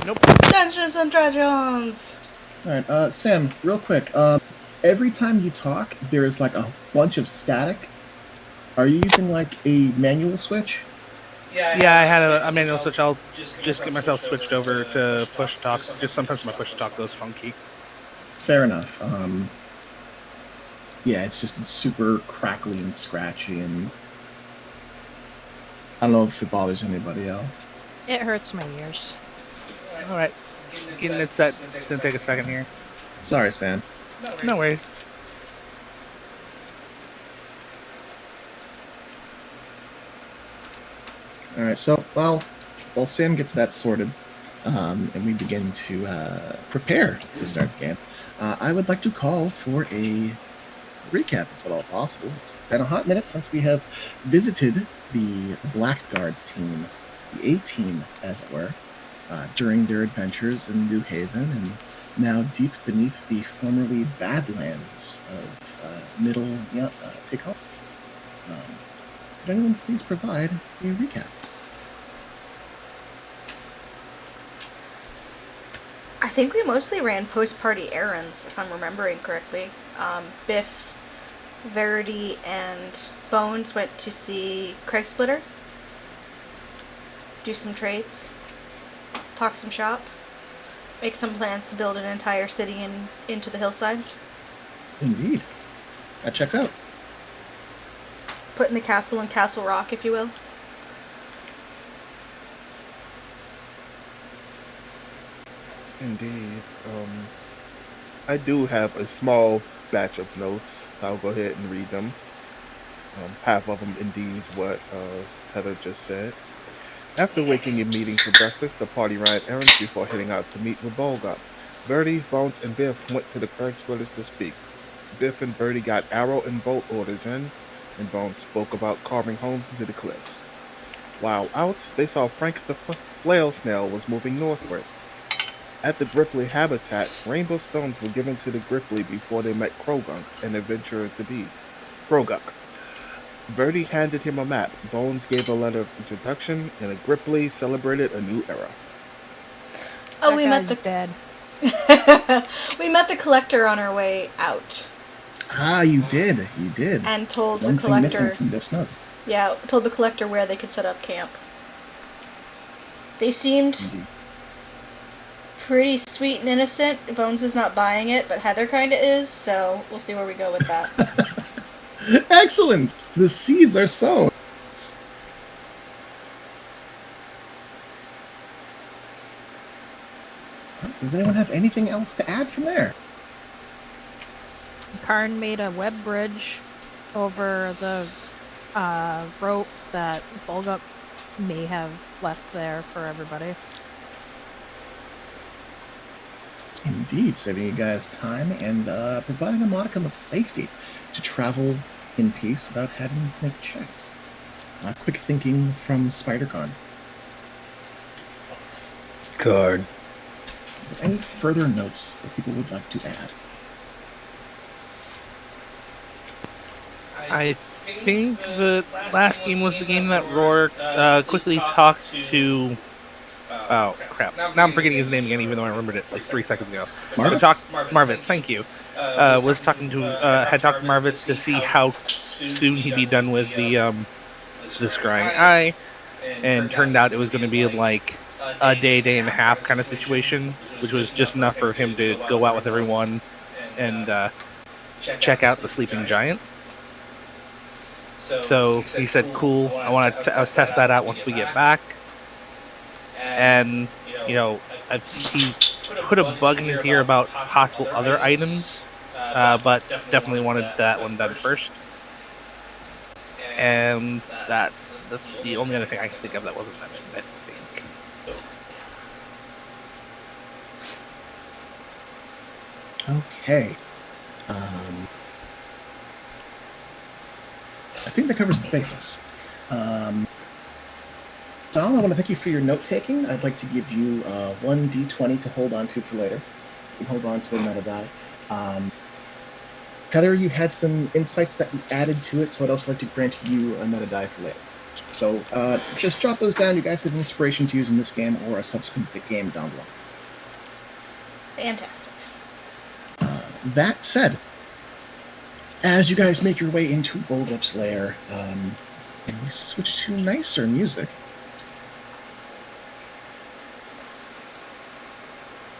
Nope. Dungeons and Dragons! Alright, Sam, real quick. Every time you talk, there's like a bunch of static. Are you using like a manual switch? Yeah, I had a manual switch. I'll just get myself switched over to push to talk. Just sometimes my push to talk goes funky. Fair enough. Yeah, it's super crackly and scratchy, and I don't know if it bothers anybody else. It hurts my ears. All right, getting it set. It's gonna take a second here. Sorry, Sam. No worries. All right, so while Sam gets that sorted, and we begin to prepare to start the game, I would like to call for a recap, if at all possible. It's been a hot minute since we have visited the Blackguard team, the A-team, as it were, during their adventures in New Haven and now deep beneath the formerly Badlands of Middle Take Home. Could anyone please provide a recap? I think we mostly ran post-party errands, if I'm remembering correctly. Biff, Verity, and Bones went to see Craig Splitter, do some trades, talk some shop, make some plans to build an entire city into the hillside. Indeed. That checks out. Putting the castle in Castle Rock, if you will. Indeed. I do have a small batch of notes. I'll go ahead and read them. Half of them, indeed, what Heather just said. After waking and meeting for breakfast, the party ran errands before heading out to meet with Bolga. Verdi, Bones, and Biff went to the Craig Splitters to speak. Biff and Verdi got arrow and bolt orders in, and Bones spoke about carving homes into the cliffs. While out, they saw Frank the flail snail was moving northward. At the Gripply habitat, rainbow stones were given to the Gripply before they met Krogunk, an adventurer to be. Krogunk. Verdi handed him a map. Bones gave a letter of introduction, and the Gripply celebrated a new era. Oh, we met the dead. we met the collector on our way out. Ah, you did. You did. And told One the thing missing collector. from Biff's notes. Yeah, told the collector where they could set up camp. They seemed Indeed. pretty sweet and innocent. Bones is not buying it, but Heather kinda is, so we'll see where we go with that. Excellent! The seeds are sown. Does anyone have anything else to add from there? Karn made a web bridge over the rope that Bulgup may have left there for everybody. Indeed, saving you guys time and providing a modicum of safety to travel in peace without having to make checks. Quick thinking from SpiderCon. Card. Any further notes that people would like to add? I think the last game was the game that Rourke quickly talked to. Oh crap! Now I'm forgetting his name again, even though I remembered it like 3 seconds ago. Marvitz, thank you. Was talking to had talked to Marvitz to see how soon he'd be done with the scrying eye, and turned out it was going to be like a day and a half kind of situation, which was just enough for him to go out with everyone and check out the sleeping giant. So he said, "Cool, I want to test that out once we get back." And he put a bug in his ear about possible other items, but definitely wanted that one done first. And that's the only other thing I can think of that wasn't mentioned, I think. Okay. I think that covers the basics. Dom, I want to thank you for your note-taking. I'd like to give you one D20 to hold on to for later. You can hold on to a meta die. Heather, you had some insights that you added to it, so I'd also like to grant you a meta die for later. So just jot those down. You guys have inspiration to use in this game or a subsequent game down the line. Fantastic. That said, as you guys make your way into Bulgup's lair, and we switch to nicer music,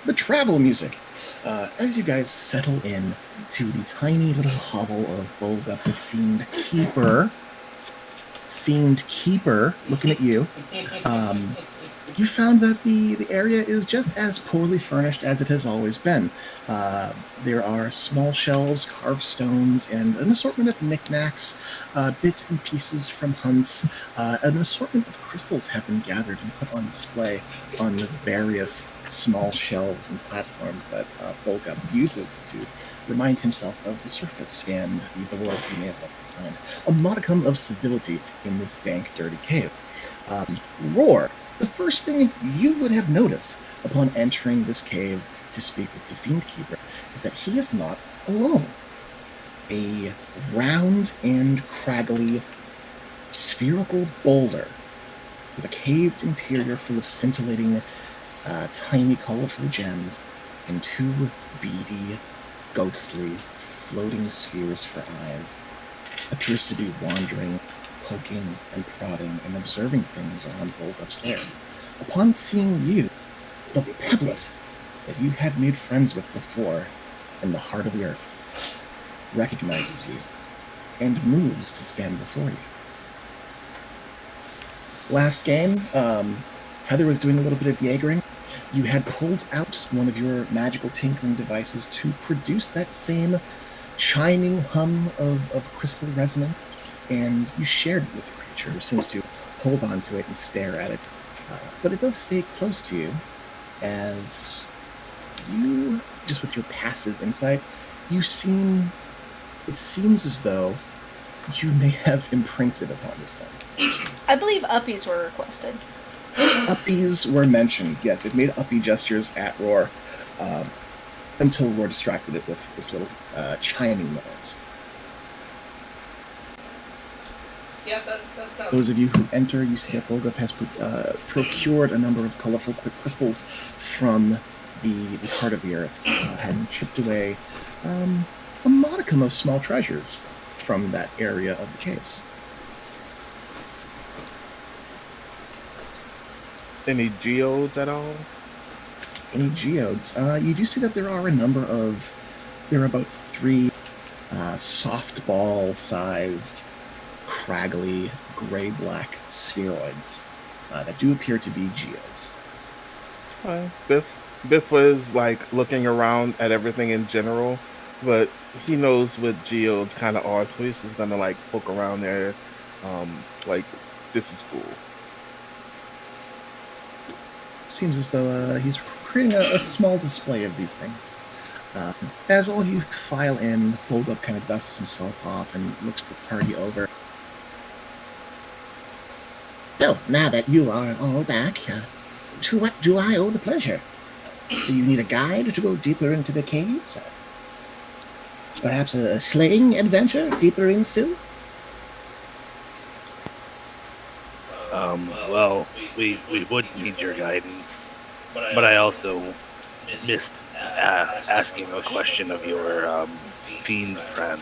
the travel music. As you guys settle in to the tiny little hovel of Bulgup, the Fiend Keeper, looking at you, you found that the area is just as poorly furnished as it has always been. There are small shelves, carved stones, and an assortment of knickknacks, bits and pieces from hunts. An assortment of crystals have been gathered and put on display on the various small shelves and platforms that Bulgup uses to remind himself of the surface and the world he may have left behind. A modicum of civility in this dank, dirty cave. Roar. The first thing you would have noticed upon entering this cave to speak with the Fiend Keeper is that he is not alone. A round and craggly spherical boulder with a caved interior full of scintillating, tiny, colorful gems and two beady, ghostly, floating spheres for eyes appears to be wandering, poking and prodding and observing things around Bulgup's lair. Upon seeing you, the pebblet that you had made friends with before in the heart of the earth recognizes you and moves to stand before you. Last game, Heather was doing a little bit of Jaegering. You had pulled out one of your magical tinkering devices to produce that same chiming hum of crystal resonance, and you shared it with the creature, who seems to hold on to it and stare at it. But it does stay close to you, as you, just with your passive insight, it seems as though you may have imprinted upon this thing. I believe uppies were requested. Uppies were mentioned, yes. It made uppie gestures at Roar, until Roar distracted it with this little chiming noise. Yeah, that sounds... Those of you who enter, you see that Bulgup has procured a number of colorful crystals from the heart of the earth, and chipped away a modicum of small treasures from that area of the caves. Any geodes at all? Any geodes? You do see that there are about 3 softball-sized, craggly, gray-black spheroids that do appear to be geodes. Biff was like looking around at everything in general, but he knows what geodes kind of are, so he's just gonna like poke around there. Like, this is cool. Seems as though he's creating a small display of these things. As all you file in, Bulgup kind of dusts himself off and looks the party over. Well, now that you are all back, to what do I owe the pleasure? Do you need a guide to go deeper into the caves? Perhaps a sleighing adventure deeper in still? Well, we would need your guidance, but I also missed asking a question of your fiend friend.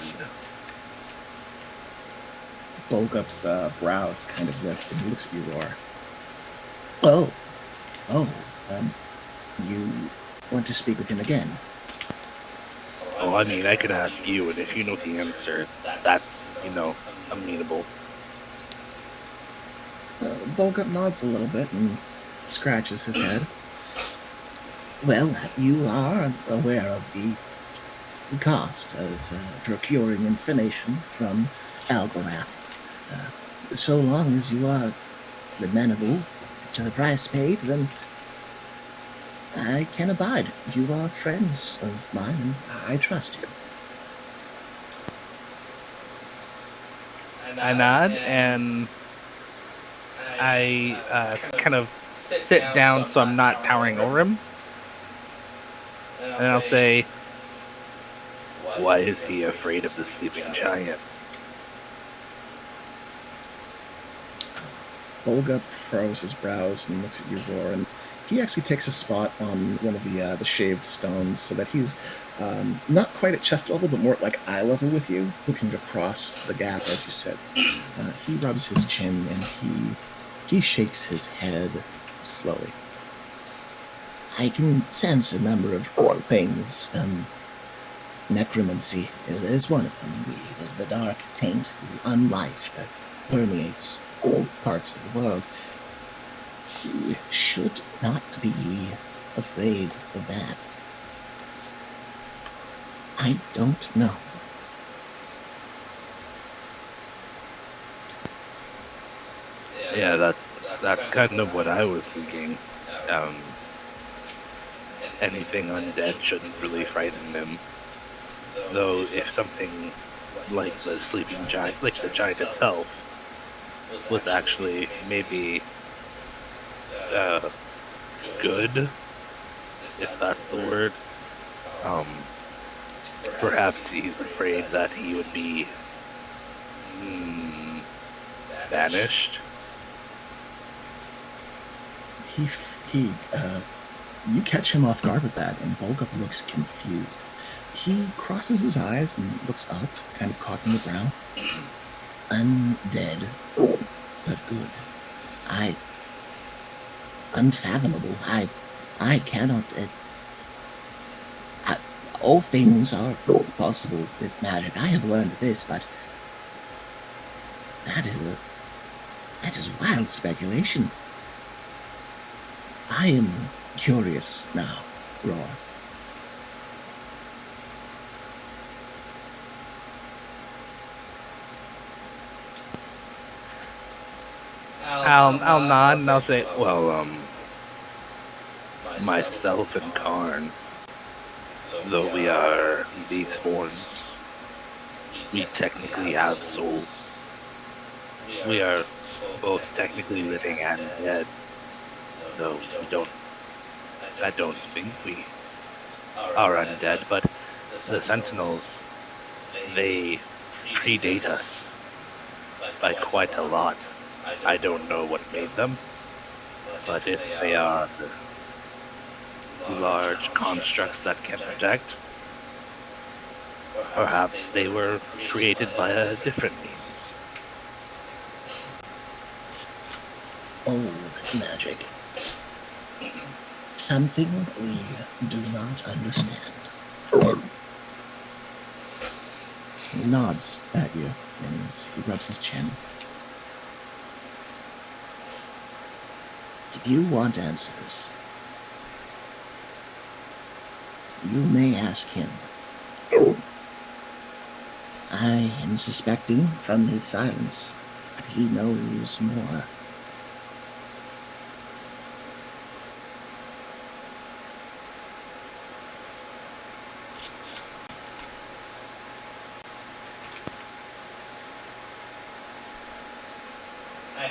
Bulgup's brows kind of lift, and he looks at you, Roar. You want to speak with him again? Oh, I mean, I could ask you, and if you know the answer, that's, amenable. Bulgup nods a little bit and scratches his head. Well, you are aware of the cost of procuring information from Algorath. So long as you are amenable to the price paid, then I can abide. You are friends of mine, and I trust you. I nod, and I kind of sit down so I'm not towering over him. And I'll say, why is he afraid of the sleeping giant? Olga furrows his brows and looks at you, Roar, and he actually takes a spot on one of the shaved stones so that he's not quite at chest level, but more at like eye level with you, looking across the gap as you sit. He rubs his chin and he shakes his head slowly. I can sense a number of things. Necromancy is one of them. The dark taint, the unlife that permeates all parts of the world. He should not be afraid of that. I don't know. Yeah, that's kind of what I was thinking. Anything undead shouldn't really frighten him. Though if something like the sleeping giant, like the giant itself, was actually maybe good, if that's the word, perhaps he's afraid that he would be banished. You catch him off guard with that, and Bolgup looks confused. He crosses his eyes and looks up, kind of cocking the brow. Undead, but good. Unfathomable. I cannot. All things are possible with magic. I have learned this, but that is wild speculation. I am curious now, Roar. I'll nod and I'll say, well, myself and Karn, though we are these forms, we technically have souls. We are both technically living and dead, though I don't think we are undead, but the Sentinels, they predate us by quite a lot. I don't know what made them, but if they are large constructs that can protect, perhaps they were created by a different means. Old magic. Something we do not understand. He nods at you, and he rubs his chin. If you want answers, you may ask him. I am suspecting from his silence that he knows more.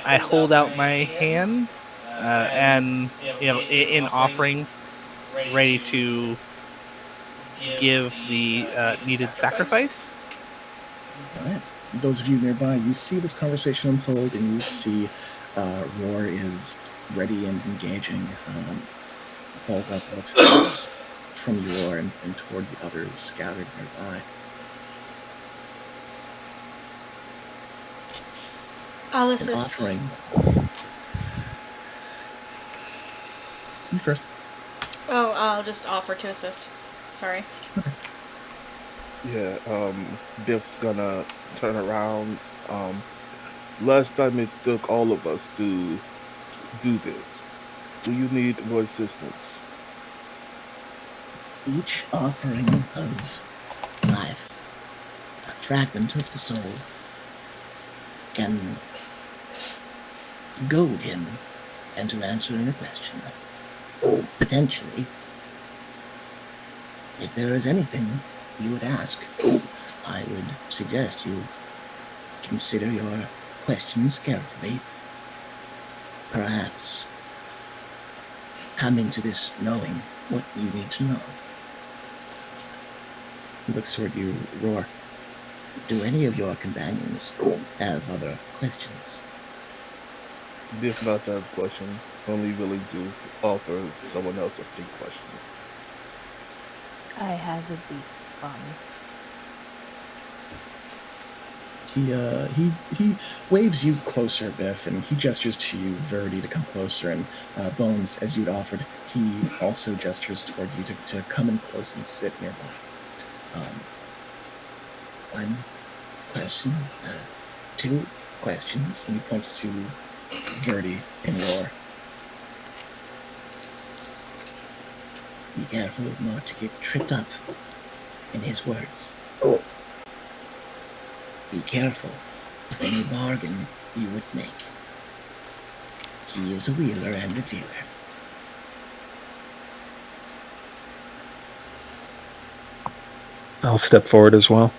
I hold out my hand, and in offering, ready to give the needed sacrifice. All right. Those of you nearby, you see this conversation unfold, and you see Roar is ready and engaging. Bolgup looks out from Roar and toward the others gathered nearby. I'll And assist. offering. You first. Oh, I'll just offer to assist. Sorry. Yeah, Biff's gonna turn around. Last time it took all of us to do this. Do you need more assistance? Each offering of life, a fragment of the soul, can goad him into answering a question. Or potentially, if there is anything you would ask, I would suggest you consider your questions carefully. Perhaps coming to this knowing what you need to know. He looks toward you, Roar. Do any of your companions have other questions? If not to have a question, only willing to offer someone else a free question. I have this fun. He waves you closer, Biff, and he gestures to you, Verdi, to come closer. And Bones, as you'd offered, he also gestures toward you to come in close and sit nearby. One question, two questions, and he points to Verdi and Roar. Be careful not to get tripped up, in his words. Be careful of any bargain you would make. He is a wheeler and a dealer. I'll step forward as well.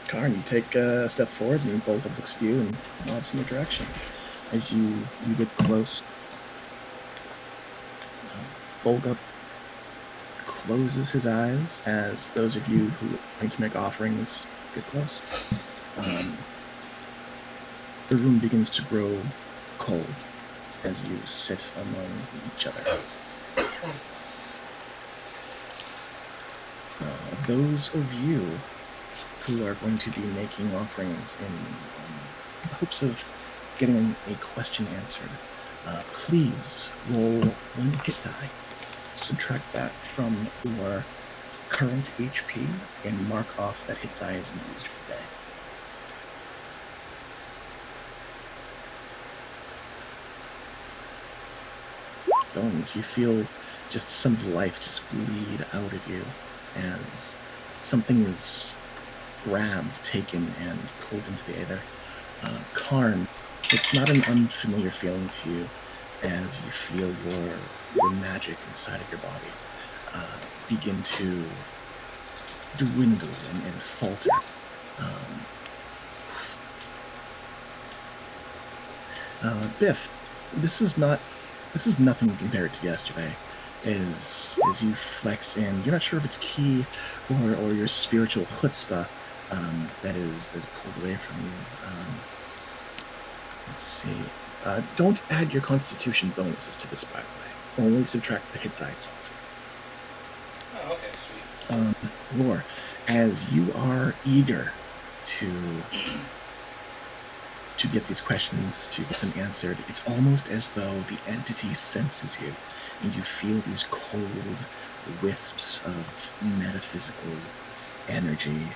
Karn, you take a step forward, and Bolga looks at you and nods in your direction. As you get close, Bolga closes his eyes as those of you who are going to make offerings get close. The room begins to grow cold as you sit among each other. Those of you who are going to be making offerings in hopes of getting a question answered, please roll one hit die. Subtract that from your current HP and mark off that hit die as used for the day. Bones, you feel just some of the life just bleed out of you as something is grabbed, taken, and pulled into the aether. Karn, it's not an unfamiliar feeling to you as you feel your magic inside of your body begin to dwindle and falter. Biff, this is nothing compared to yesterday. As you flex in, you're not sure if it's ki or your spiritual chutzpah that is pulled away from you. Let's see. Don't add your constitution bonuses to this, by the way. Only subtract the hit die itself. Oh, okay, sweet. Roar, as you are eager to get these questions, to get them answered, it's almost as though the entity senses you, and you feel these cold wisps of metaphysical energy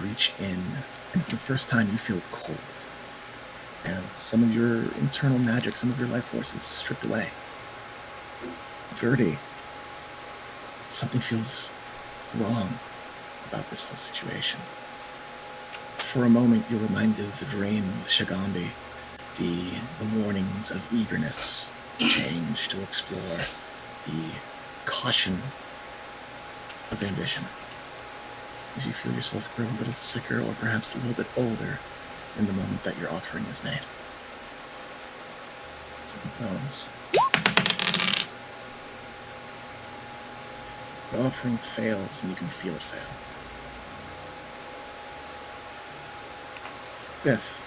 reach in, and for the first time you feel cold, as some of your internal magic, some of your life force is stripped away. Verdi, something feels wrong about this whole situation. For a moment, you're reminded of the dream with Shagambi, the warnings of eagerness to change, to explore, the caution of ambition. As you feel yourself grow a little sicker or perhaps a little bit older in the moment that your offering is made. Bones. Your offering fails and you can feel it fail. Biff.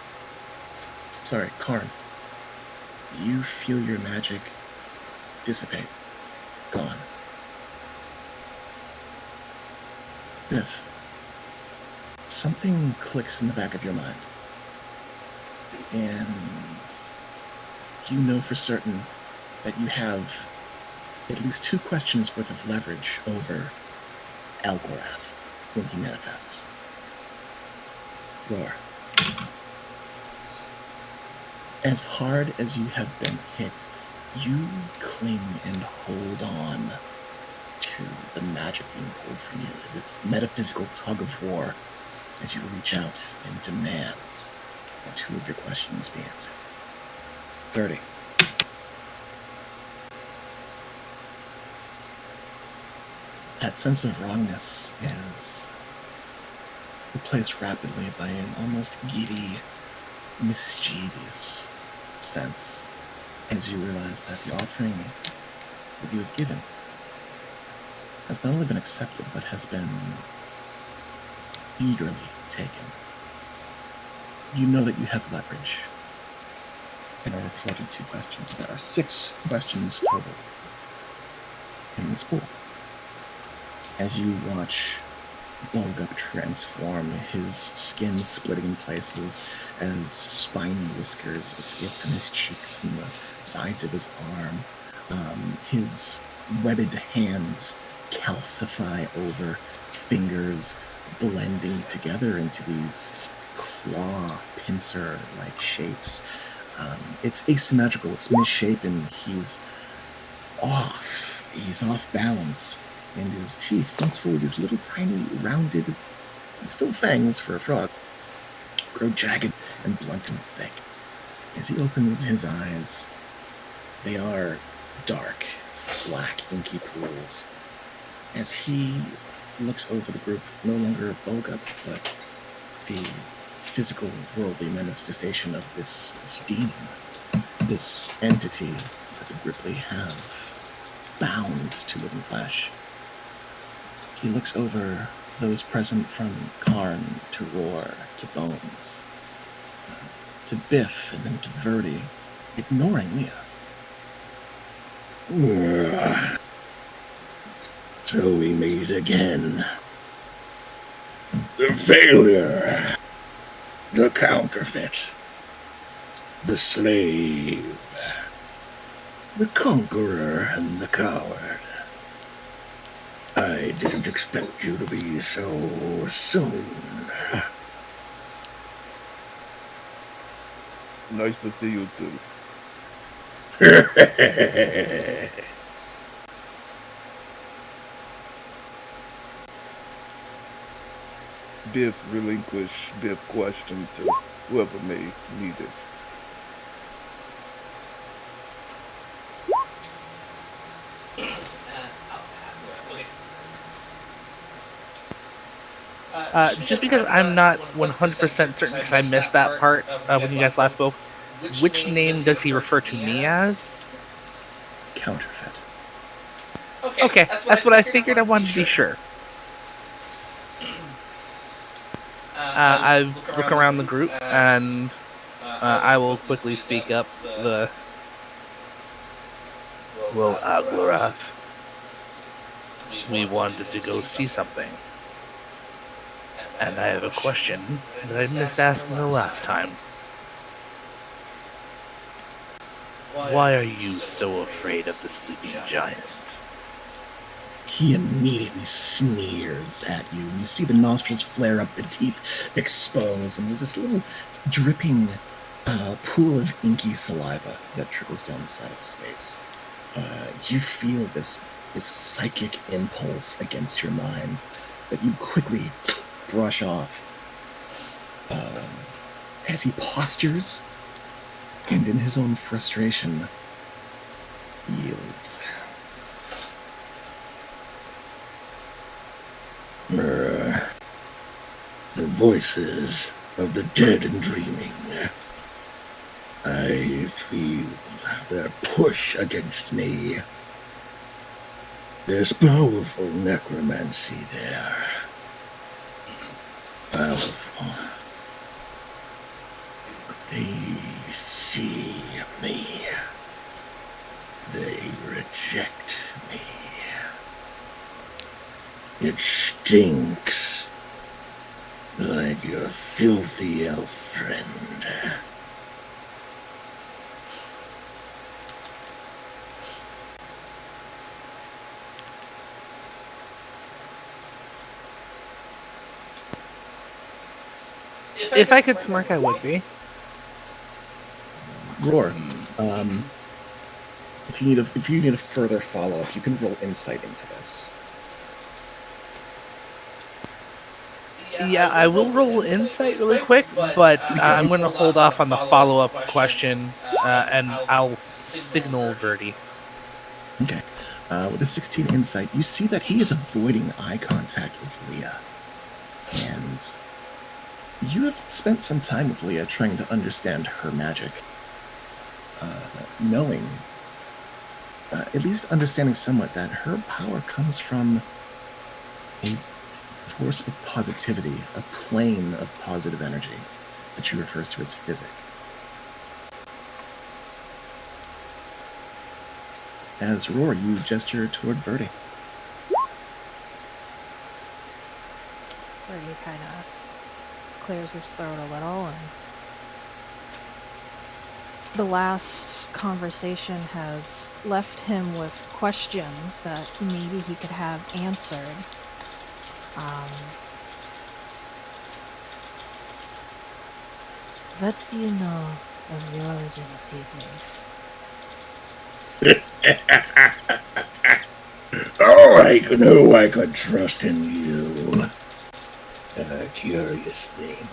Sorry, Karn. You feel your magic dissipate. Gone. Biff. Something clicks in the back of your mind. And you know for certain that you have at least 2 questions worth of leverage over Algorath when he manifests. Roar. As hard as you have been hit, you cling and hold on to the magic being pulled from you, this metaphysical tug of war, as you reach out and demand that 2 of your questions be answered. 30. That sense of wrongness is replaced rapidly by an almost giddy, mischievous sense as you realize that the offering that you have given has not only been accepted, but has been eagerly taken. You know that you have leverage. and are afforded 2 questions. There are 6 questions total in this pool. As you watch Bulgup transform, his skin splitting in places as spiny whiskers escape from his cheeks and the sides of his arm. His webbed hands calcify over fingers, blending together into these claw pincer-like shapes. It's asymmetrical, it's misshapen, he's off balance. And his teeth, once full of these little tiny rounded, still fangs for a frog, grow jagged and blunt and thick. As he opens his eyes, they are dark, black, inky pools. As he looks over the group, no longer Bulgup, but the physical, worldly manifestation of this demon, this entity that the Gripply have bound to living flesh. He looks over those present from Karn to Roar to Bones, to Biff, and then to Verdi, ignoring Leah. So we meet again. The failure, the counterfeit, the slave, the conqueror, and the coward. I didn't expect you to be so soon. Nice to see you too. Biff relinquish Biff question to whoever may need it. Just because I'm not 100% certain, because I missed that part when you guys last spoke, which name does he refer to me as? Counterfeit. Okay, that's what I figured. I wanted to be sure. I look around the group, and I will quickly speak up. Well, Aglorath, we wanted to go see something. And I have a question that I missed asking the last time. Why are you so afraid of the sleeping giant? He immediately sneers at you, and you see the nostrils flare up, the teeth expose, and there's this little dripping pool of inky saliva that trickles down the side of his face. You feel this psychic impulse against your mind that you quickly brush off as he postures and in his own frustration yields. The voices of the dead and dreaming. I feel their push against me. There's powerful necromancy there. Powerful. They see me. They reject me. It stinks like your filthy elf friend. If I could smirk, I would be. Roar. If you need a further follow-up, you can roll insight into this. Yeah, I will roll insight really quick, but I'm going to hold off on the follow-up question, and I'll signal Verdi. Okay. With a 16 insight, you see that he is avoiding eye contact with Leah. And you have spent some time with Leah trying to understand her magic. Knowing, at least understanding somewhat, that her power comes from a force of positivity, a plane of positive energy that she refers to as physic. as Roar, you gesture toward Verdi. Where he kind of clears his throat a little, and the last conversation has left him with questions that maybe he could have answered. What do you know of the origin of tieflings? Oh, I knew I could trust in you. A curious thing.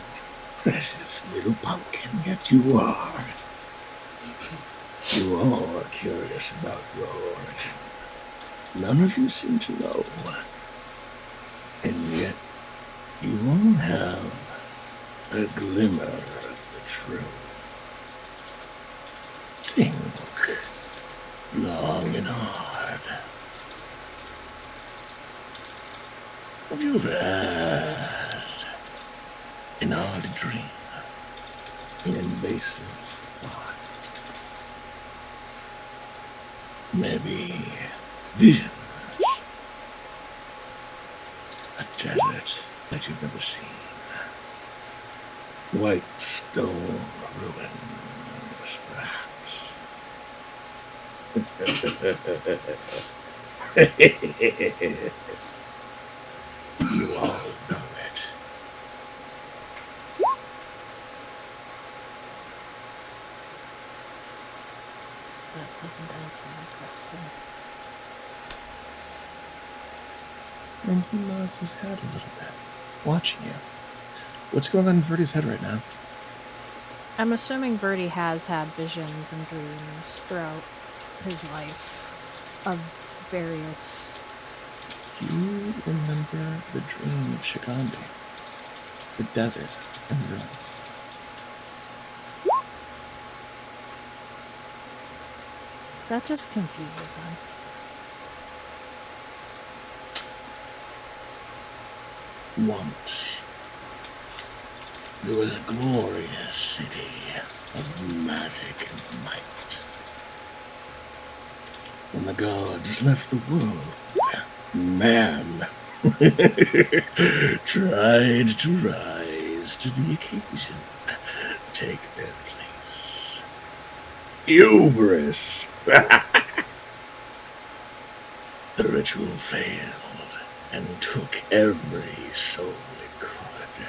Precious little pumpkin, yet you are. You all are curious about your origin. None of you seem to know. And yet, you all have a glimmer of the truth. Think long and hard. Have you ever had an odd dream, an invasive thought? Maybe visions, a desert that you've never seen, white stone ruins, perhaps. You all know it. That doesn't answer my question. And he nods his head a little bit, watching you. What's going on in Verdi's head right now? I'm assuming Verdi has had visions and dreams throughout his life of various... You remember the dream of Shigandi, the desert and the ruins. That just confuses him. Once, there was a glorious city of magic and might. When the gods left the world, man tried to rise to the occasion, take their place. Hubris! The ritual failed and took every soul it could,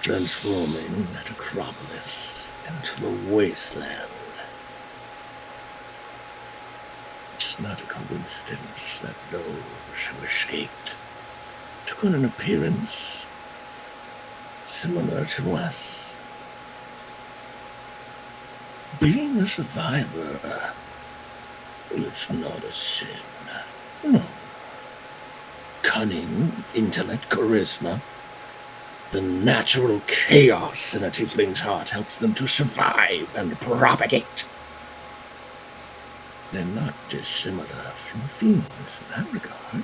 transforming that Acropolis into a wasteland. It's not a coincidence that those who escaped took on an appearance similar to us. Being a survivor, it's not a sin. No. Cunning, intellect, charisma. The natural chaos in a tiefling's heart helps them to survive and propagate. They're not dissimilar from fiends in that regard.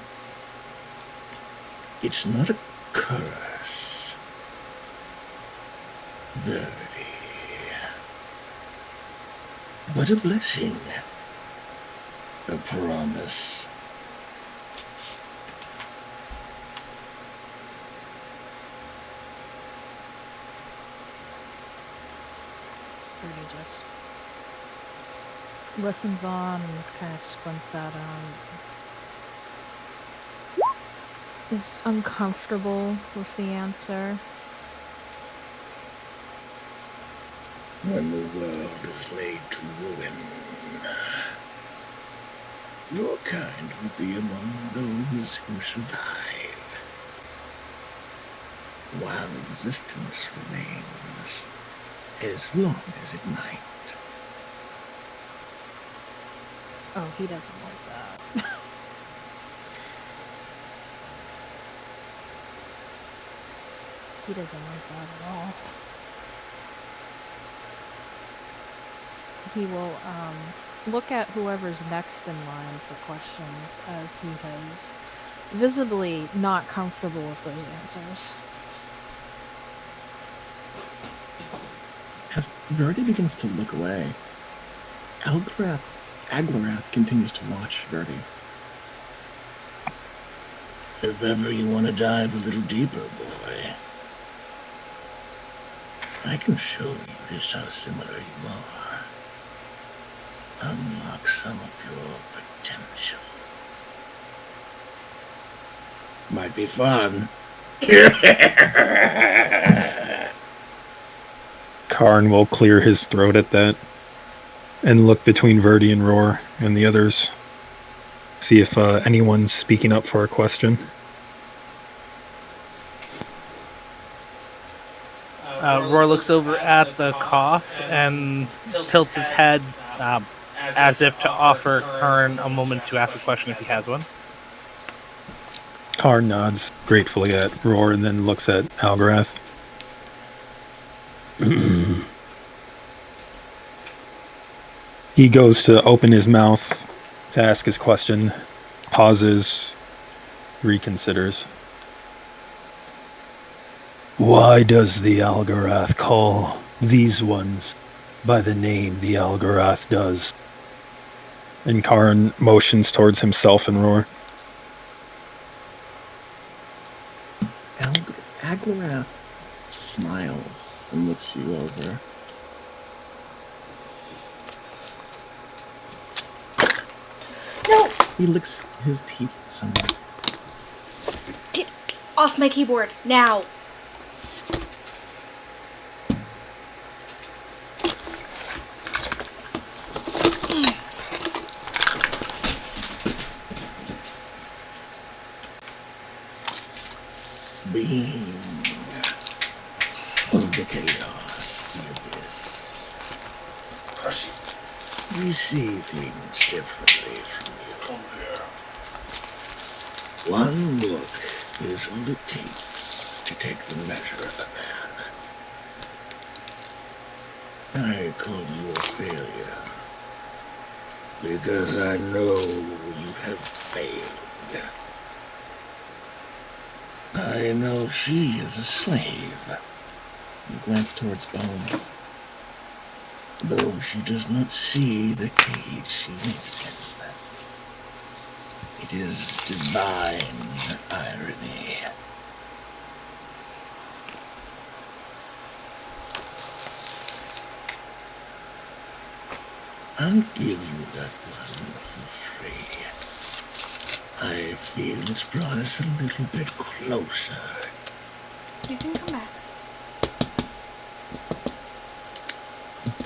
It's not a curse, Verdi, but a blessing, a promise. Verdi just listens on and kind of squints at him. Is uncomfortable with the answer. When the world is laid to ruin, your kind will be among those who survive, while existence remains as long as it might. Oh, he doesn't like that. He doesn't like that at all. He will look at whoever's next in line for questions, as he has visibly not comfortable with those answers. As Verdi begins to look away, Elgrath Aglarath continues to watch Verdi. If ever you want to dive a little deeper, boy, I can show you just how similar you are. Unlock some of your potential. Might be fun. Karn will clear his throat at that and look between Verdi and Roar and the others. See if anyone's speaking up for a question. Roar looks over at the cough and tilts his head as if to offer Karn a moment to ask a question if he has one. Karn nods gratefully at Roar and then looks at Algarath. He goes to open his mouth to ask his question, pauses, reconsiders. Why does the Algarath call these ones by the name the Algarath does? And Karn motions towards himself and Roar. Aglarath smiles and looks you over. No! He licks his teeth somewhat. Get off my keyboard, now! Being of the chaos, the abyss. Percy, We see things differently from come here. you. One look is all it takes to take the measure of a man. I call you a failure because I know you have failed. I know she is a slave, You glance towards Bones. though she does not see the cage she lives in. It is divine irony. I'll give you that one for free. I feel it's brought us a little bit closer. You can come back.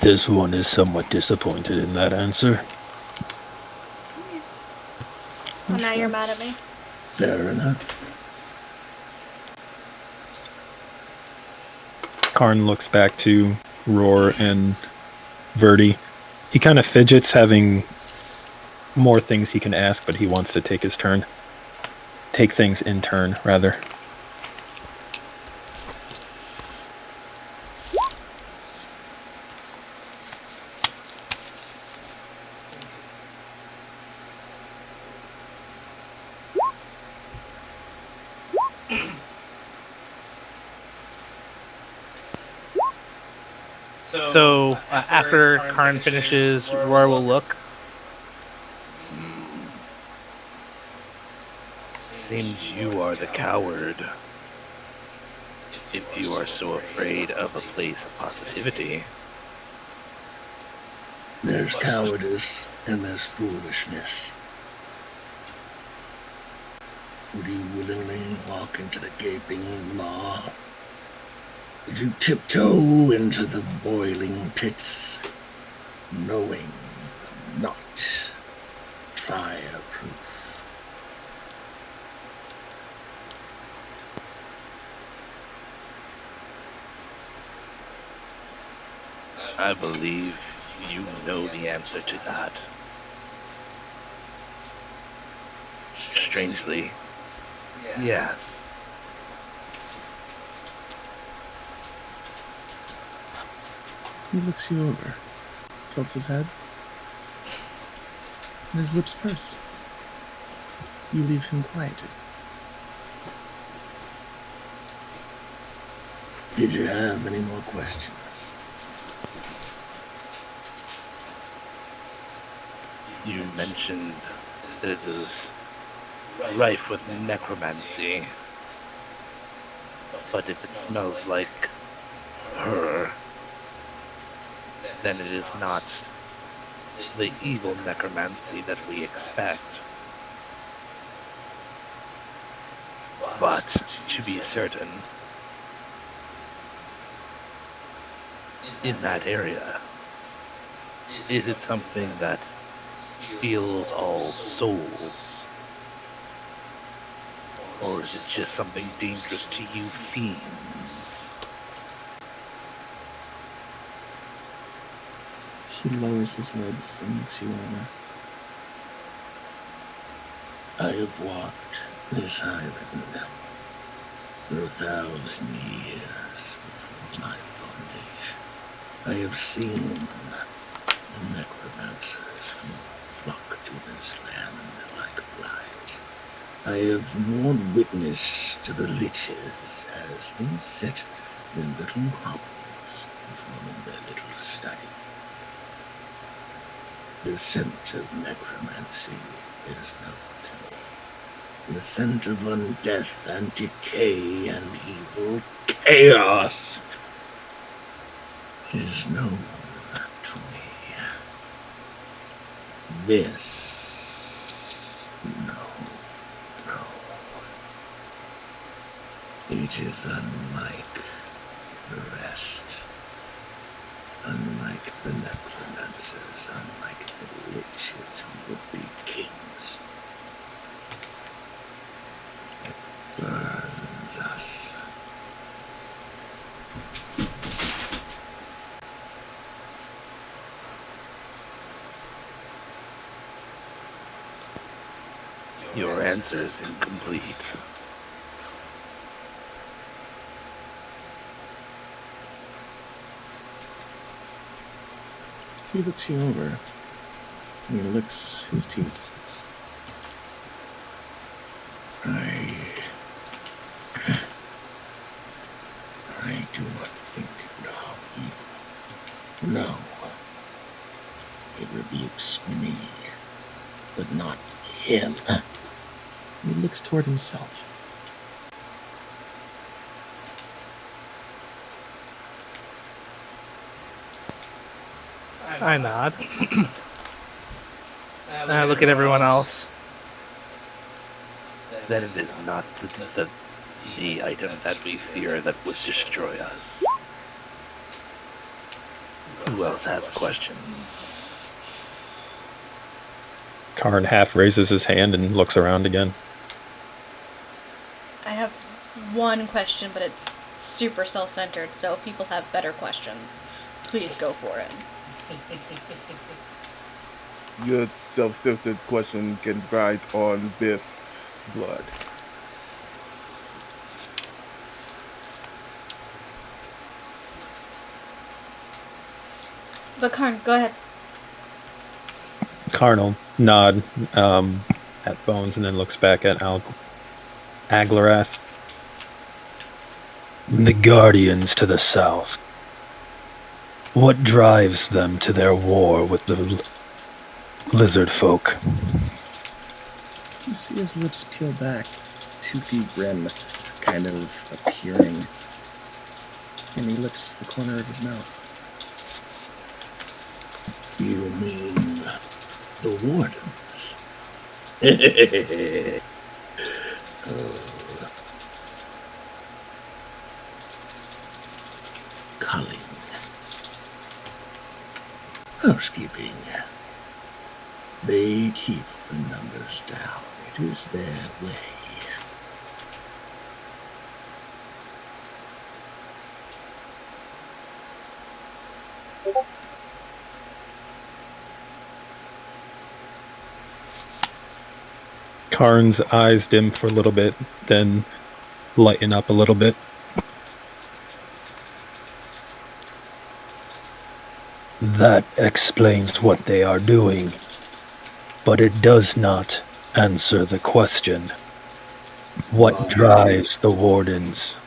This one is somewhat disappointed in that answer. Oh, now you're mad at me? Fair enough. Karn looks back to Roar and Verdi. He kind of fidgets, having more things he can ask, but he wants to take his turn. Take things in turn, rather. So after Karn finishes, Roar will look. Seems you are the coward. If you are so afraid of a place of positivity. There's cowardice and there's foolishness. Would you willingly walk into the gaping maw? Would you tiptoe into the boiling pits, knowing not fireproof? I believe you know the answer to that. Strangely, yes. He looks you over, tilts his head, and his lips purse. You leave him quieted. Did you have any more questions? You mentioned that it is rife with necromancy. But if it smells like her, then it is not the evil necromancy that we expect. But to be certain, in that area, is it something that steals all souls? Or is it just something dangerous to you fiends? He lowers his lids and looks you over. I have walked this island for 1,000 years before my bondage. I have seen the necromancers who flock to this land like flies. I have borne witness to the liches as they sit their little hovels, forming their little study. The scent of necromancy is known to me. The scent of undeath and decay and evil chaos is known to me. This, no. It is unlike the rest. Unlike the necromancers, unlike the liches who would be kings. It burns us. Your answer is incomplete. He looks you over, and he licks his teeth. I do not think it would harm you. No. It rebukes me, but not him. He looks toward himself. I nod. I look at everyone else. Then it is not the item that we fear that would destroy us. Who else has questions? Karn half raises his hand and looks around again. I have one question, but it's super self-centered, so if people have better questions, please go for it. Your self-centered question can ride on Biff blood. But Karn, go ahead. Karn will nod at Bones and then looks back at Aglarath. The Guardians to the south. What drives them to their war with the lizard folk? You see his lips peel back, toothy grin kind of appearing, and he licks the corner of his mouth. You mean the wardens? Culling. Housekeeping. They keep the numbers down. It is their way. Karn's eyes dim for a little bit, then lighten up a little bit. That explains what they are doing, but it does not answer the question. What drives the wardens?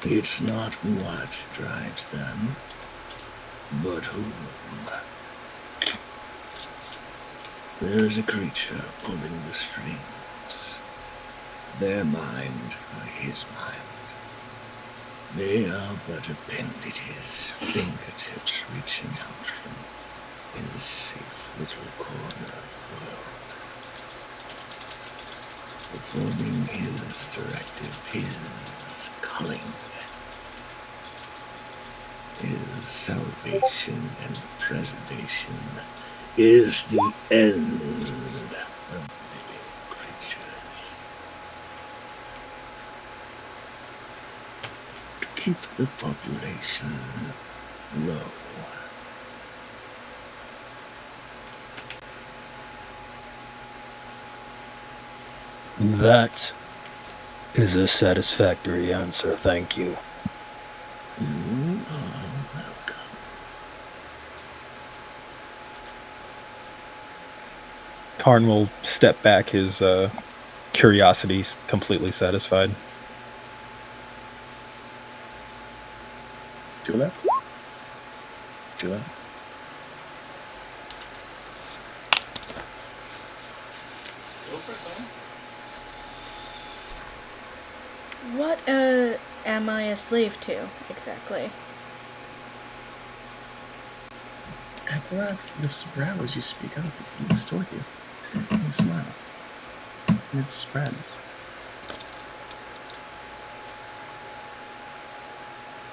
It's not what drives them. But whom? There is a creature pulling the strings. Their mind or his mind. They are but appendages, fingertips reaching out from his safe little corner of the world. Performing his directive, his culling. His salvation and preservation is the end of living creatures. To keep the population low. That is a satisfactory answer, thank you. You are welcome. Karn will step back, his curiosity completely satisfied. 2 left. 2 left. Go for it, Bones. What am I a slave to, exactly? Agrath lifts a brow as you speak up. It looks toward you. And he smiles. And it spreads.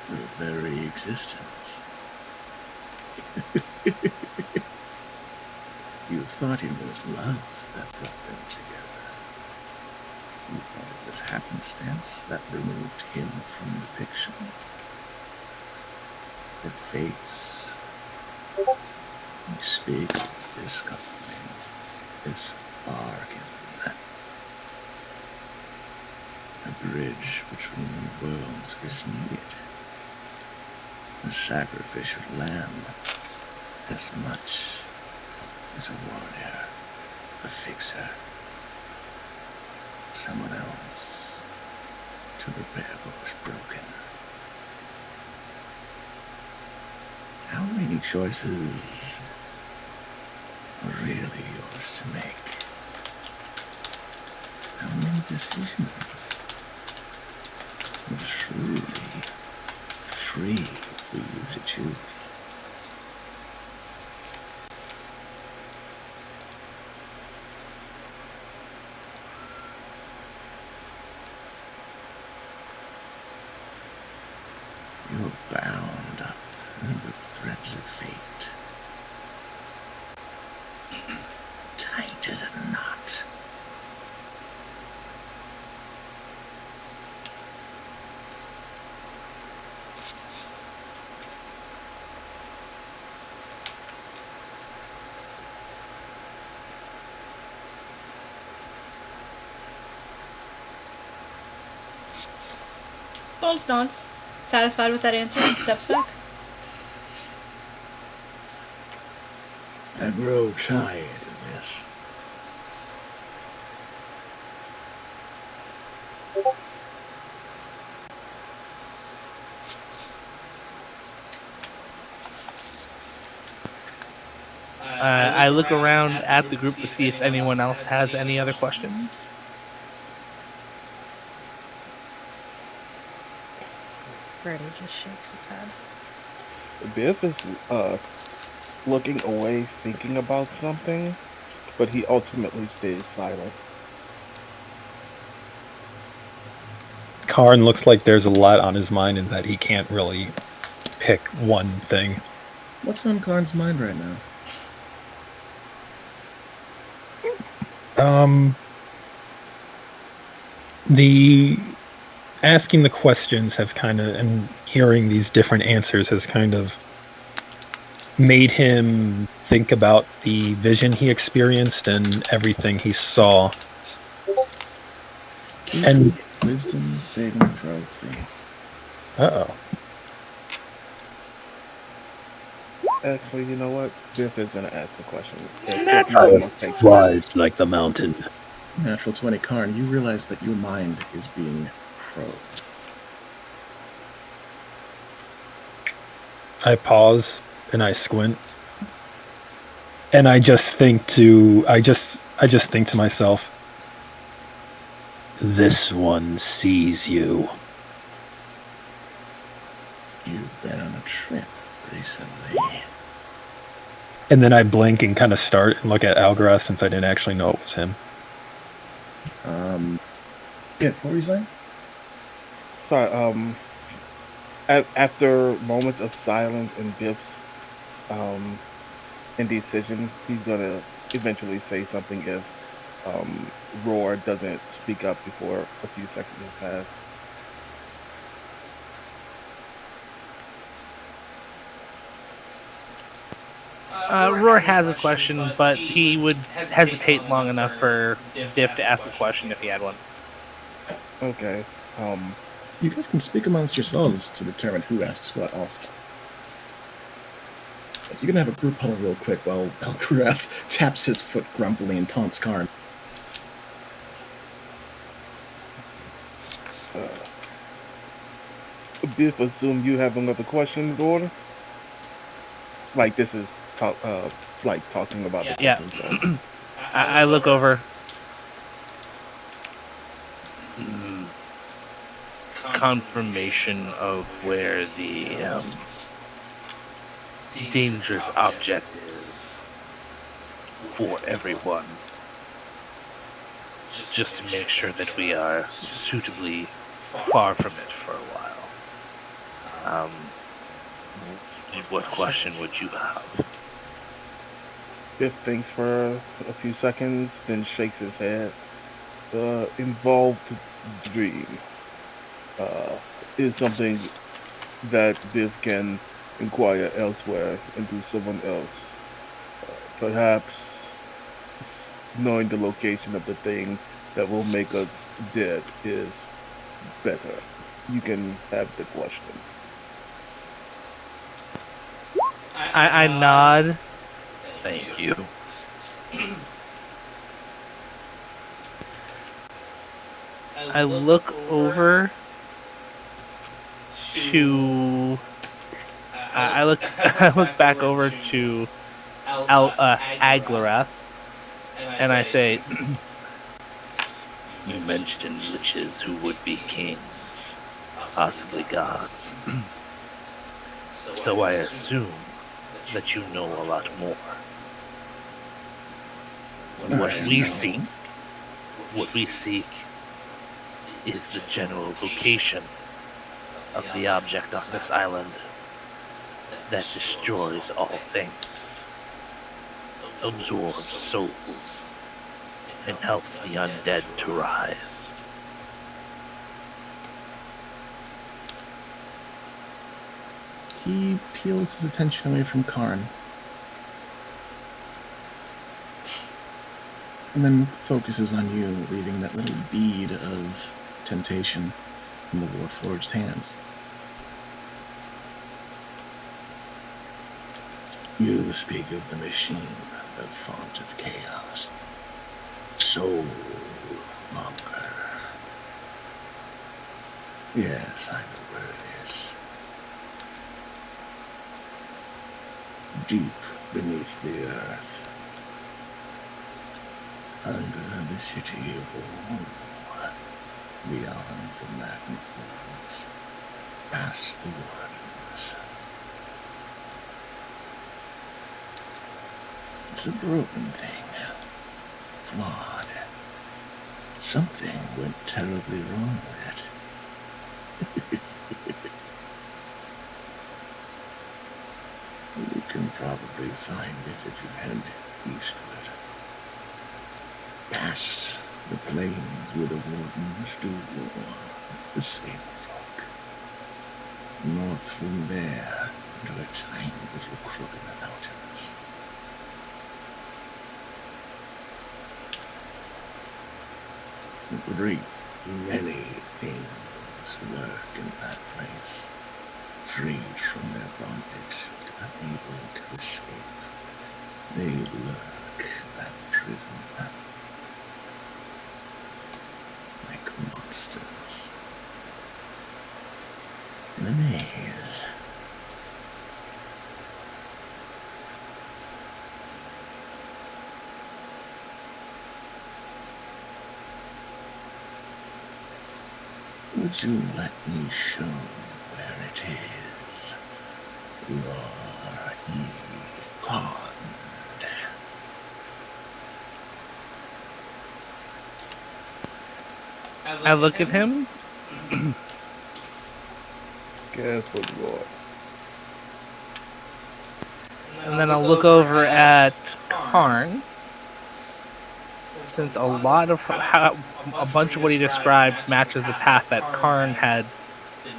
Your very existence. You thought it was love that brought them together. You thought it was happenstance that removed him from the picture. The fates. You speak of this coupling, this bargain. A bridge between the worlds is needed. A sacrificial lamb, as much as a warrior, a fixer, someone else to repair what was broken. How many choices are really yours to make? How many decisions are truly free for you to choose? You're bound up in the threads of fate. Tight as a knot. Bones nods, satisfied with that answer, and steps back. I grow tired of this. I look around at the group to see if anyone else has any other questions. Brady just shakes his head. Biff is looking away, thinking about something, but he ultimately stays silent. Karn looks like there's a lot on his mind and that he can't really pick one thing. What's on Karn's mind right now? The asking the questions have kind of, and hearing these different answers has kind of made him think about the vision he experienced and everything he saw. Can you wisdom saving throw, please? Uh-oh. Actually, you know what? Biff is going to ask the question. Wise like the mountain. Natural 20. Karn, you realize that your mind is being probed. I pause and I squint. And I just think to myself, this one sees you. You've been on a trip recently. And then I blink and kind of start and look at Algaroth since I didn't actually know it was him. Yeah, what were you saying? Sorry. After moments of silence and Biff's indecision, he's gonna eventually say something if Roar doesn't speak up before a few seconds have passed. Roar has a question, but he would hesitate long enough for Biff to ask a question if he had one. Okay. You guys can speak amongst yourselves to determine who asks what also. Like, you can have a group huddle real quick while Alkareth taps his foot grumpily and taunts Karn. Biff, assume you have another question, Roar. Like this is talking about the Yeah. question. So. I look over. Confirmation of where the dangerous object is for everyone. Just to make sure that we are suitably far from it for a while. What question would you have? Biff thinks for a few seconds, then shakes his head. Involved dream is something that Biff can inquire elsewhere into someone else. Perhaps knowing the location of the thing that will make us dead is better. You can have the question. I nod. Thank you. I look over to. I look back over to Aglareth, and I say, "You mentioned liches who would be kings, possibly gods. So I assume that you know a lot more. What we seek is the general location of the object on this island that destroys all things, absorbs souls, and helps the undead to rise." He peels his attention away from Karn. And then focuses on you, leaving that little bead of temptation in the Warforged hands. You speak of the machine, the font of chaos, the soul monger. Yes, I know where it is. Deep beneath the earth. Under the city of Omu, beyond the magnet lines, past the wardens. It's a broken thing, flawed. Something went terribly wrong with it. You can probably find it if you head eastward. Past the plains where the wardens do war with the sail folk. North from there to a tiny little crook in the mountains. A great many things lurk in that place, freed from their bondage, but unable to escape. They lurk that prison. Like monsters in a maze. Would you let me show where it is? Roar he pond. I look at him. Careful, Roar. And then I'll look over at Karn. Since a lot of how a bunch of what he described matches the path that Karn had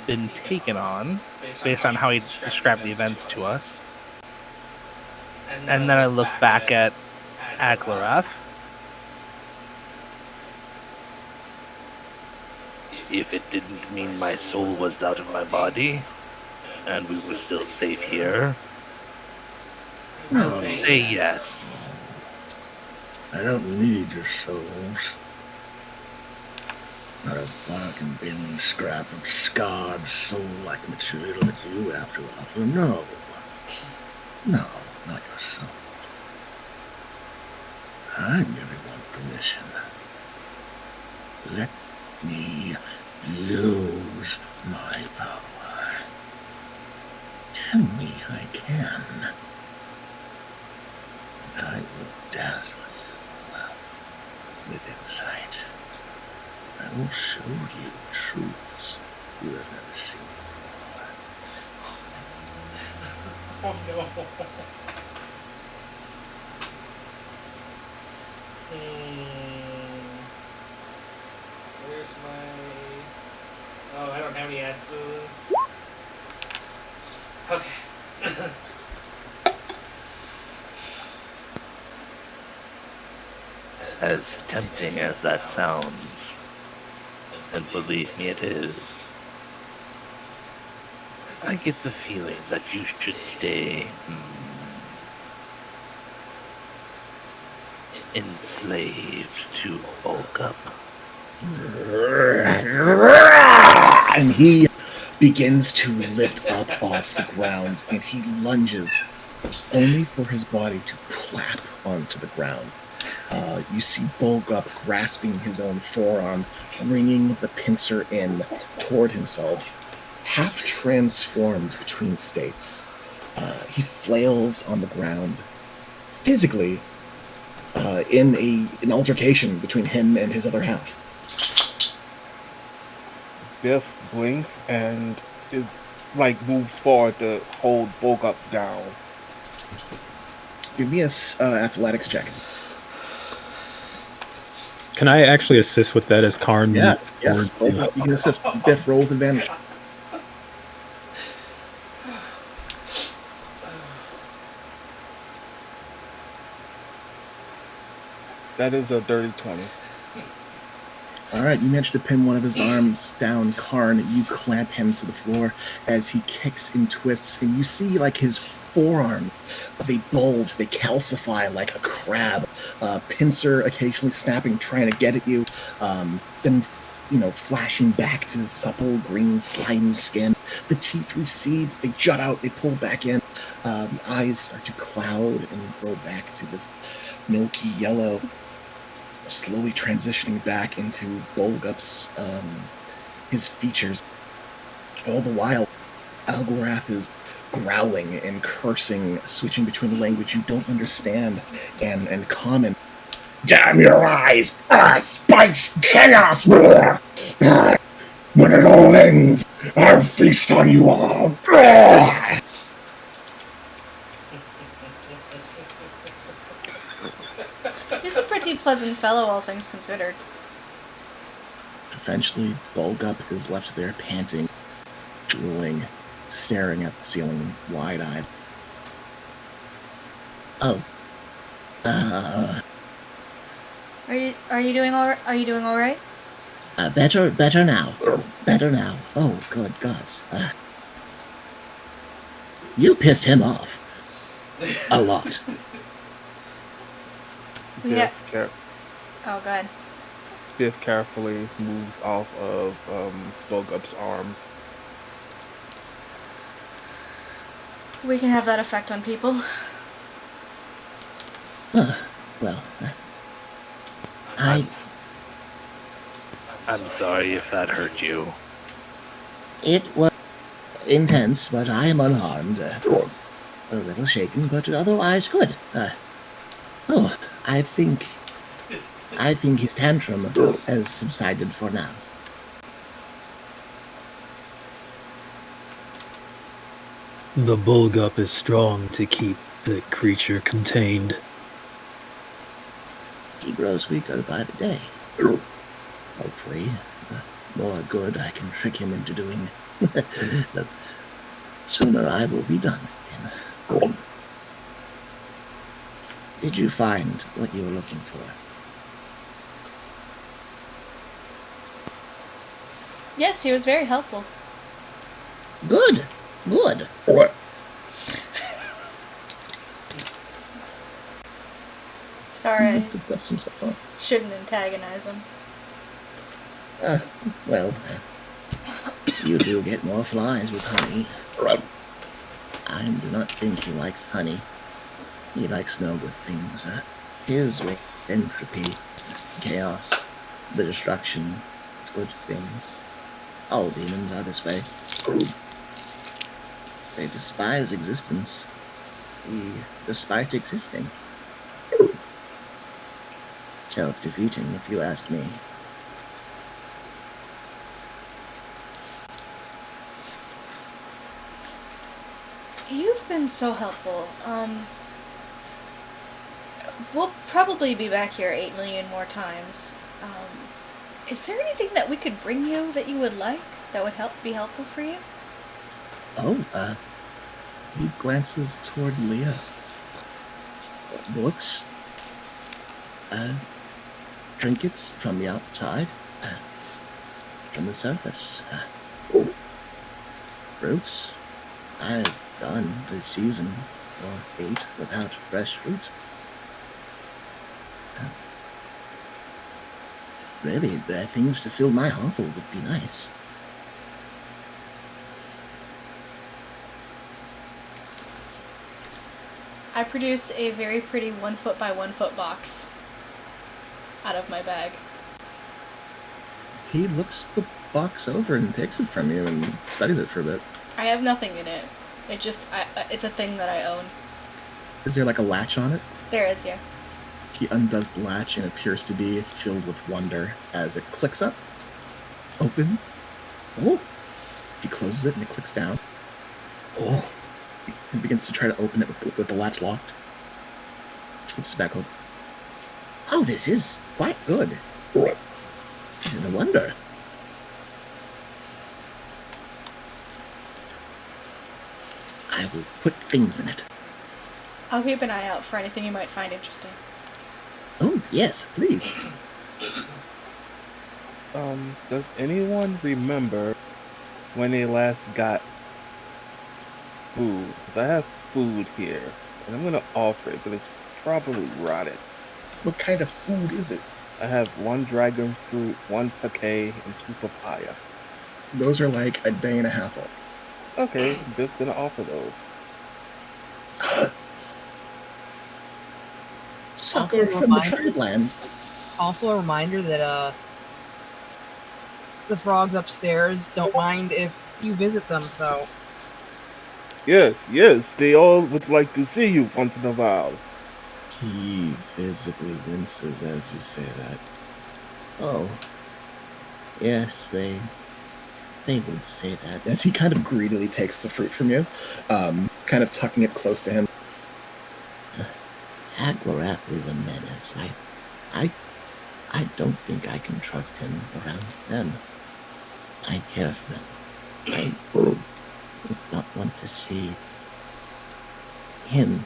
been taken on, based on how he described the events to us. And then I look back at Aglareth. If it didn't mean my soul was out of my body, and we were still safe here, No, say yes. I don't need your souls. Not a bargain bin scrap of scarred soul-like material that you have to offer. No. No, not your soul. I merely want permission. Let me use my power. Tell me I can. And I will dazzle you with insight. I will show you truths you have never seen before. Oh no. Where's my... Oh, I don't have any ad food. Okay. As tempting as that sounds, and believe me it is, I get the feeling that you should stay enslaved to Bulgup. And he begins to lift up off the ground, and he lunges, only for his body to plap onto the ground. You see Bulgup grasping his own forearm, bringing the pincer in toward himself, half transformed between states. He flails on the ground, physically, in an altercation between him and his other half. Biff blinks and it moves forward to hold Bulgup down. Give me a athletics check. Can I actually assist with that as Karn? Yeah, moves yes, forward? both you can assist. Biff, roll with advantage. That is a dirty 20. All right, you managed to pin one of his arms down, Karn. You clamp him to the floor as he kicks and twists, and you see his forearm. They bulge, they calcify like a crab. Pincer occasionally snapping, trying to get at you. Then, flashing back to the supple, green, slimy skin. The teeth recede, they jut out, they pull back in. The eyes start to cloud and grow back to this milky yellow, slowly transitioning back into Bulgup's, his features. All the while, Algorath is growling and cursing, switching between the language you don't understand and common. Damn your eyes! Spikes chaos! When it all ends, I'll feast on you all! He's a pretty pleasant fellow, all things considered. Eventually, Bulgup is left there panting, drooling, staring at the ceiling, wide-eyed. Oh. Are you doing all right? Are you doing all right? Better now. Better now. Oh, good gods. You pissed him off. A lot. Yeah. Biff, Oh, God. Biff carefully moves off of Bulgup's arm. We can have that effect on people. Well, I'm sorry if that hurt you. It was intense, but I am unharmed. A little shaken, but otherwise good. I think his tantrum has subsided for now. The bullgup is strong to keep the creature contained. He grows weaker by the day. Hopefully, the more good I can trick him into doing, the sooner I will be done with him. Did you find what you were looking for? Yes, he was very helpful. Good. Sorry, He I wants to dust himself off. shouldn't antagonize him. Well, you do get more flies with honey. I do not think he likes honey. He likes no good things. His way, entropy, chaos, the destruction of good things. All demons are this way. They despise existence, despite existing. Self-defeating, if you ask me. You've been so helpful. We'll probably be back here 8 million more times. Is there anything that we could bring you that you would like that would be helpful for you? He glances toward Leah. Books, trinkets from the outside, from the surface, fruits. I've done this season or 8 without fresh fruit. Really, things to fill my hovel would be nice. I produce a very pretty 1 foot by 1 foot box out of my bag. He looks the box over and takes it from you and studies it for a bit. I have nothing in it. It's a thing that I own. Is there like a latch on it? There is, yeah. He undoes the latch and appears to be filled with wonder as it clicks up, opens. Oh! He closes it and it clicks down. Oh! And begins to try to open it with the latch locked. Flips it back open. Oh, this is quite good. This is a wonder. I will put things in it. I'll keep an eye out for anything you might find interesting. Oh, yes, please. Does anyone remember when they last got food? Because I have food here, and I'm gonna offer it, but it's probably rotted. What kind of food is it? I have 1 dragon fruit, 1 pake, and 2 papaya. Those are like a day and a half old. Okay, Biff's gonna offer those. Sucker from the Tribelands. Also a reminder that the frogs upstairs don't mind if you visit them, so Yes, they all would like to see you once in a while. He visibly winces as you say that. Oh. Yes, they would say that. As he kind of greedily takes the fruit from you, kind of tucking it close to him. Aglorath is a menace. I don't think I can trust him around them. I care for them. I would not want to see him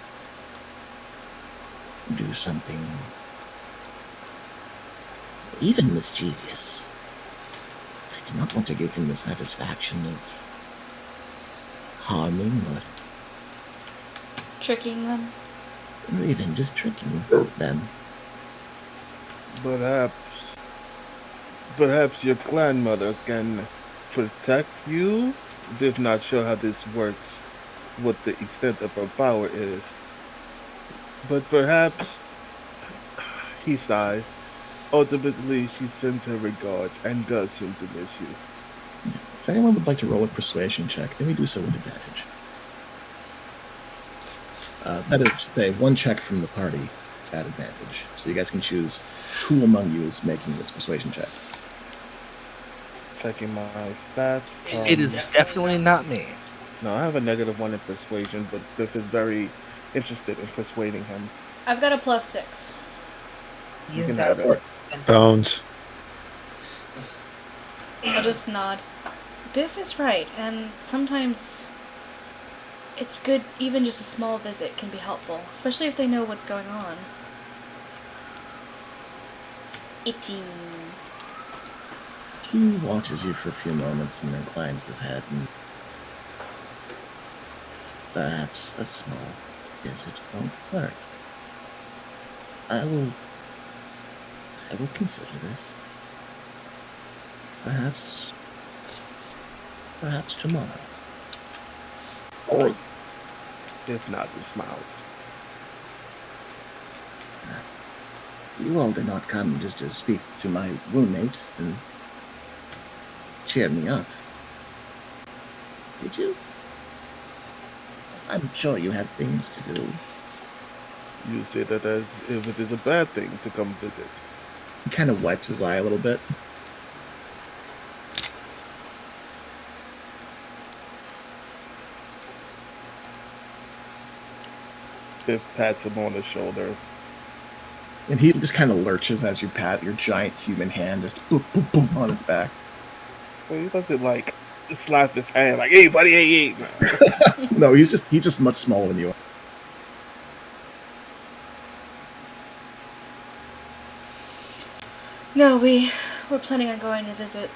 do something even mischievous. I do not want to give him the satisfaction of harming Tricking them? or even just tricking them. Perhaps your grandmother can protect you? If not sure how this works, what the extent of her power is. But perhaps, he sighs, ultimately she sends her regards and does seem to miss you. If anyone would like to roll a persuasion check, they may do so with advantage. That is to say, one check from the party at advantage. So you guys can choose who among you is making this persuasion check. Checking my stats. It is definitely not me. No, I have a -1 in persuasion, but Biff is very interested in persuading him. I've got a +6. You can Go have for it. it. Bones. I'll just nod. Biff is right, and sometimes it's good, even just a small visit can be helpful, especially if they know what's going on. 18. He watches you for a few moments and inclines his head, and perhaps a small visit won't hurt. I will consider this. Perhaps tomorrow. Or Biff nods and smiles. You all did not come just to speak to my roommate and cheer me up, did you? I'm sure you have things to do. You say that as if it is a bad thing to come visit. He kind of wipes his eye a little bit. Biff pats him on the shoulder. And he just kind of lurches as you pat your giant human hand just boop, boop, boop on his back. Well, he doesn't like slap his hand like, "Hey, buddy, hey, hey." No, he's just much smaller than you are. No, we're planning on going to visit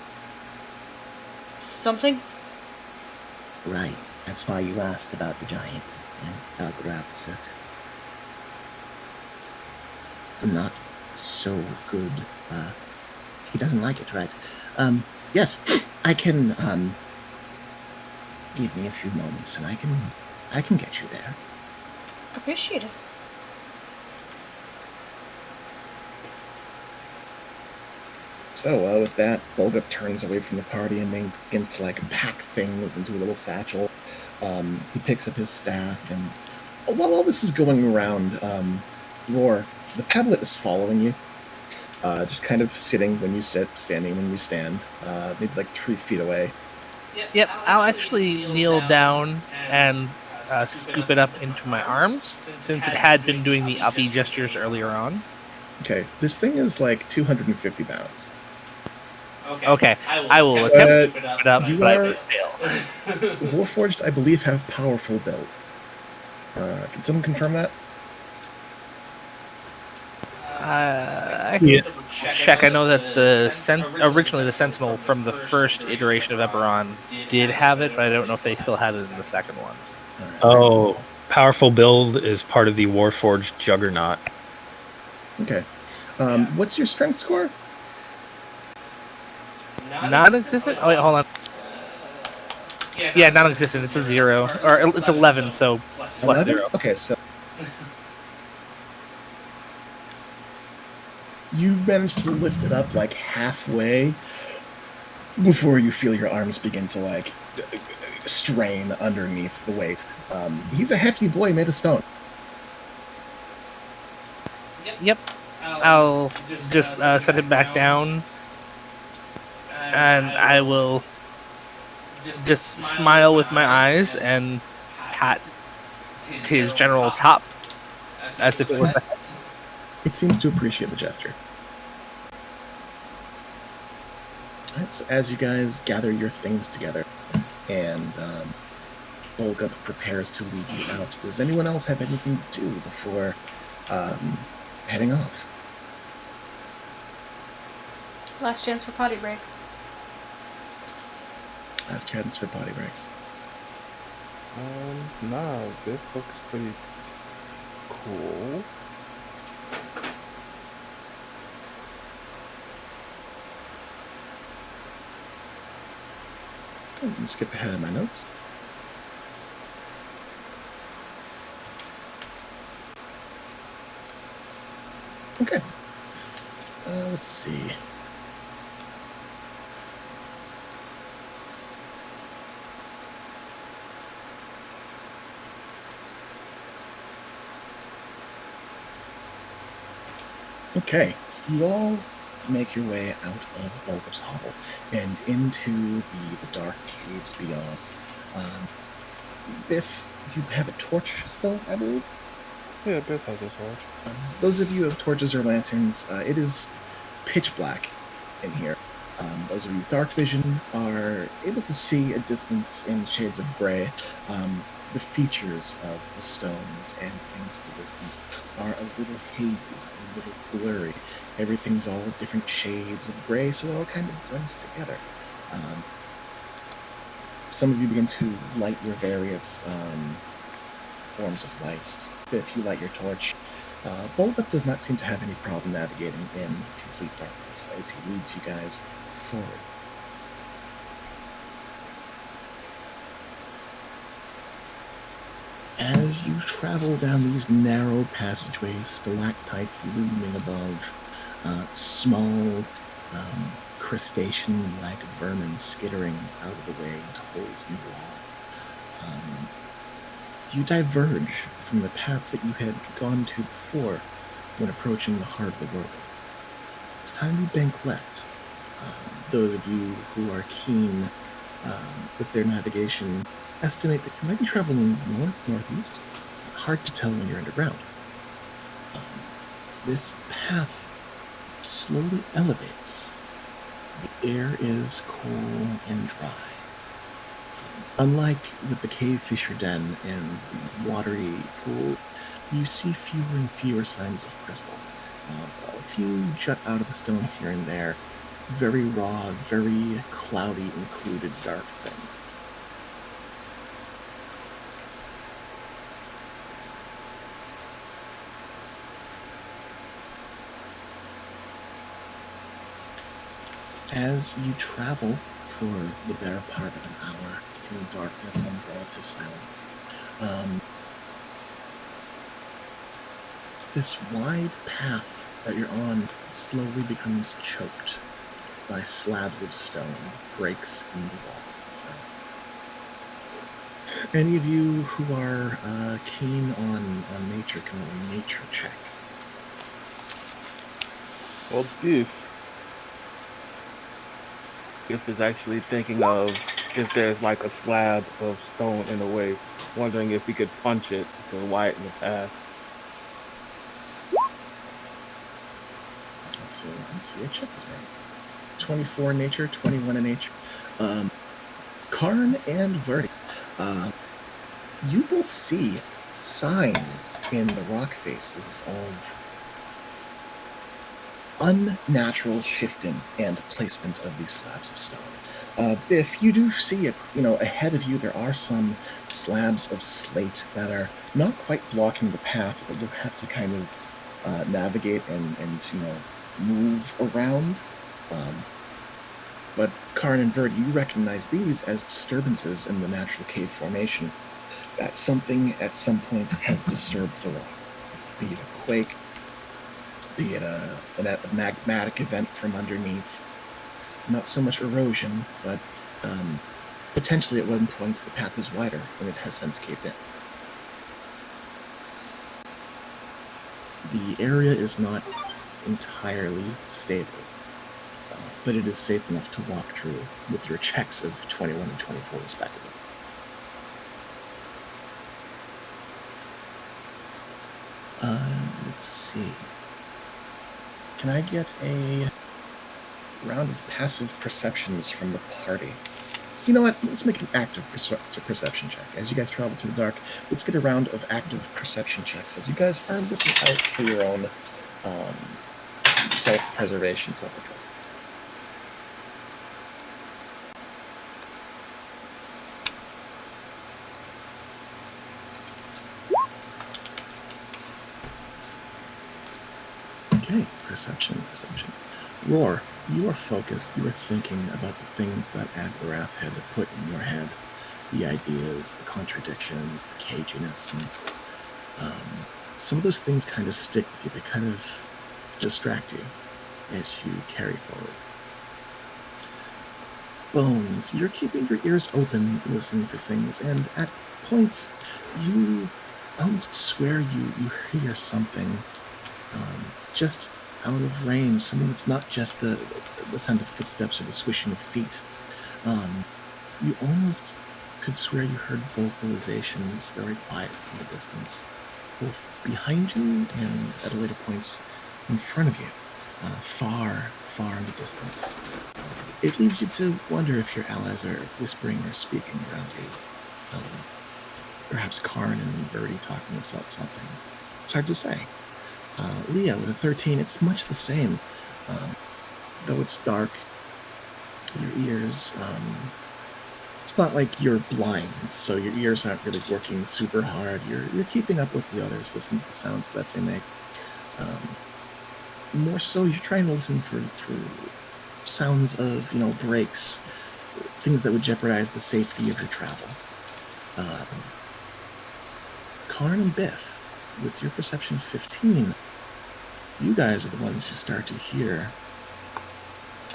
something. Right. That's why you asked about the giant and Algrath's not so good. He doesn't like it, right? Yes, I can. Give me a few moments, and I can get you there. Appreciate it. So with that, Bulgup turns away from the party and begins to pack things into a little satchel. He picks up his staff, and while all this is going around, Roar, the Padlet is following you, just kind of sitting when you sit, standing when you stand, maybe 3 feet away. Yep, I'll actually kneel down and scoop it up into my arms, since it had been doing the uppy gestures earlier on. Okay, this thing is 250 pounds. Okay, I will attempt to scoop it up, you but I are- will fail. Warforged, I believe, have powerful build. Can someone confirm that? I can check. I know that originally the Sentinel from the first iteration of Eberron did have it, but I don't know if they still have it in the second one. All right. Oh, powerful build is part of the Warforged Juggernaut. Okay. What's your strength score? Non-existent? Oh wait, hold on. Yeah, non-existent. It's a 0, or it's 11, so plus 11? 0. Okay, so you manage to lift it up halfway before you feel your arms begin to strain underneath the weight. He's a hefty boy made of stone. Yep. I'll just set him back down, and I will just smile with my eyes and pat his general top as if it was a It seems to appreciate the gesture. All right, so as you guys gather your things together and Bulgup prepares to lead you out, does anyone else have anything to do before heading off? Last chance for potty breaks. Last chance for potty breaks. Nah, this looks pretty cool. I'm going to skip ahead in my notes. Okay. Let's see. Okay, you all make your way out of Bulgup's hovel and into the dark caves beyond. Um, Biff, you have a torch still, I believe? Yeah, Biff has a torch. Those of you who have torches or lanterns, it is pitch black in here. Those of you with dark vision are able to see a distance in shades of gray. The features of the stones and things in the distance are a little hazy, a little blurry. Everything's all different shades of gray, so it all kind of blends together. Some of you begin to light your various forms of lights. If you light your torch, Bulbup does not seem to have any problem navigating in complete darkness as he leads you guys forward. As you travel down these narrow passageways, stalactites looming above, small crustacean-like vermin skittering out of the way into holes in the wall. You diverge from the path that you had gone to before when approaching the heart of the world. It's time you bank left. Those of you who are keen with their navigation estimate that you might be traveling north-northeast. Hard to tell when you're underground. This path slowly elevates. The air is cool and dry. Unlike with the cave fisher den and the watery pool, you see fewer and fewer signs of crystal. A few jut out of the stone here and there. Very raw, very cloudy, included dark things. As you travel for the better part of an hour in darkness and relative silence, this wide path that you're on slowly becomes choked by slabs of stone, breaks in the walls. Any of you who are keen on nature can roll a nature check. Well, Biff is actually thinking of if there's like a slab of stone in the way, wondering if he could punch it to widen the path. Let's see. A check is made. 24 in nature, 21 in nature. Karn and Verdi, you both see signs in the rock faces of unnatural shifting and placement of these slabs of stone. Biff, you do see ahead of you there are some slabs of slate that are not quite blocking the path, but you'll have to kind of navigate and move around. But Karn and Verd, you recognize these as disturbances in the natural cave formation. That something at some point has disturbed the rock, be it a quake, be it a magmatic event from underneath. Not so much erosion, but potentially at one point the path is wider and it has since caved in. The area is not entirely stable, but it is safe enough to walk through with your checks of 21 and 24 respectively. Let's see. Can I get a round of passive perceptions from the party? You know what? Let's make an active perception check. As you guys travel through the dark, let's get a round of active perception checks as you guys are looking out for your own self-preservation, self-defense. Okay, perception. Roar, you are focused. You are thinking about the things that Aglorath had put in your head. The ideas, the contradictions, the caginess, and some of those things kind of stick with you. They kind of distract you as you carry forward. Bones, you're keeping your ears open, listening for things, and at points, I would swear you hear something just out of range, something that's not just the sound of footsteps or the swishing of feet. You almost could swear you heard vocalizations very quiet in the distance, both behind you and at a later point in front of you, far, far in the distance. It leads you to wonder if your allies are whispering or speaking around you. Perhaps Karn and Verdi talking about something. It's hard to say. Leah, with a 13, it's much the same. Though it's dark, your ears, it's not like you're blind, so your ears aren't really working super hard. You're keeping up with the others, listening to the sounds that they make. More so, you're trying to listen for sounds of, breaks, things that would jeopardize the safety of your travel. Karn and Biff, with your perception 15, you guys are the ones who start to hear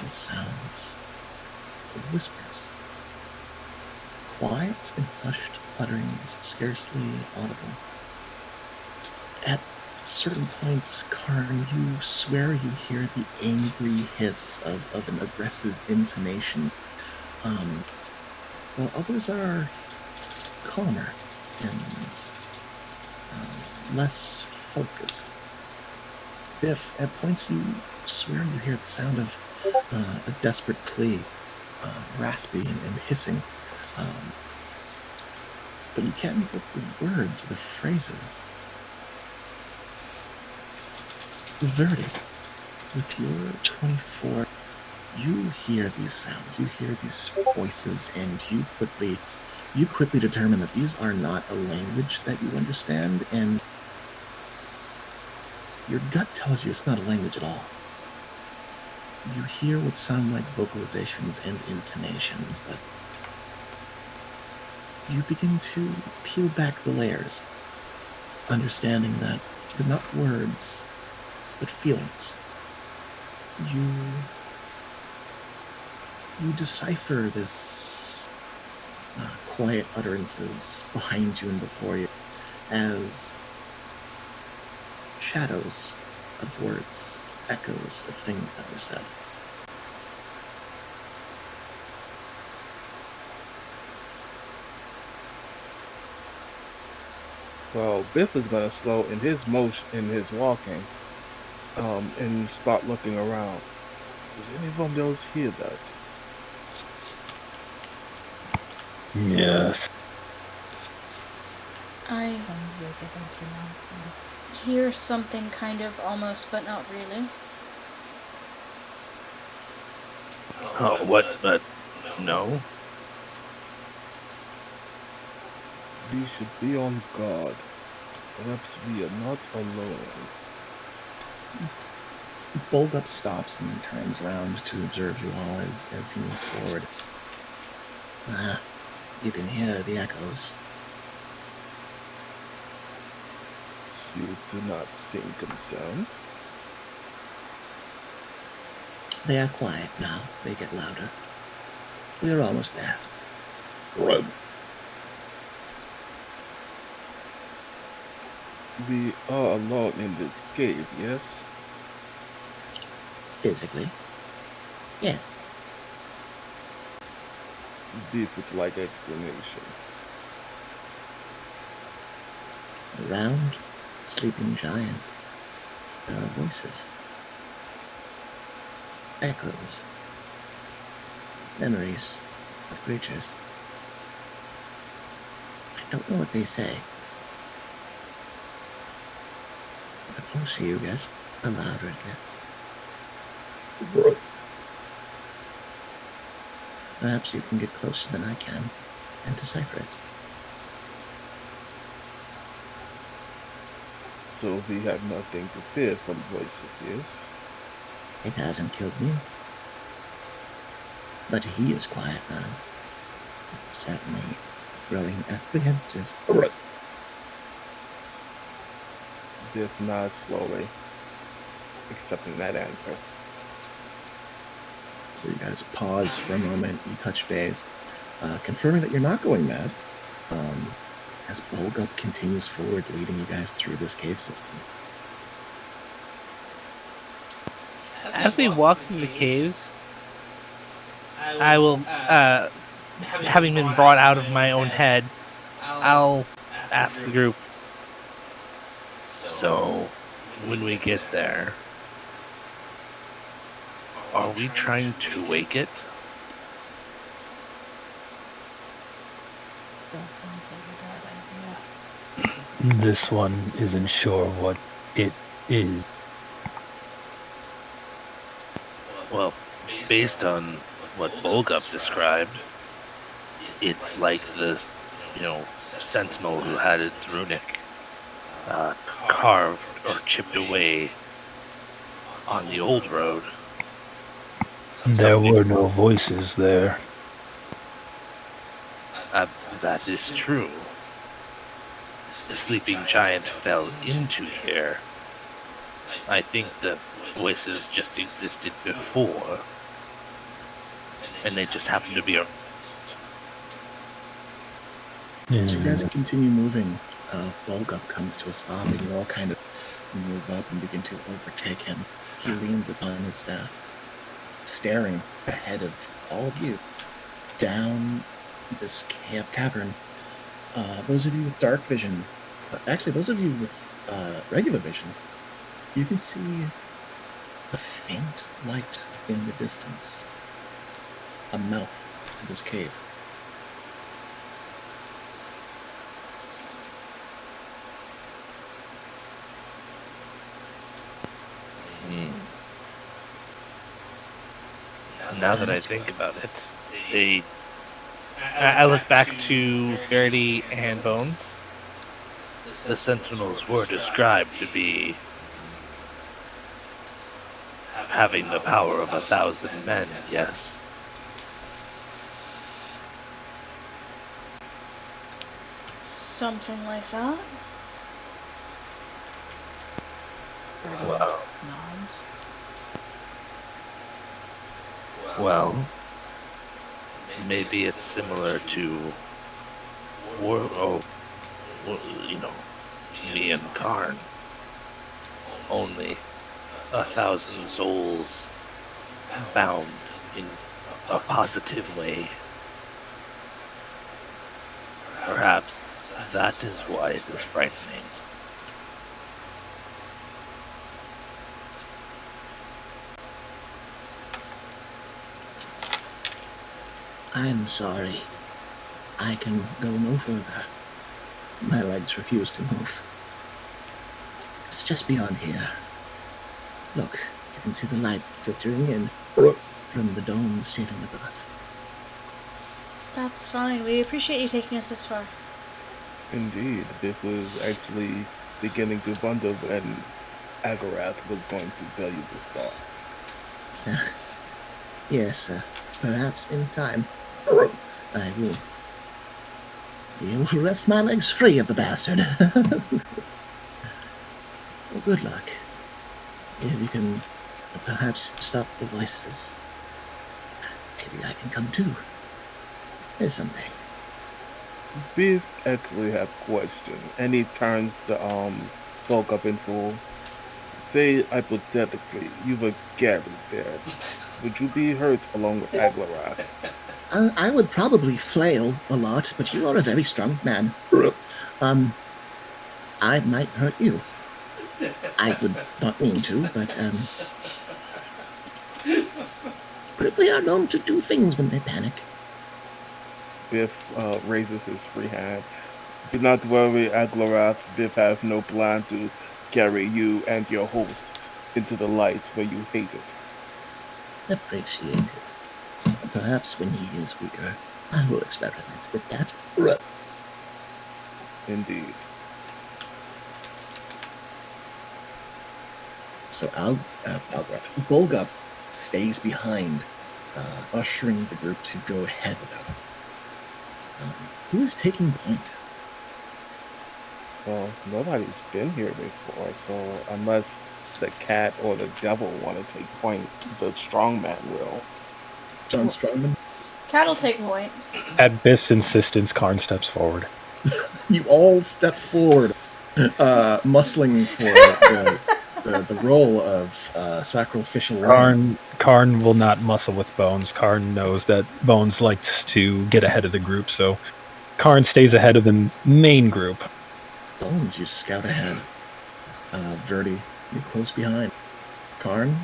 the sounds of whispers. Quiet and hushed utterings, scarcely audible. At certain points, Karn, you swear you hear the angry hiss of an aggressive intonation, while others are calmer and less focused. Biff, at points you swear you hear the sound of a desperate plea, raspy and hissing, but you can't make out the words, the phrases. Verdi, with your 24, you hear these sounds, you hear these voices, and you quickly determine that these are not a language that you understand, and your gut tells you it's not a language at all. You hear what sound like vocalizations and intonations, but you begin to peel back the layers, understanding that they're not words, but feelings. You decipher this quiet utterances behind you and before you as shadows of words, echoes of things that were said. Well, Biff is gonna slow in his walking, and start looking around. Does anyone else hear that? Yes. I Sounds like a bunch of nonsense. hear something kind of almost, but not really. Oh, what? But no. We should be on guard. Perhaps we are not alone. Bulgup stops and turns around to observe you all as he moves forward. You can hear the echoes. You do not seem concerned. They are quiet now. They get louder. We are almost there. Right. We are alone in this cave, yes? Physically. Yes. Beef would like explanation. A round, sleeping giant. There are voices. Echoes. Memories of creatures. I don't know what they say. The closer you get, the louder it gets. Right. Perhaps you can get closer than I can and decipher it. So we have nothing to fear from voices, yes? It hasn't killed me. But he is quiet now. Certainly growing apprehensive. Right. Biff nods slowly, accepting that answer. So you guys pause for a moment, you touch base, confirming that you're not going mad, as Bulgup continues forward, leading you guys through this cave system. As we walk through the caves, I will, having been brought out of my own head, I'll ask the group, so when we get there, are we trying to wake it? That sounds like a bad idea. This one isn't sure what it is. Well, based on what Bolgup described, it's like the, sentinel who had its runic carved or chipped away on the old road. There were no voices there. That is true. The sleeping giant fell into here. I think the voices just existed before, and they just happened to be a... As you guys continue moving, Bolgup comes to a stop, and you all kind of move up and begin to overtake him. He leans upon his staff, staring ahead of all of you down this cavern. Those of you with dark vision, actually those of you with regular vision, you can see a faint light in the distance, a mouth to this cave. Now that I think about it, I look back to Verity and Bones. The Sentinels were described to be having the power of 1,000 men, yes. Something like that. Well, Nods. well, maybe it's similar to me and Karn. Only 1,000 souls bound in a positive way. Perhaps that is why it is frightening. I'm sorry. I can go no further. My legs refuse to move. It's just beyond here. Look, you can see the light filtering in from the dome ceiling above. That's fine. We appreciate you taking us this far. Indeed, Biff was actually beginning to wonder when Agorath was going to tell you this thought. Yes, perhaps in time. I will be able to wrest my legs free of the bastard. Well, good luck. If you can perhaps stop the voices, maybe I can come too. Say something. Biff actually have a question, and he turns to bulk up in full. Say hypothetically, you were Gary there. Would you be hurt along with Aglaroth? I would probably flail a lot, but you are a very strong man. I might hurt you. I would not mean to, but they are known to do things when they panic. Biff raises his free hand. Do not worry, Aglaroth. Biff has no plan to carry you and your host into the light where you hate it. Appreciated. Perhaps when he is weaker, I will experiment with that. Indeed. So Bolgup stays behind, ushering the group to go ahead without him. Who is taking point? Well, nobody's been here before, so unless the cat or the devil want to take point, the strongman will. John Strongman? Cat'll take point. At Biff's insistence, Karn steps forward. You all step forward, muscling for the role of sacrificial lamb. Karn will not muscle with Bones. Karn knows that Bones likes to get ahead of the group, so Karn stays ahead of the main group. Bones, you scout ahead. Verdi, you're close behind. Karn,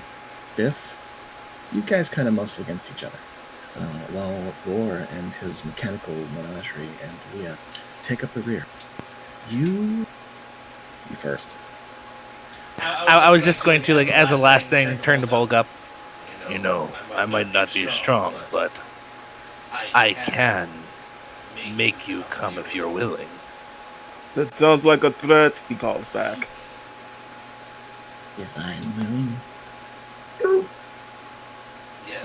Biff, you guys kind of muscle against each other. While Roar and his mechanical menagerie and Leah take up the rear. You first. I was just going to, like, as a last thing, turn to Bulg up. You know, I might not be strong, but I can make you come if you're willing. That sounds like a threat, he calls back. If I'm willing.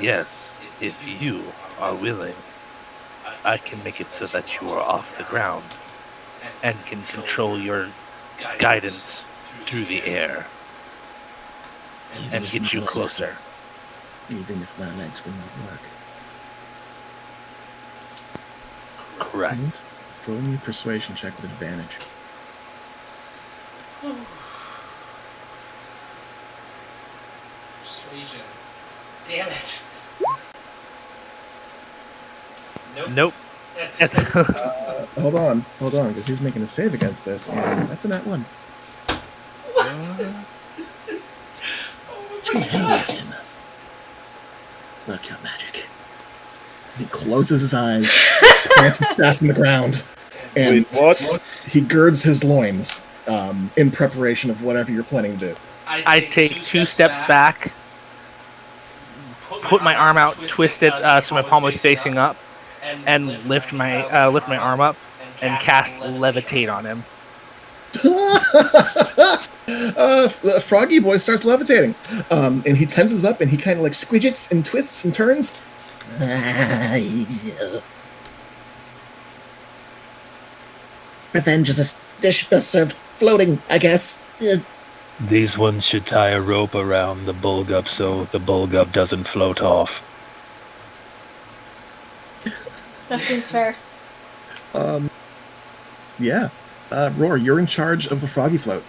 Yes, if you are willing, I can make it so that you are off the ground and can control your guidance through the air and get you closer. Even if my legs will not work. Correct. Roll me a persuasion check with advantage. Persuasion. Damn it. Nope. Hold on, because he's making a save against this, and that's a nat 1. To hell with him. Work your magic. He closes his eyes, plants his staff in the ground, and Wait, what? he girds his loins in preparation of whatever you're planning to do. I take 2 steps back, put my arm out, twist it so my palm is facing up, and lift my arm up and cast Levitate on him. Froggy Boy starts levitating, and he tenses up and he kind of like squidgets and twists and turns. Revenge is a dish best served floating, I guess. These ones should tie a rope around the Bulgup so the Bulgup doesn't float off. That seems fair. Yeah. Roar, you're in charge of the froggy float.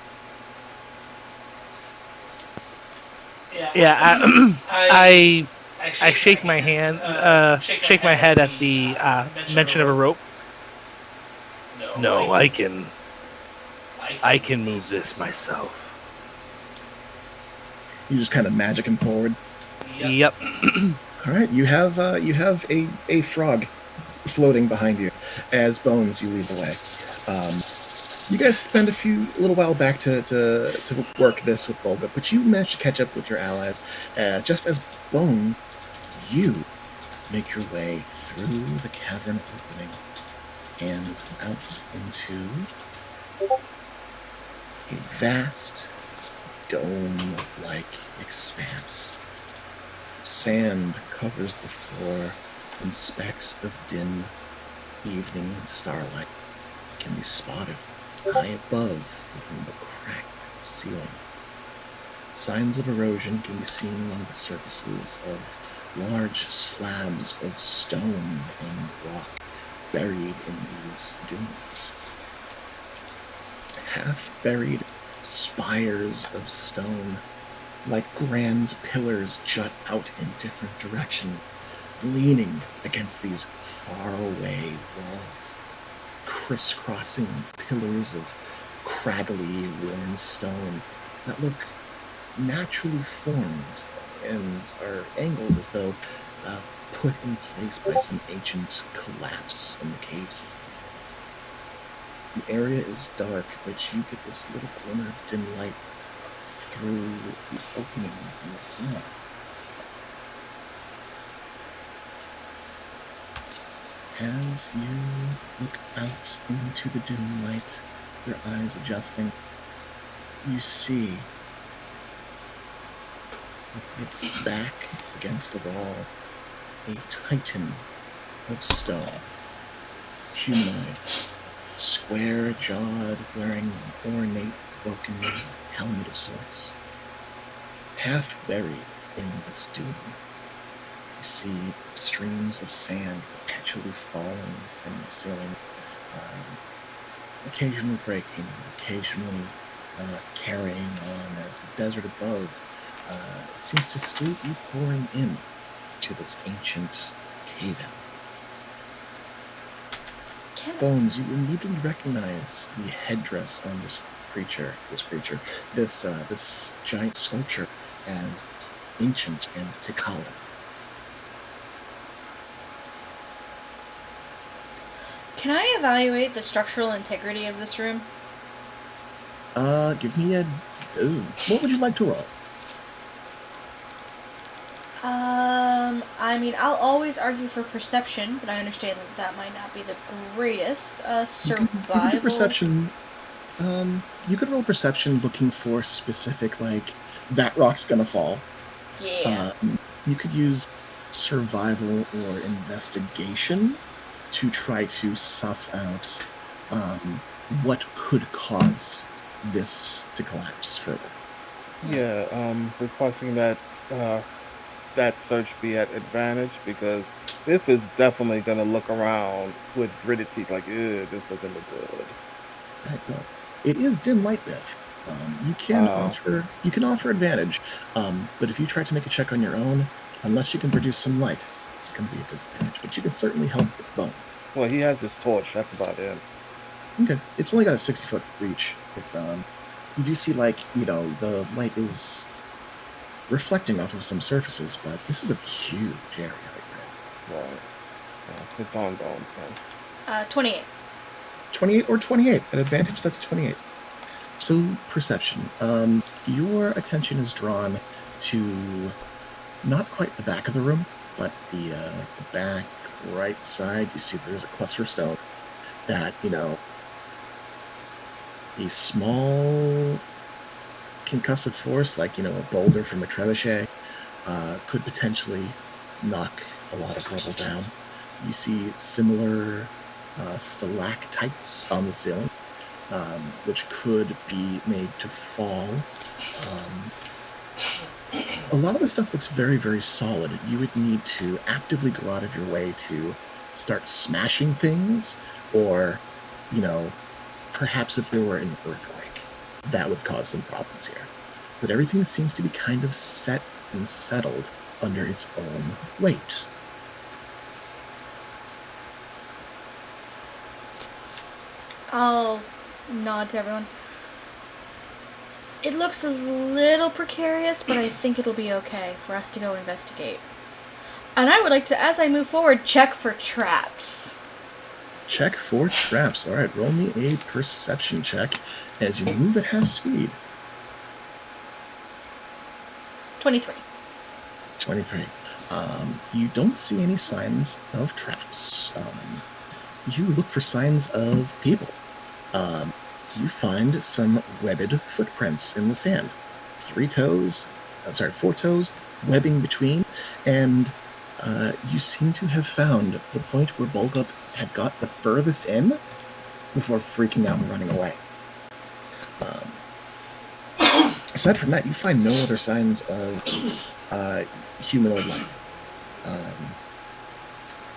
Yeah, I shake my hand, shake my head at the mention of a rope. No, I can move this myself. You just kind of magic him forward. Yep. All right, you have a frog floating behind you. As Bones, you lead the way. You guys spend a little while back to work this with Bulga, but you managed to catch up with your allies. Just as Bones, you make your way through the cavern opening and out into a vast dome-like expanse. Sand covers the floor in specks of dim evening starlight can be spotted high above within the cracked ceiling. Signs of erosion can be seen along the surfaces of large slabs of stone and rock buried in these dunes. Half-buried spires of stone, like grand pillars, jut out in different directions, leaning against these faraway walls. Crisscrossing pillars of craggly, worn stone that look naturally formed and are angled as though put in place by some ancient collapse in the cave system. The area is dark, but you get this little glimmer of dim light through these openings in the ceiling. As you look out into the dim light, your eyes adjusting, you see, with its back against a wall, a titan of stone, humanoid, square-jawed, wearing an ornate, broken helmet of sorts. Half buried in this dune, you see streams of sand perpetually falling from the ceiling, occasionally breaking, occasionally carrying on as the desert above seems to still be pouring in to this ancient cave-in. Bones, you immediately recognize the headdress on this giant sculpture as ancient and Tikal. Can I evaluate the structural integrity of this room? Give me what would you like to roll? I mean, I'll always argue for perception, but I understand that might not be the greatest. Survival. You could do perception. You could roll perception looking for specific, like, that rock's gonna fall. Yeah. You could use survival or investigation to try to suss out what could cause this to collapse further. Yeah, requesting that that search be at advantage because Biff is definitely gonna look around with gritted teeth, like, ew, this doesn't look good. Right, well, it is dim light, Biff. You can offer advantage, but if you try to make a check on your own, unless you can produce some light, it's going to be a disadvantage. But you can certainly help Bone. Well, he has his torch. That's about it. Okay, it's only got a 60-foot reach. It's you do see, like, the light is reflecting off of some surfaces, but this is a huge area. Right. Yeah, it's on Bones then. 28. 28 or 28 at advantage. That's 28. So perception. Your attention is drawn to not quite the back of the room, but the back right side. You see there's a cluster of stone that, a small concussive force, like, a boulder from a trebuchet, could potentially knock a lot of rubble down. You see similar stalactites on the ceiling, which could be made to fall. A lot of the stuff looks very, very solid. You would need to actively go out of your way to start smashing things, or, perhaps if there were an earthquake, that would cause some problems here. But everything seems to be kind of set and settled under its own weight. I'll nod to everyone. It looks a little precarious, but I think it'll be okay for us to go investigate. And I would like to, as I move forward, check for traps. Check for traps. All right, roll me a perception check as you move at half speed. 23. 23. You don't see any signs of traps. You look for signs of people. You find some webbed footprints in the sand. 4 toes, webbing between, and you seem to have found the point where Bulgup had got the furthest in before freaking out and running away. Aside from that, you find no other signs of humanoid life.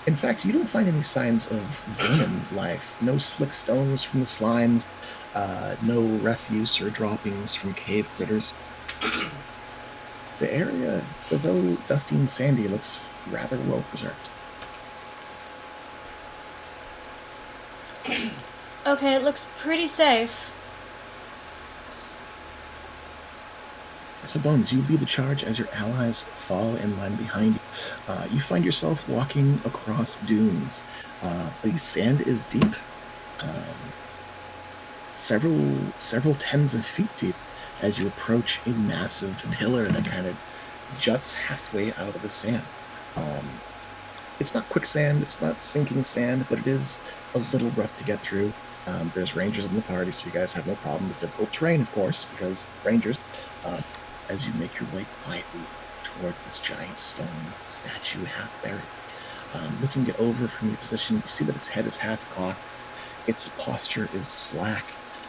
In fact, you don't find any signs of vermin life. No slick stones from the slimes, no refuse or droppings from cave critters. The area, although dusty and sandy, looks rather well preserved. Okay, it looks pretty safe. So, Bones, you lead the charge as your allies fall in line behind you. You find yourself walking across dunes. The sand is deep, several tens of feet deep, as you approach a massive pillar that kind of juts halfway out of the sand. It's not quicksand, it's not sinking sand, but it is a little rough to get through. There's rangers in the party, so you guys have no problem with difficult terrain, of course, because rangers. As you make your way quietly toward this giant stone statue, half buried. Looking it over from your position, you see that its head is half cocked. Its posture is slack,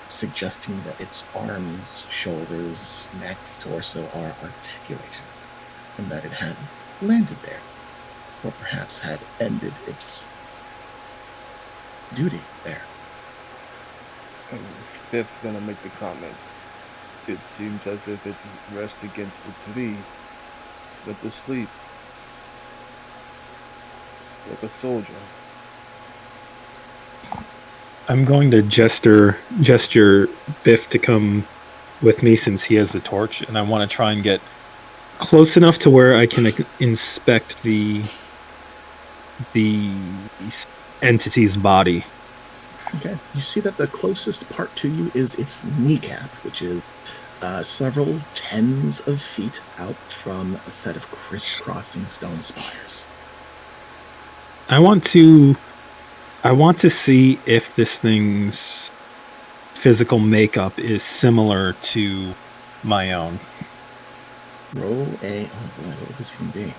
suggesting that its arms, shoulders, neck, torso are articulated, and that it had landed there, or perhaps had ended its duty there. Biff's gonna make the comment. It seems as if it rests against the tree, went to sleep, like a soldier. I'm going to gesture Biff to come with me since he has the torch, and I want to try and get close enough to where I can inspect the entity's body. Okay. You see that the closest part to you is its kneecap, which is several tens of feet out from a set of crisscrossing stone spires. I want to see if this thing's physical makeup is similar to my own. Roll a... Oh boy, what would this even be?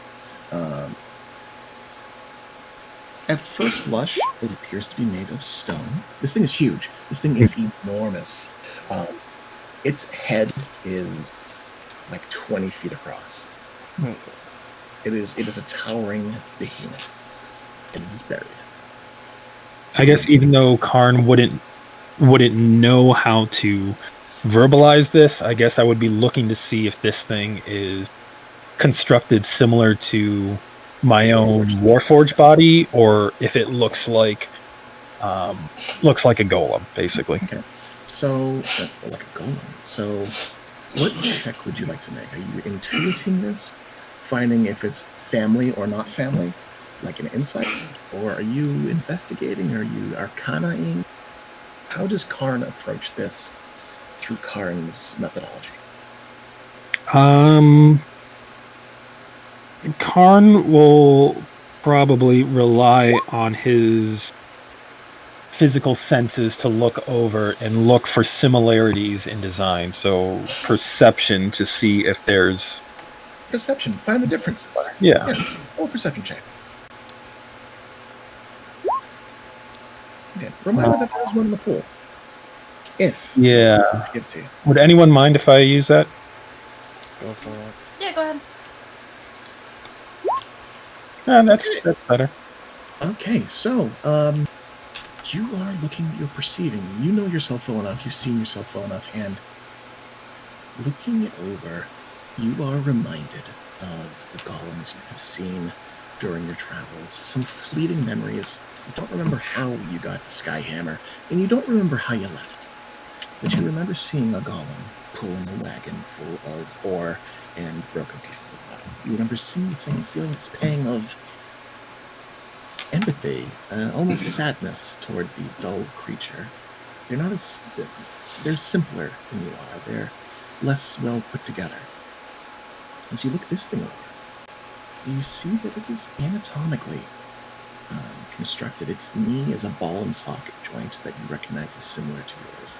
At first blush, it appears to be made of stone. This thing is huge. This thing is enormous. Its head is like 20 feet across. It is a towering behemoth. And it is buried. I guess even though Karn wouldn't know how to verbalize this, I guess I would be looking to see if this thing is constructed similar to my own Warforged body, or if it looks like a golem, basically. Okay. So, like a golem. So, what check would you like to make? Are you intuiting this, finding if it's family or not family, like an insight? Or are you investigating? Are you arcanaing? How does Karn approach this through Karn's methodology? Karn will probably rely on his physical senses to look over and look for similarities in design. So perception to see if there's... Perception. Find the differences. Yeah. Roll perception check. Okay. Remind me that there was one in the pool. If. Yeah. Give it to you. Would anyone mind if I use that? Go for it. Yeah, go ahead. That's better. Okay, so you are looking, you're perceiving, you know yourself well enough, you've seen yourself well enough, and looking it over, you are reminded of the golems you have seen during your travels. Some fleeting memories. You don't remember how you got to Skyhammer, and you don't remember how you left. But you remember seeing a golem pulling a wagon full of ore and broken pieces of metal. You remember seeing the thing, feeling this pang of empathy, almost sadness toward the dull creature. They're not as... They're simpler than you are. They're less well put together. As you look this thing over, you see that it is anatomically constructed. Its knee is a ball and socket joint that you recognize as similar to yours.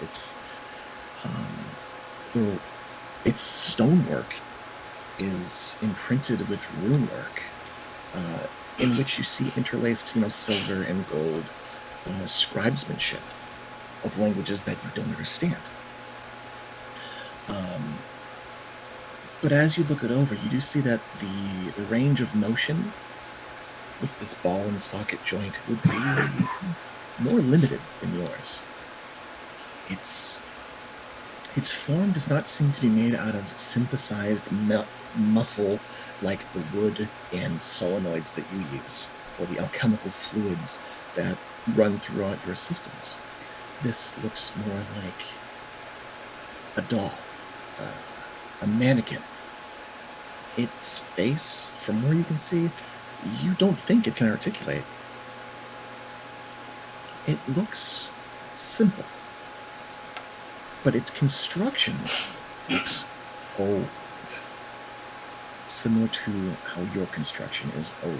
Its stonework is imprinted with rune work, in which you see interlaced, silver and gold scribesmanship of languages that you don't understand. But as you look it over, you do see that the range of motion with this ball and socket joint would be more limited than yours. Its form does not seem to be made out of synthesized muscle like the wood and solenoids that you use, or the alchemical fluids that run throughout your systems. This looks more like a doll, a mannequin. Its face, from where you can see, you don't think it can articulate. It looks simple, but its construction looks old, similar to how your construction is old.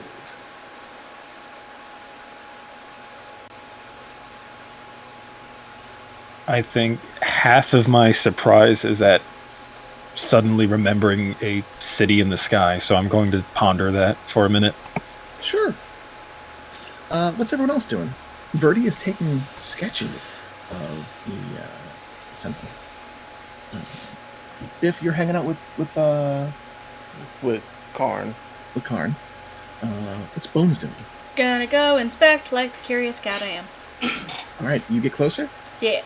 I think half of my surprise is at suddenly remembering a city in the sky, so I'm going to ponder that for a minute. Sure. What's everyone else doing? Verdi is taking sketches of the symphony. Biff, you're hanging out with Karn. With Karn. What's Bones doing? Gonna go inspect like the curious cat I am. All right, you get closer? Yeah.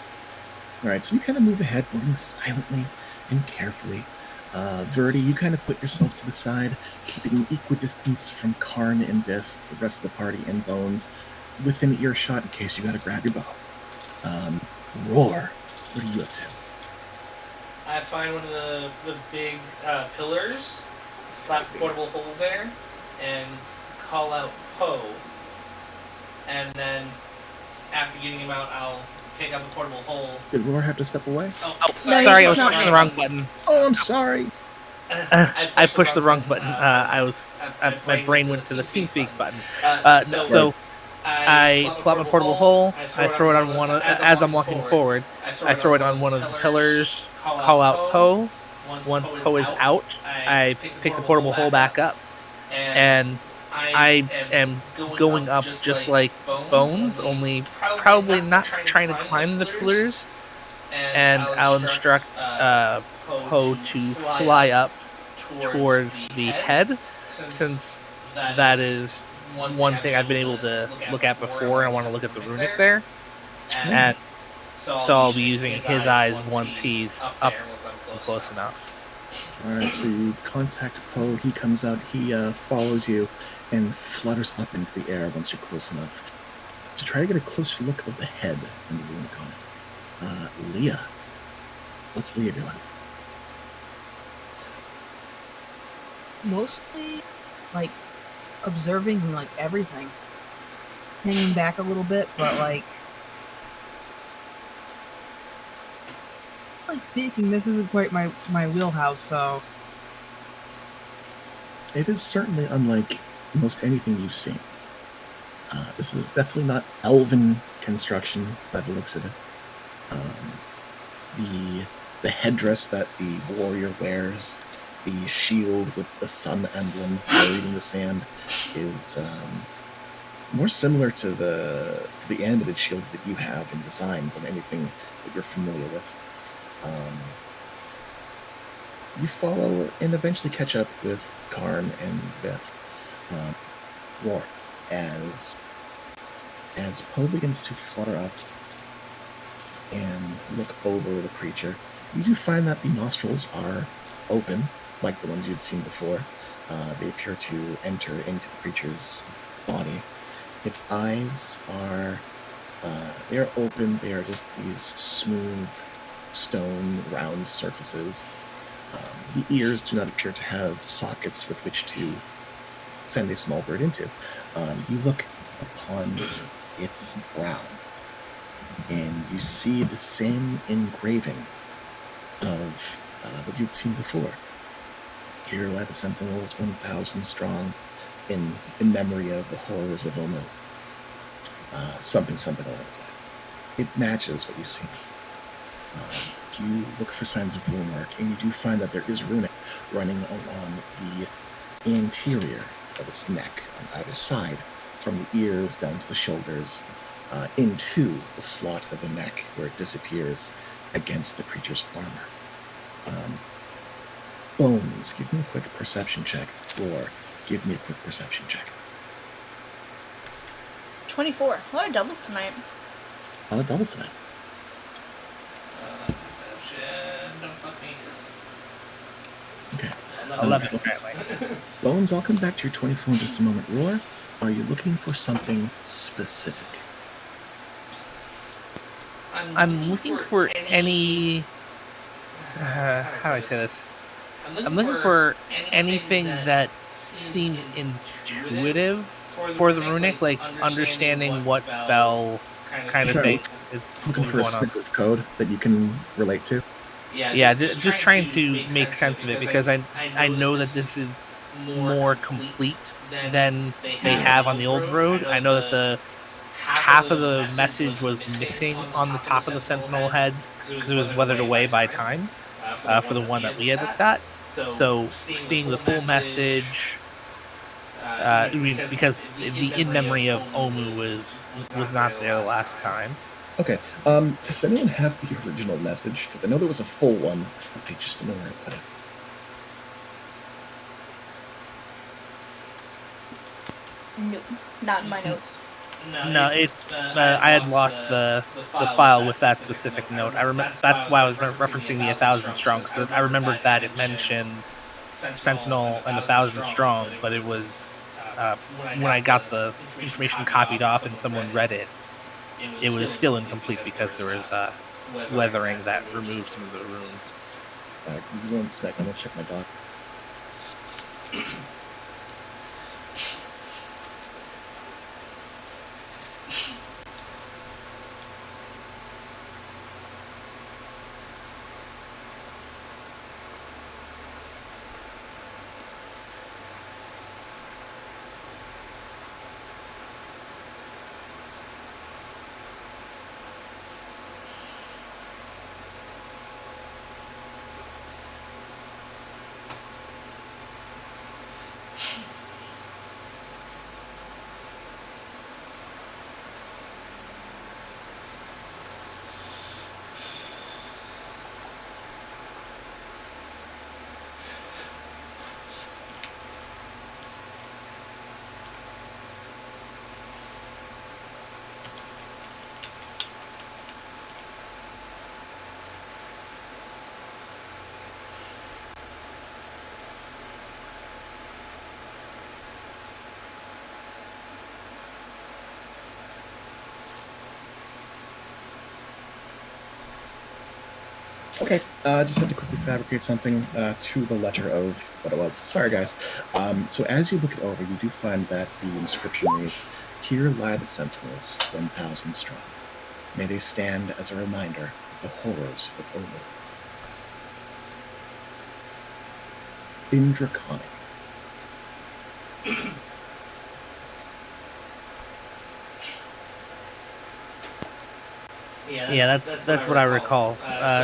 All right, so you kind of move ahead, moving silently, and carefully. Verdi, you kind of put yourself to the side, keeping equidistance from Karn and Biff, the rest of the party, and Bones, within earshot in case you gotta grab your bow. Roar, what are you up to? I find one of the big pillars, slap a portable hole there, and call out Poe. And then after getting him out, I'll pick up the portable hole. Did Roar have to step away? Oh, No, sorry, he's Sorry, I just was not pushing the wrong button. Oh, I'm sorry. I pushed the wrong button. My brain went to the TeamSpeak button. So I pull out my portable hole. I throw it on one as I'm walking forward. I throw it on one of the pillars. Call out Poe. Once Poe is out, I pick the portable hole back up, and I am going up just like Bones, only probably not trying to climb the pillars. And I'll instruct Poe to fly up towards the head, since that is one thing I've been able to look at before, and I want to look at the runic there. And so I'll be using his eyes once he's up close enough. All right, so you contact Poe. He comes out. He follows you and flutters up into the air once you're close enough to try to get a closer look of the head and the runic on it. Leah, what's Leah doing? Mostly, like, observing, like, everything. Hanging back a little bit, but, like... Honestly speaking, this isn't quite my wheelhouse, so... It is certainly unlike most anything you've seen. This is definitely not elven construction by the looks of it. The headdress that the warrior wears, the shield with the sun emblem buried in the sand, is more similar to the animated shield that you have in design than anything that you're familiar with. You follow and eventually catch up with Karn and Biff. Roar, as Poe begins to flutter up and look over the creature, you do find that the nostrils are open, like the ones you'd seen before. They appear to enter into the creature's body. Its eyes are they are open. They are just these smooth stone round surfaces. The ears do not appear to have sockets with which to send a small bird into. You look upon its brow, and you see the same engraving of that you'd seen before. Here lie the sentinels, 1,000 strong, in memory of the horrors of Omu. Something along those lines. It matches what you've seen. You look for signs of rune work, and you do find that there is runic running along the interior of its neck on either side, from the ears down to the shoulders, into the slot of the neck where it disappears against the creature's armor. Bones, give me a quick perception check, or give me a quick perception check. 24. A lot of doubles tonight. A lot of doubles tonight. Perception. Don't fuck me. Okay. 11, apparently. Bones, I'll come back to your 24 in just a moment. Roar, are you looking for something specific? I'm looking for any... how do I say this? I'm looking for anything that seems intuitive for the runic, like understanding what spell kind of thing is Looking for a going on. snippet of code that you can relate to? Yeah, just trying to make sense of it, because I know that this is more complete than they have on the old road. I know that the half of the message was missing on the top of the sentinel head because it was weathered away by time for the one that we had got. So seeing the full message, because the in memory of Omu was not there the last time. Okay. Does anyone have the original message? Because I know there was a full one. I just don't know where I put it. Nope. Not in my notes. No, it's I had lost the file with that specific note. I remember that's why I was referencing the 1,000 strong, because I remembered that it mentioned Sentinel and 1,000 strong, but it was when I got the information copied off and someone read it, it was still incomplete because there was weathering that removed some of the runes. Give me 1 second. I'm gonna check my doc. Okay, just had to quickly fabricate something to the letter of what it was. Sorry, guys. So as you look it over, you do find that the inscription reads, "Here lie the sentinels, 1,000 strong. May they stand as a reminder of the horrors of Olu." In Draconic. Yeah, that's what I recall.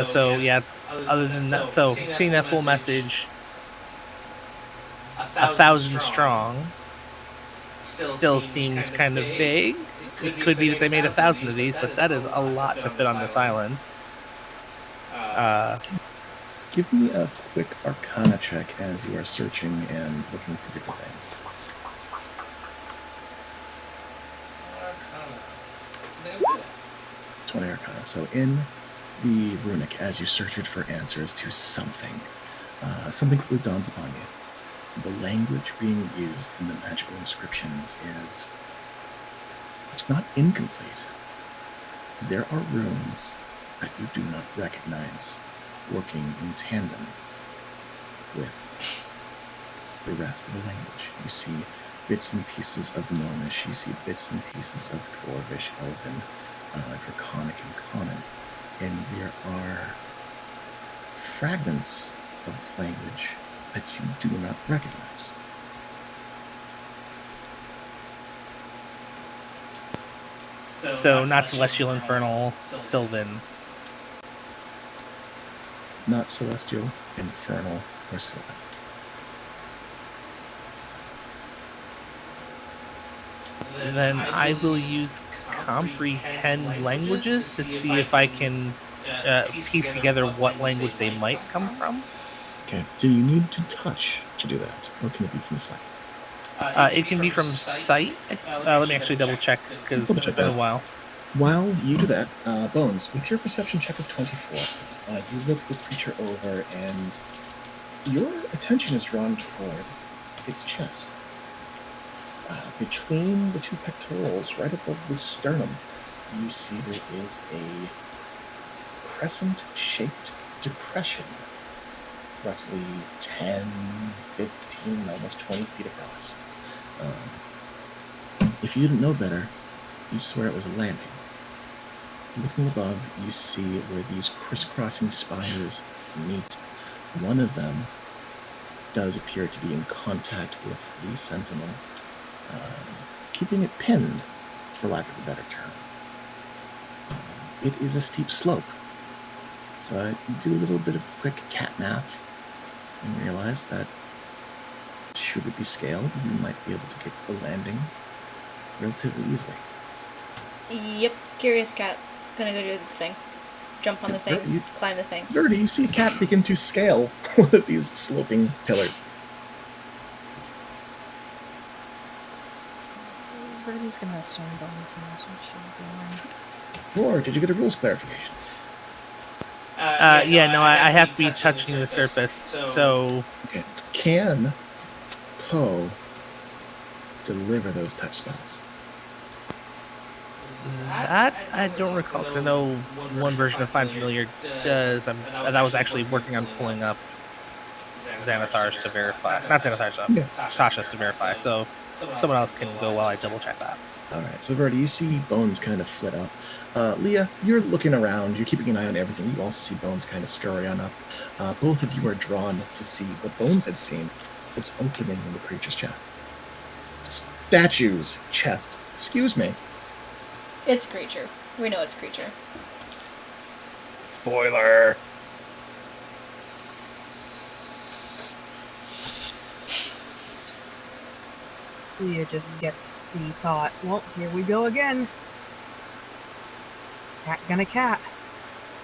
So yeah, other than that, so seeing that full message, 1,000 strong, still seems kind of vague. It could be that they made 1,000 of these, but that is a lot to fit on this island. Give me a quick Arcana check as you are searching and looking for different things. Arcana. 20 Arcana. So in the runic, as you search it for answers to something, something quickly dawns upon you. The language being used in the magical inscriptions it's not incomplete. There are runes that you do not recognize working in tandem with the rest of the language. You see bits and pieces of Gnomish, you see bits and pieces of Dwarvish, Elven, Draconic, and Common, and there are fragments of language that you do not recognize. So not Celestial, Infernal, Sylvan. Not Celestial, Infernal, or Sylvan. Then I will use comprehend languages to see if I can piece together what language they might come from. Okay. Do you need to touch to do that, or can it be from sight? It can be from sight. Let me actually double check because it's been a while. While you do that, Bones, with your perception check of 24, you look the creature over and your attention is drawn toward its chest. Between the two pectorals, right above the sternum, you see there is a crescent-shaped depression, roughly 10, 15, almost 20 feet across. If you didn't know better, you'd swear it was a landing. Looking above, you see where these crisscrossing spires meet. One of them does appear to be in contact with the sentinel, keeping it pinned, for lack of a better term. It is a steep slope, but you do a little bit of quick cat math and realize that should it be scaled, you might be able to get to the landing relatively easily. Yep, curious cat. Gonna go do the thing. Jump on the things, climb the things. Verdi, you see a cat begin to scale one of these sloping pillars. Birdie's gonna assume Bones knows what she's doing. Or did you get a rules clarification? Yeah, no, I have to be touching the surface. So Okay. Can Poe deliver those touch spells? that I don't recall, because I know one version of Find Familiar does. And I was actually working on pulling up Xanathar's to verify. Not Xanathar's, Yeah. Tasha's to verify. So someone else can go while I double check that. All right, so Verdi, you see Bones kind of flit up. Leah, you're looking around. You're keeping an eye on everything. You also see Bones kind of scurry on up. Both of you are drawn to see what Bones had seen, this opening in the creature's chest. Statue's chest. Excuse me. It's creature. We know it's creature. Spoiler. Leah just gets the thought, well, here we go again. Cat gonna cat.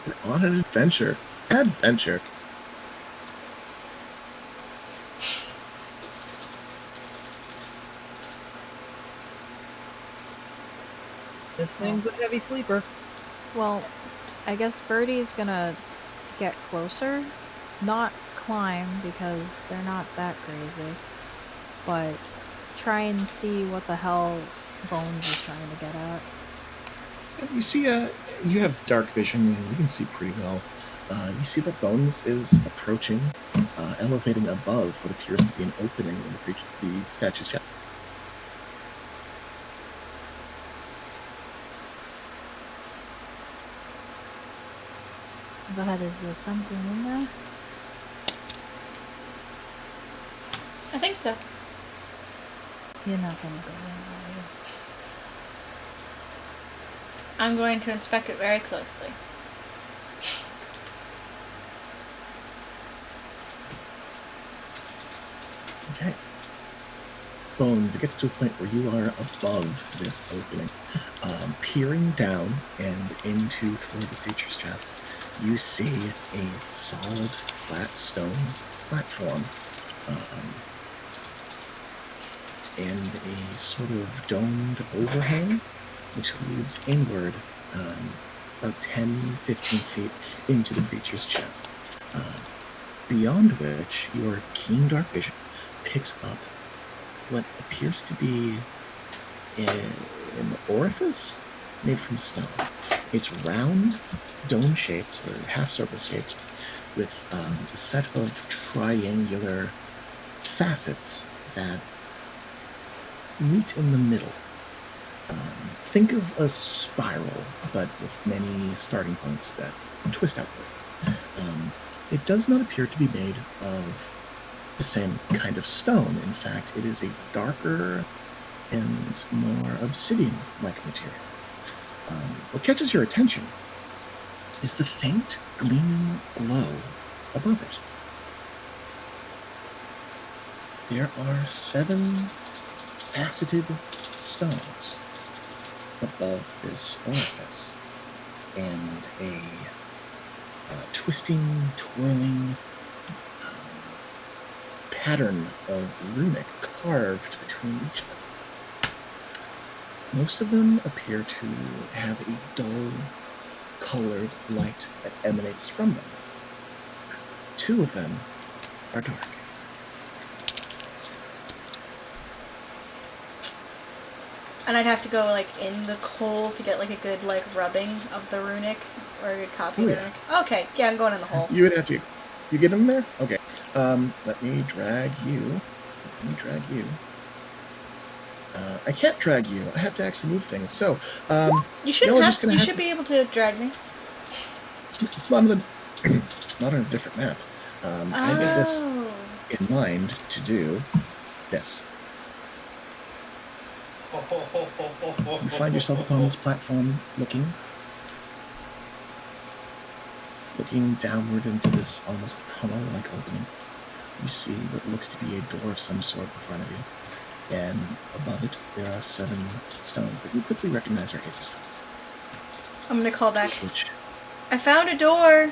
We're on an adventure. Adventure. This thing's a heavy sleeper. Well, I guess Verdi's gonna get closer. Not climb, because they're not that crazy. But try and see what the hell Bones is trying to get at. You see, you have dark vision, and you can see pretty well. You see that Bones is approaching, elevating above what appears to be an opening in the statue's chest. But is there something in there? I think so. You're not gonna go in, are you? I'm going to inspect it very closely. Okay. Bones, it gets to a point where you are above this opening. Peering down and into toward the creature's chest, you see a solid, flat stone platform and a sort of domed overhang, which leads inward about 10, 15 feet into the creature's chest. Beyond which, your keen dark vision picks up what appears to be an orifice made from stone. It's round, dome-shaped, or half-circle shaped, with a set of triangular facets that meet in the middle. Think of a spiral, but with many starting points that twist outward. It does not appear to be made of the same kind of stone. In fact, it is a darker and more obsidian-like material. What catches your attention is the faint, gleaming glow above it. There are 7 faceted stones above this orifice, and a twisting, twirling pattern of runic carved between each of them. Most of them appear to have a dull, colored light that emanates from them. 2 of them are dark. And I'd have to go like in the coal to get like a good like rubbing of the runic or a good copy of the runic. Okay, yeah, I'm going in the hole. You would have to. You get them there? Okay. Let me drag you. I can't drag you. I have to actually move things. So, you shouldn't have to. You should be able to drag me. It's not on the. It's not on a different map. I made this in mind to do this. You find yourself upon this platform, looking downward into this almost tunnel-like opening. You see what looks to be a door of some sort in front of you, and above it there are 7 stones that you quickly recognize are Aether stones. I'm gonna call back. I found a door!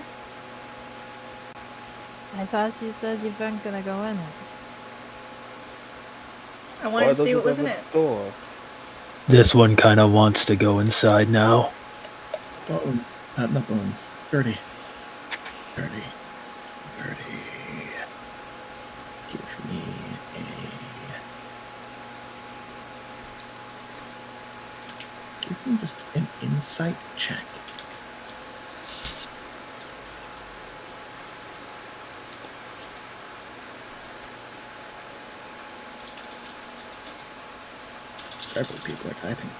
I thought you said you weren't gonna go in it. I wanted to see what was in it. Door? This one kind of wants to go inside now. Bones. Not Bones. Verdi. Give me Give me just an insight check. Several people are typing.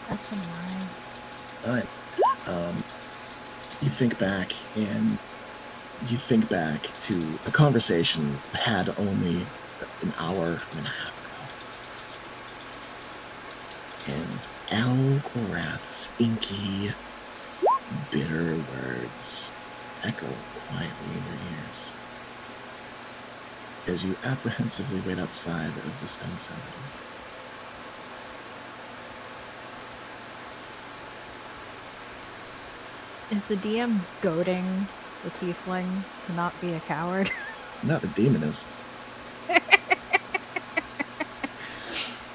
That's a 9. All right. You think back to a conversation had only an hour and a half ago. And Al Gorath's inky, bitter words echo quietly in your ears as you apprehensively wait outside of the stone cemetery. Is the DM goading the tiefling to not be a coward? No, the demon is.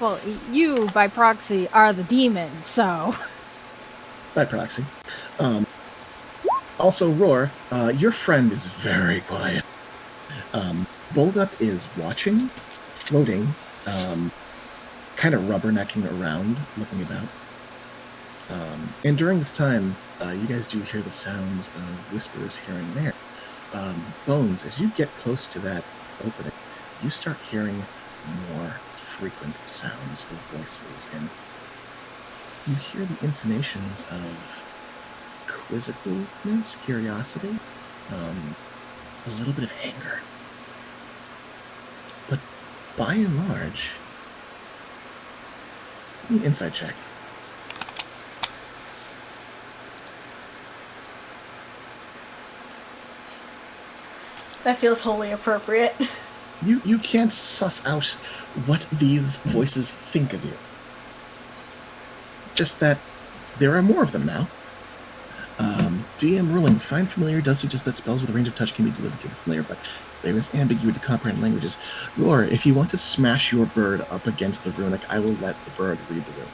Well, you, by proxy, are the demon, so... By proxy. Also, Roar, your friend is very quiet. Boldup is watching, floating, kind of rubbernecking around, looking about. And during this time, you guys do hear the sounds of whispers here and there. Bones, as you get close to that opening, you start hearing more frequent sounds of voices, and you hear the intonations of quizzicalness, curiosity, a little bit of anger. But by and large, give me an insight check. That feels wholly appropriate. You can't suss out what these voices think of you. Just that there are more of them now. DM ruling, find familiar does suggest that spells with a range of touch can be delivered through the familiar, but there is ambiguity to comprehend languages. Roar, if you want to smash your bird up against the runic, I will let the bird read the runic.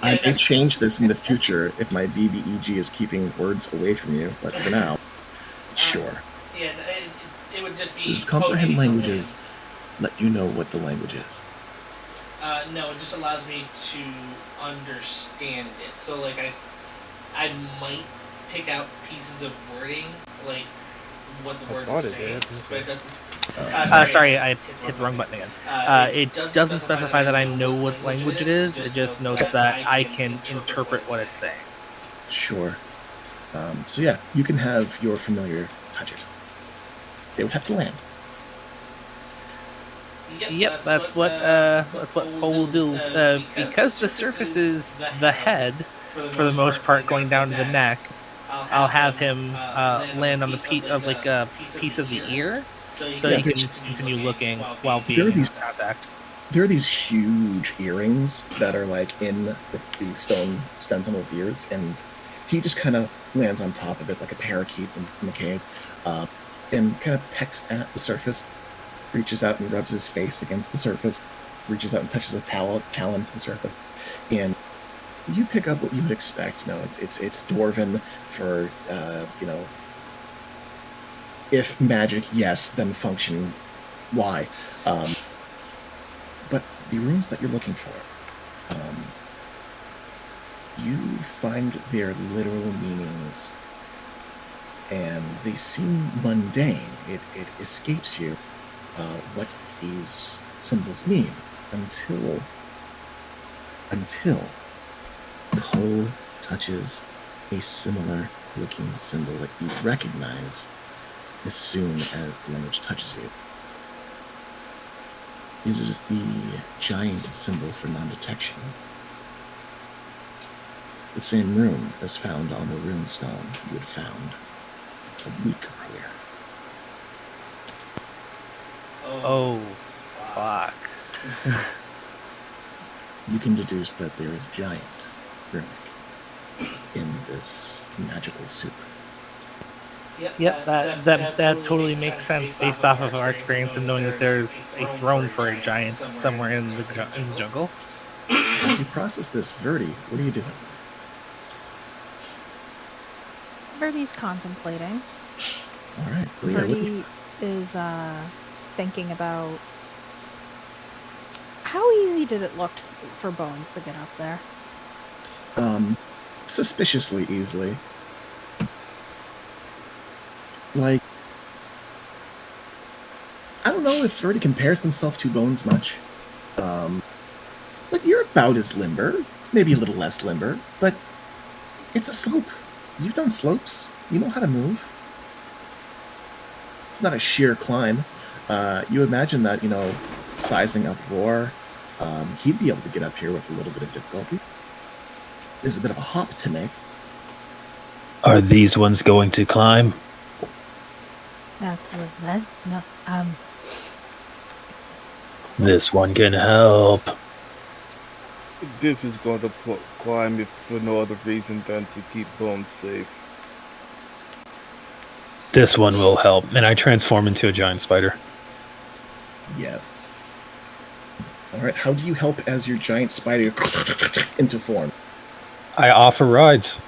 I may change this in the future if my BBEG is keeping words away from you, but for now, sure. Yeah, it would just be... Does comprehend languages let you know what the language is? No, it just allows me to understand it. So, like, I might pick out pieces of wording, like what the word is saying, but it doesn't... Sorry, I hit the wrong button again. It doesn't specify that I know what language it is. It just notes that I can interpret what it's saying. Sure. So yeah, you can have your familiar touch it. They would have to land. Yep, that's what Poe will do. Because the surface is the head, for the most part, going down to the neck. I'll have him land on the piece of a piece of the ear, so he can continue looking while being in contact. There are these huge earrings that are like in the stone sentinel's ears, and he just kind of lands on top of it like a parakeet in the cave, and kind of pecks at the surface, reaches out and rubs his face against the surface, reaches out and touches a talon to the surface, and you pick up what you would expect. It's Dwarven for if magic, yes, then function, why. But the runes that you're looking for, you find their literal meanings, and they seem mundane. It escapes you what these symbols mean until Poe touches a similar looking symbol that you recognize as soon as the language touches you. It is the giant symbol for non-detection. The same rune as found on the rune stone you had found a week earlier. Oh, fuck. You can deduce that there is giant runic in this magical soup. Yep, that totally makes sense based off of our experience and knowing that there's a throne for a giant somewhere in the jungle. As you process this, Verdi, what are you doing? Verdi's contemplating. All right, Leah, what do you... Verdi is thinking about how easy did it look for Bones to get up there? Suspiciously easily. Like, I don't know if Verdi compares himself to Bones much. But you're about as limber, maybe a little less limber, but it's a slope. You've done slopes. You know how to move. It's not a sheer climb. You imagine that, sizing up Roar, he'd be able to get up here with a little bit of difficulty. There's a bit of a hop to make. Are these ones going to climb? No, This one can help. Biff is going to climb if for no other reason than to keep Bones safe. This one will help. And I transform into a giant spider. Yes. All right, how do you help as your giant spider into form? I offer rides.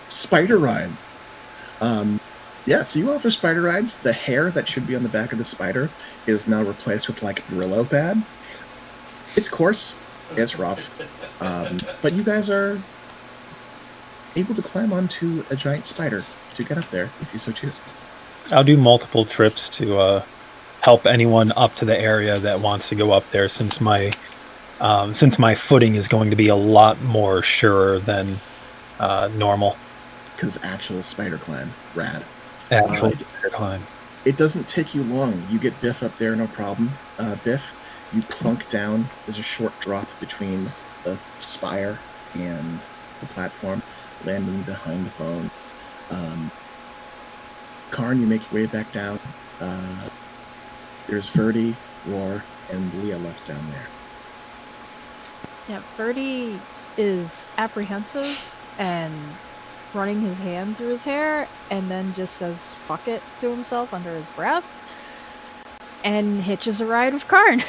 Spider rides. Yeah, so you offer spider rides. The hair that should be on the back of the spider is now replaced with like Brillo pad. It's coarse, it's rough, but you guys are able to climb onto a giant spider to get up there if you so choose. I'll do multiple trips to help anyone up to the area that wants to go up there, since my footing is going to be a lot more surer than normal. Because actual spider climb, rad. Actual spider climb. It doesn't take you long. You get Biff up there, no problem. Biff, you plunk down. There's a short drop between the spire and the platform, landing behind the bone. Karn, you make your way back down. There's Verdi, Roar, and Leah left down there. Yeah, Verdi is apprehensive and running his hand through his hair, and then just says fuck it to himself under his breath and hitches a ride with Karn.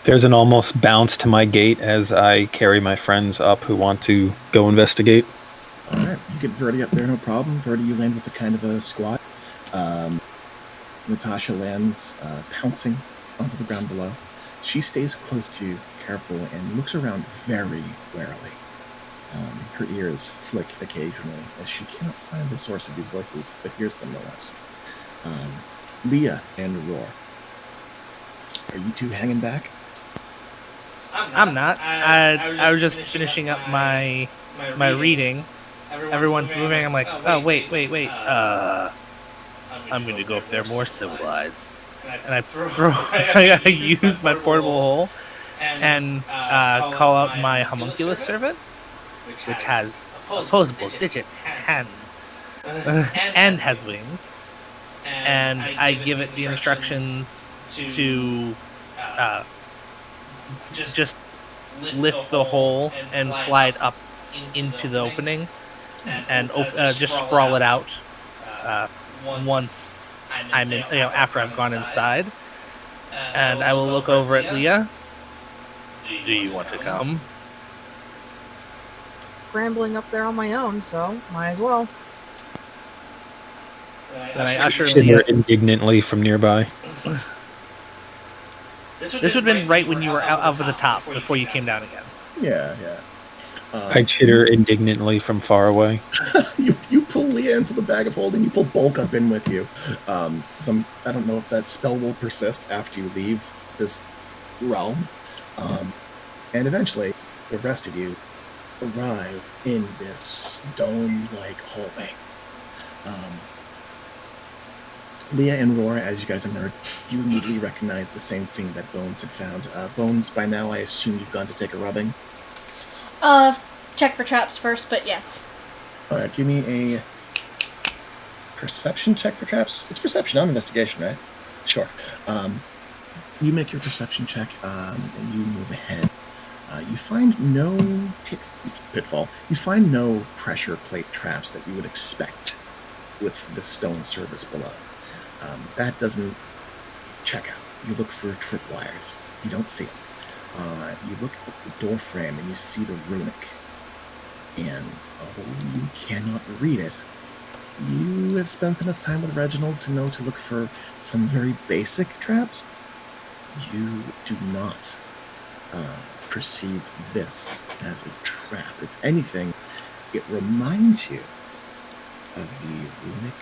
There's an almost bounce to my gait as I carry my friends up who want to go investigate. All right, you get Verdi up there, no problem. Verdi, you land with a kind of a squat. Natasha lands, pouncing onto the ground below. She stays close to you, careful, and looks around very warily. Her ears flick occasionally as she cannot find the source of these voices, but hears them nonetheless. Leah and Roar, are you two hanging back? I'm not. I was just finishing up my reading. Everyone's moving. I'm like, oh wait. I'm going to go up there more civilized. And I use my portable hole and call out my homunculus servant, which has opposable digits, hands, and has wings. And I give it the instructions to just lift the hole and fly it up into the opening and just sprawl it out once I'm in, after I've gone inside. And I will look over at Leah. Do you want to come? Scrambling up there on my own, so might as well. Then I usher Shiver Leah indignantly from nearby. This would have been right when you were out over the top before you came down again. Yeah. I chitter indignantly from far away. You pull Leah into the bag of holding. You pull Bulk up in with you. I don't know if that spell will persist after you leave this realm. And eventually, the rest of you arrive in this dome-like hallway. Leah and Roar, as you guys emerge, you immediately recognize the same thing that Bones had found. Bones, by now, I assume you've gone to take a rubbing. Check for traps first, but yes. All right, give me a perception check for traps. It's perception, not investigation, right? Sure. You make your perception check, and you move ahead. You find no pitfall. You find no pressure plate traps that you would expect with the stone surface below. That doesn't check out. You look for tripwires. You don't see them. You look at the door frame and you see the runic. And although you cannot read it, you have spent enough time with Reginald to know to look for some very basic traps. You do not perceive this as a trap. If anything, it reminds you of the runic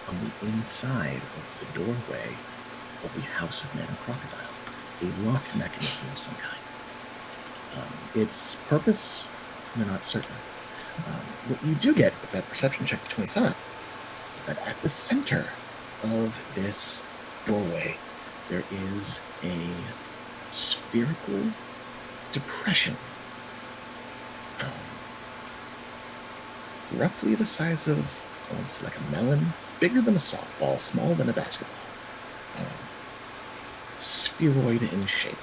on the inside of the doorway of the House of Man and Crocodile, a lock mechanism of some kind. Its purpose, you're not certain. What you do get with that perception check of 25 is that at the center of this doorway, there is a spherical depression, roughly the size of, I want to say, like a melon, bigger than a softball, smaller than a basketball, spheroid in shape.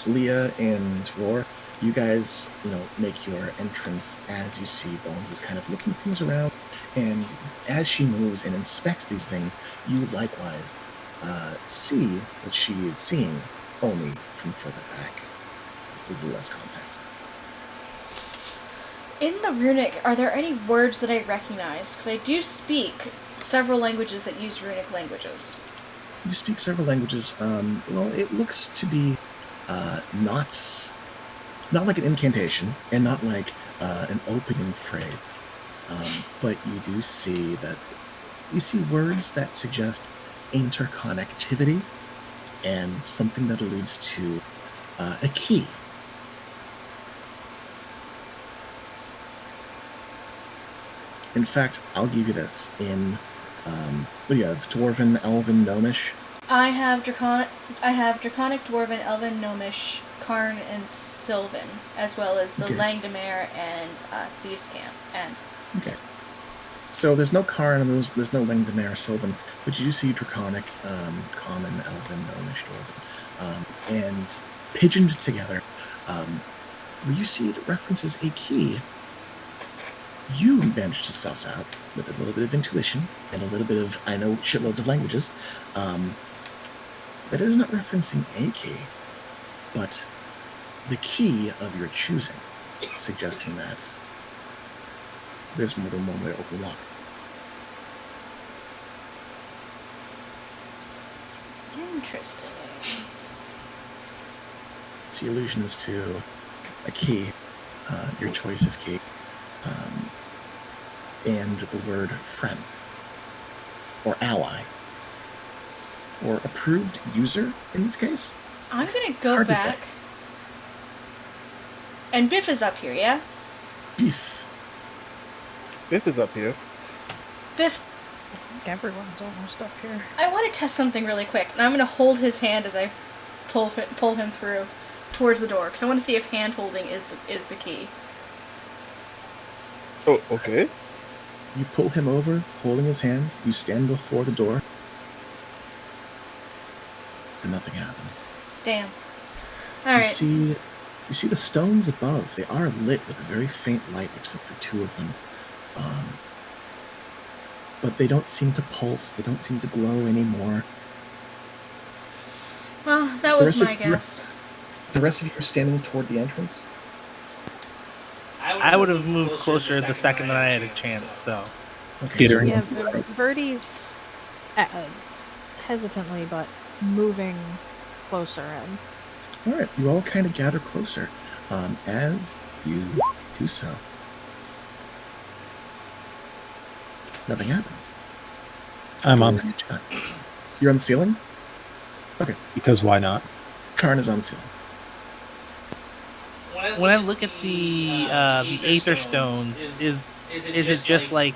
Leah and Roar, you guys, make your entrance as you see Bones is kind of looking things around, and as she moves and inspects these things, you likewise see what she is seeing, only from further back, with a little less context. In the runic, are there any words that I recognize? Because I do speak several languages that use runic languages. You speak several languages. Well, it looks to be not like an incantation and not like an opening phrase, but you do see words that suggest interconnectivity and something that alludes to a key. In fact, I'll give you this in what do you have? Dwarven, Elven, Gnomish? I have Draconic, Dwarven, Elven, Gnomish, Karn, and Sylvan, as well as the Langdomere and Thieves' Camp. Okay. So there's no Karn and there's no Langdomere, Sylvan, but you do see Draconic, Common, Elven, Gnomish, Dwarven, and pigeoned together, where you see it references a key. You managed to suss out, with a little bit of intuition and a little bit of, I know shitloads of languages, that it is not referencing a key, but the key of your choosing, suggesting that there's more than one way to open the lock. Interesting. See allusions to a key, your choice of key, and the word friend, or ally, or approved user in this case. I'm gonna go Hard to back. say. And Biff is up here, yeah? Beef. Biff is up here. Biff, I think everyone's almost up here. I want to test something really quick, and I'm gonna hold his hand as I pull him through towards the door, because I want to see if hand holding is the key. Oh, okay. You pull him over, holding his hand. You stand before the door, and nothing happens. Damn. All right. You see the stones above. They are lit with a very faint light, except for two of them. But they don't seem to pulse. They don't seem to glow anymore. Well, that was my guess. The rest of you are standing toward the entrance. I would have moved closer the second that I had a chance, so. Okay, Peter. so Yeah, Verdi's hesitantly, but moving closer in. all right, you all kind of gather closer. As you do so, nothing happens. I'm on You're on the ceiling? Okay. because why not? Karn is on the ceiling. When I look at the Aether Stones, is it just like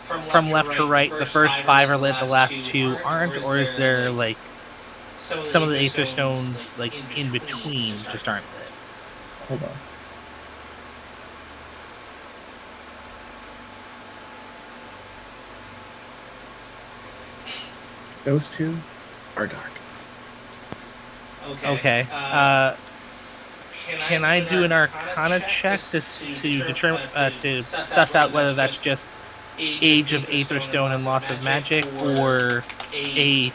from left to right, the first 5 are lit, the last 2 aren't, or is there like some of the Aether Stones like in between just aren't lit? Hold on. Those 2 are dark. Okay. Can I do an Arcana check to determine to suss out whether that's just Age of Aetherstone and Loss of Magic, or a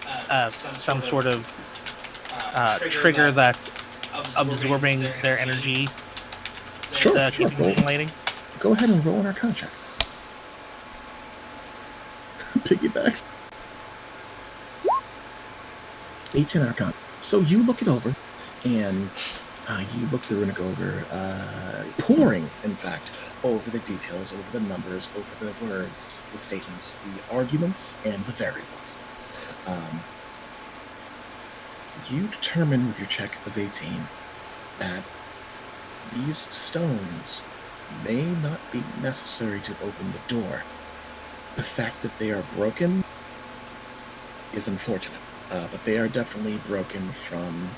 some sort of trigger that's absorbing their energy Sure, to sure. keep them lighting. Go ahead and roll an Arcana check. Piggybacks. 18 Arcana. So you look it over, and you look through and go over, pouring, in fact, over the details, over the numbers, over the words, the statements, the arguments, and the variables. You determine with your check of 18 that these stones may not be necessary to open the door. The fact that they are broken is unfortunate, but they are definitely broken from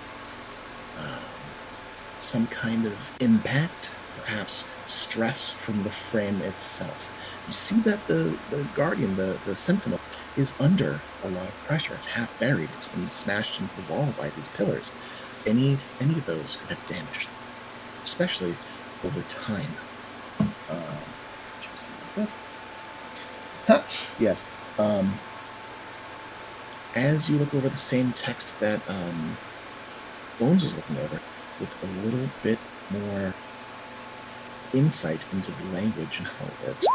some kind of impact, perhaps stress from the frame itself. You see that the Guardian, the Sentinel, is under a lot of pressure. It's half buried. It's been smashed into the wall by these pillars. Any of those could have damaged them, especially over time. Yes. As you look over the same text that Bones was looking over, with a little bit more insight into the language and how it works,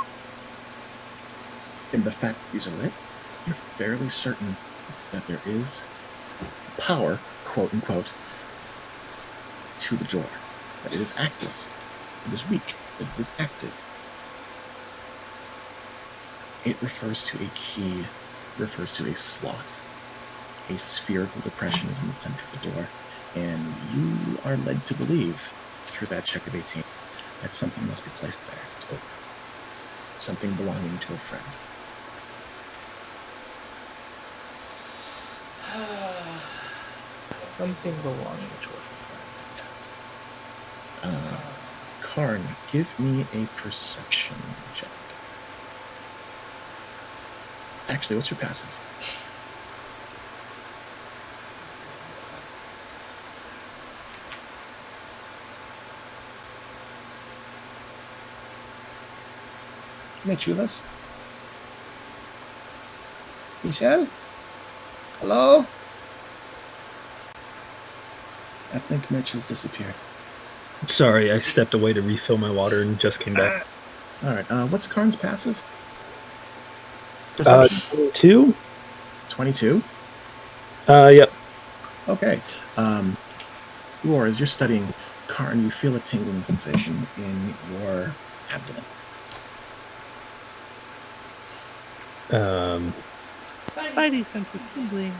and the fact that these are lit, you're fairly certain that there is power, quote unquote, to the door. That it is active. It is weak, but it is active. It refers to a key, refers to a slot. A spherical depression is in the center of the door, and you are led to believe, through that check of 18, that something must be placed there to open. Something belonging to a friend. Something belonging to a friend. Karn, give me a perception check. Actually, what's your passive? Michulas? Michelle? Hello? I think Mitch has disappeared. Sorry, I stepped away to refill my water and just came back. All right. What's Karn's passive? 2? 22? Yep. Okay. Roar, as you're studying Karn, you feel a tingling sensation in your abdomen. Spidey senses tingling.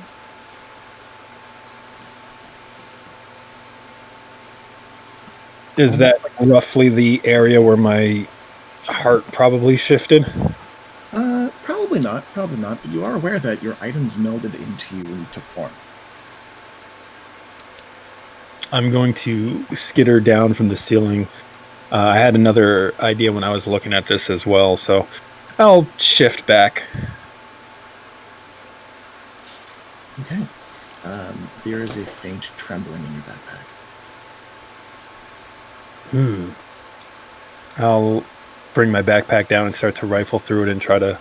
Is that roughly the area where my heart probably shifted? Probably not. Probably not. But you are aware that your items melded into you when you took form. I'm going to skitter down from the ceiling. I had another idea when I was looking at this as well, so I'll shift back. Okay. There is a faint trembling in your backpack. I'll bring my backpack down and start to rifle through it and try to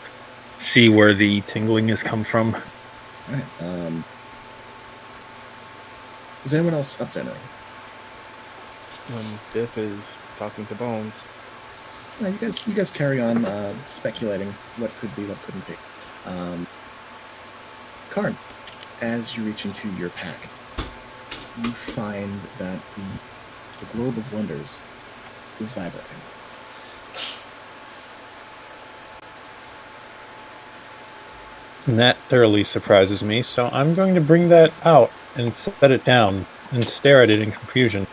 see where the tingling has come from. All right. Is anyone else up to anything? Biff is talking to Bones. No, you guys carry on speculating what could be, what couldn't be. Karn, as you reach into your pack, you find that the globe of wonders is vibrating. And that thoroughly surprises me, so I'm going to bring that out and set it down and stare at it in confusion.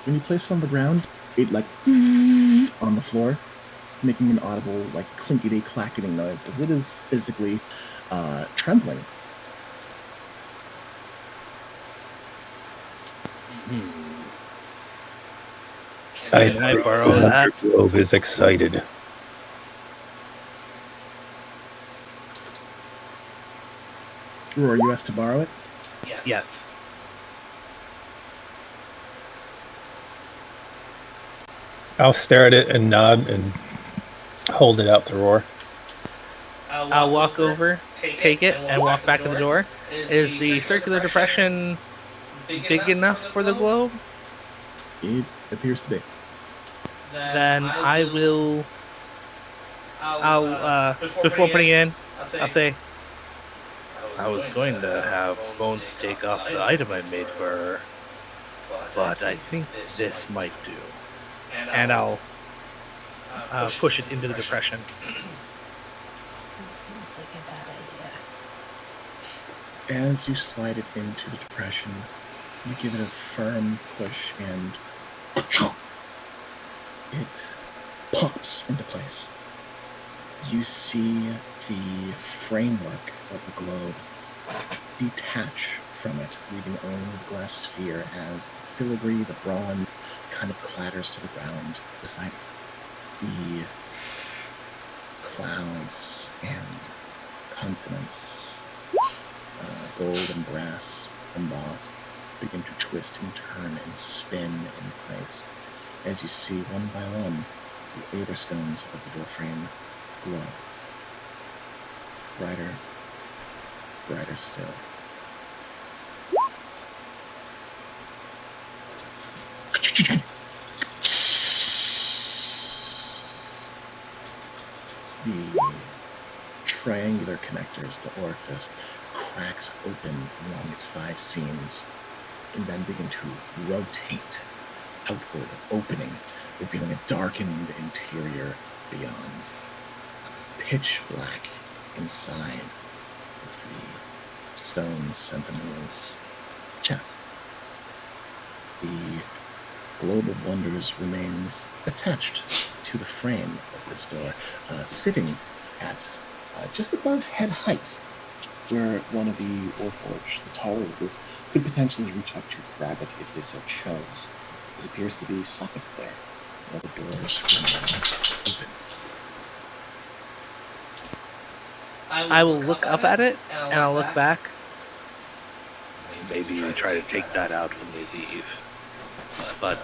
When you place it on the ground, it like on the floor, making an audible like clinkety clacketing noise as it is physically trembling. Can I borrow that? The globe is excited. Roar, you asked to borrow it? Yes. I'll stare at it and nod and hold it out to Roar. I'll walk over, take it, and walk back to the door. Is the circular depression big enough for the globe? It appears to be. Then I will. I'll before putting it in, I'll say. I was going to have Bones take off the item I made for her, but I think this might do. And I'll push it into the depression. That seems like a bad idea. As you slide it into the depression, you give it a firm push and it pops into place. You see the framework of the globe detach from it, leaving only the glass sphere as the filigree, the bronze, kind of clatters to the ground beside it. The clouds and continents, gold and brass embossed, begin to twist and turn and spin in place as you see one by one the aether stones of the doorframe glow. Brighter, brighter still. The triangular connectors, the orifice, cracks open along its 5 seams and then begin to rotate outward, opening, revealing a darkened interior beyond. Pitch black inside of the stone sentinel's chest. The globe of wonders remains attached to the frame of this door, sitting at just above head height, where one of the Warforged, the taller group, could potentially reach up to grab it if they so chose. It appears to be socketed there, while the doors remain open. I will look up at it, and I'll look back. Maybe you try to take that out when we leave. But,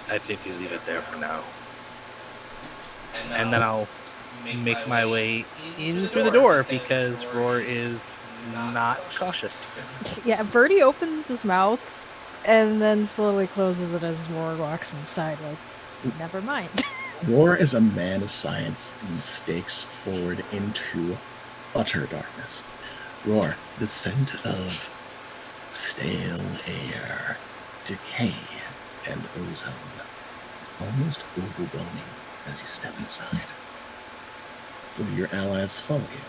I think we leave it there for now. And then I'll make my way in through the door, because Roar is not cautious. Yeah, Verdi opens his mouth and then slowly closes it as Roar walks inside, like, never mind. Roar is a man of science and stakes forward into utter darkness. Roar, the scent of stale air, decay, and ozone is almost overwhelming as you step inside. Do your allies follow you?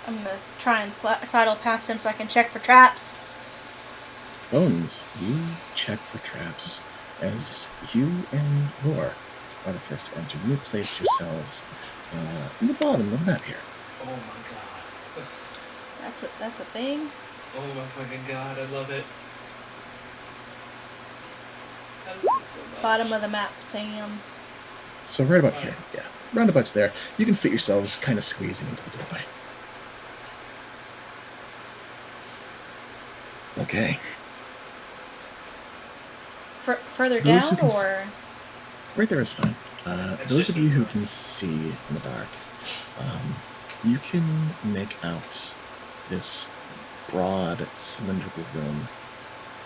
I'm gonna try and sidle past him so I can check for traps. Bones, you check for traps as you and Roar are the first to enter. You place yourselves in the bottom of the map here. Oh my god. That's a thing. Oh my fucking god, I love it. I love it so much. Bottom of the map, Sam. So right about here, yeah. Roundabout's there. You can fit yourselves kind of squeezing into the doorway. Okay. Further Those down, who can or? Right there is fine. Those of you who can see in the dark, you can make out this broad cylindrical room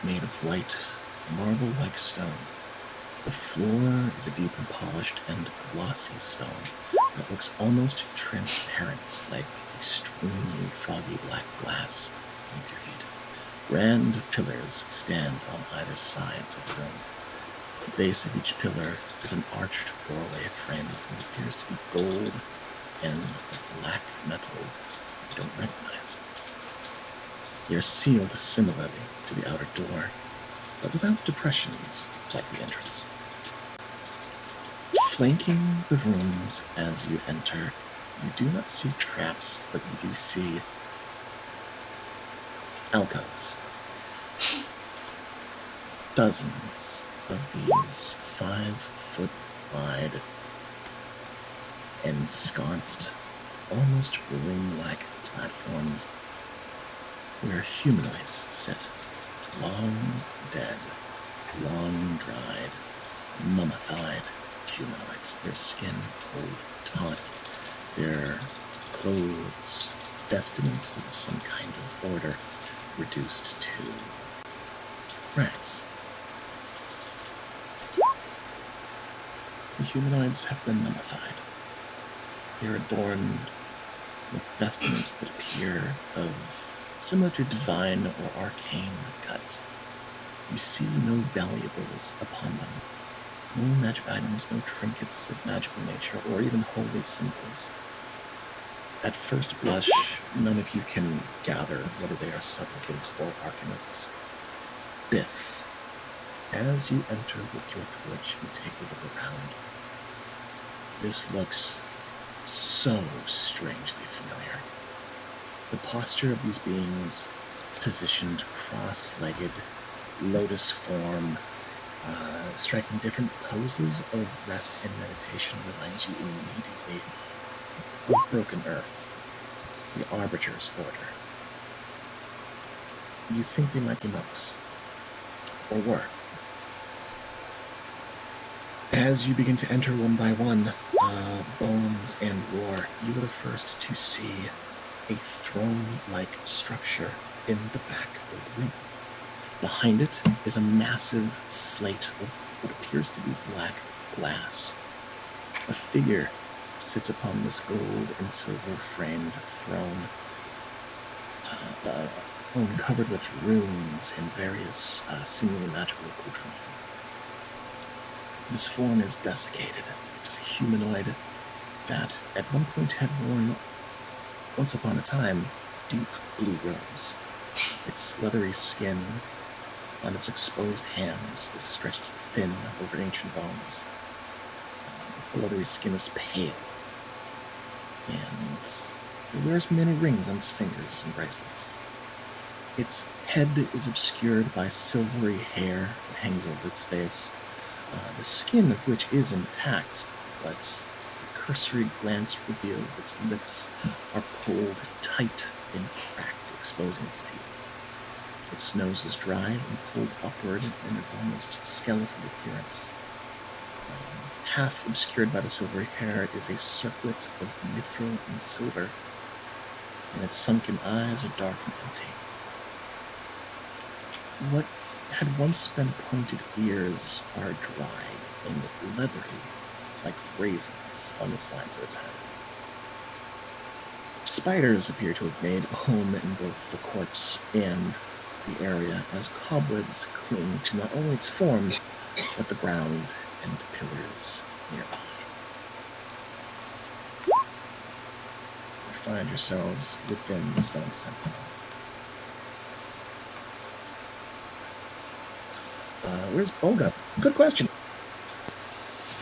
made of white marble-like stone. The floor is a deep and polished and glossy stone that looks almost transparent, like extremely foggy black glass beneath your feet. Grand pillars stand on either sides of the room. At the base of each pillar is an arched doorway framed in what appears to be gold and a black metal you don't recognize. They are sealed similarly to the outer door, but without depressions like the entrance. Flanking the rooms as you enter, you do not see traps, but you do see alcoves. Dozens of these 5-foot wide, ensconced, almost room-like platforms where humanoids sit, long dead, long dried, mummified humanoids, their skin cold, taut, Their clothes, vestments of some kind of order, reduced to rags. The humanoids have been mummified. They're adorned with vestments that appear of similar to divine or arcane cut. You see no valuables upon them. No magic items, no trinkets of magical nature, or even holy symbols. At first blush, none of you can gather whether they are supplicants or arcanists. Biff, as you enter with your torch and take a look around, this looks so strangely familiar. The posture of these beings, positioned cross-legged, lotus form, striking different poses of rest and meditation, reminds you immediately of Broken Earth, the Arbiter's Order. You think they might be monks, or were. As you begin to enter one by one, Bones and Roar, you are the first to see a throne-like structure in the back of the room. Behind it is a massive slate of what appears to be black glass. A figure sits upon this gold and silver framed throne, covered with runes and various seemingly magical accoutrements. This form is desiccated. It's a humanoid that at one point had worn, once upon a time, deep blue robes. Its leathery skin on its exposed hands is stretched thin over ancient bones. The leathery skin is pale, and it wears many rings on its fingers and bracelets. Its head is obscured by silvery hair that hangs over its face, the skin of which is intact, but a cursory glance reveals its lips are pulled tight and cracked, exposing its teeth. Its nose is dry and pulled upward in an almost skeletal appearance. Half obscured by the silvery hair is a circlet of mithril and silver, and its sunken eyes are dark and empty. What had once been pointed ears are dried and leathery, like raisins on the sides of its head. Spiders appear to have made a home in both the corpse and the area, as cobwebs cling to not only its form, but the ground and pillars nearby. You find yourselves within the stone sentinel. Where's Olga? Good question.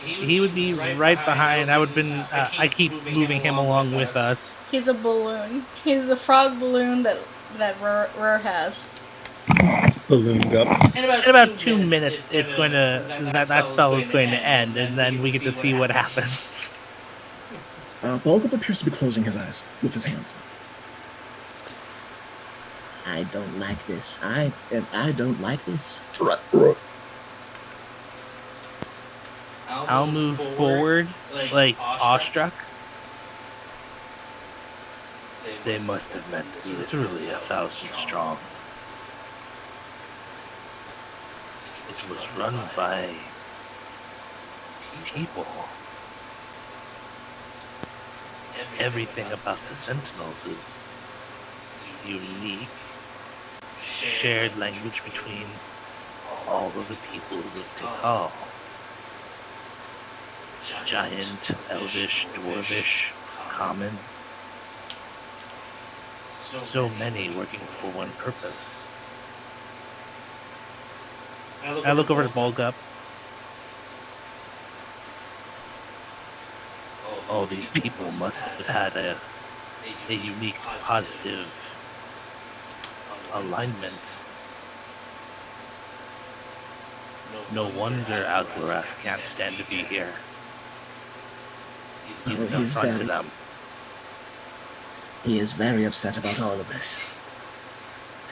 He would be right behind. I would have been. I keep moving him along with us. He's a balloon. He's a frog balloon that Rur has. Ballooned up. In In about 2 minutes, it's going to that spell is going to end, and then we get to see what happens. Bulgup appears to be closing his eyes with his hands. I don't like this. I don't like this. I'll move forward, like awestruck. They must have met literally 1,000 strong. It was run by people. Everything about the Sentinels is unique. Shared language between all of the peoples of Tikal. Giant, elvish, dwarvish, common. So many working for one purpose. I look over to Bulgup. All these people must have had a unique, positive alignment. No wonder Algarath can't stand to be here. He's no fun to them. He is very upset about all of this.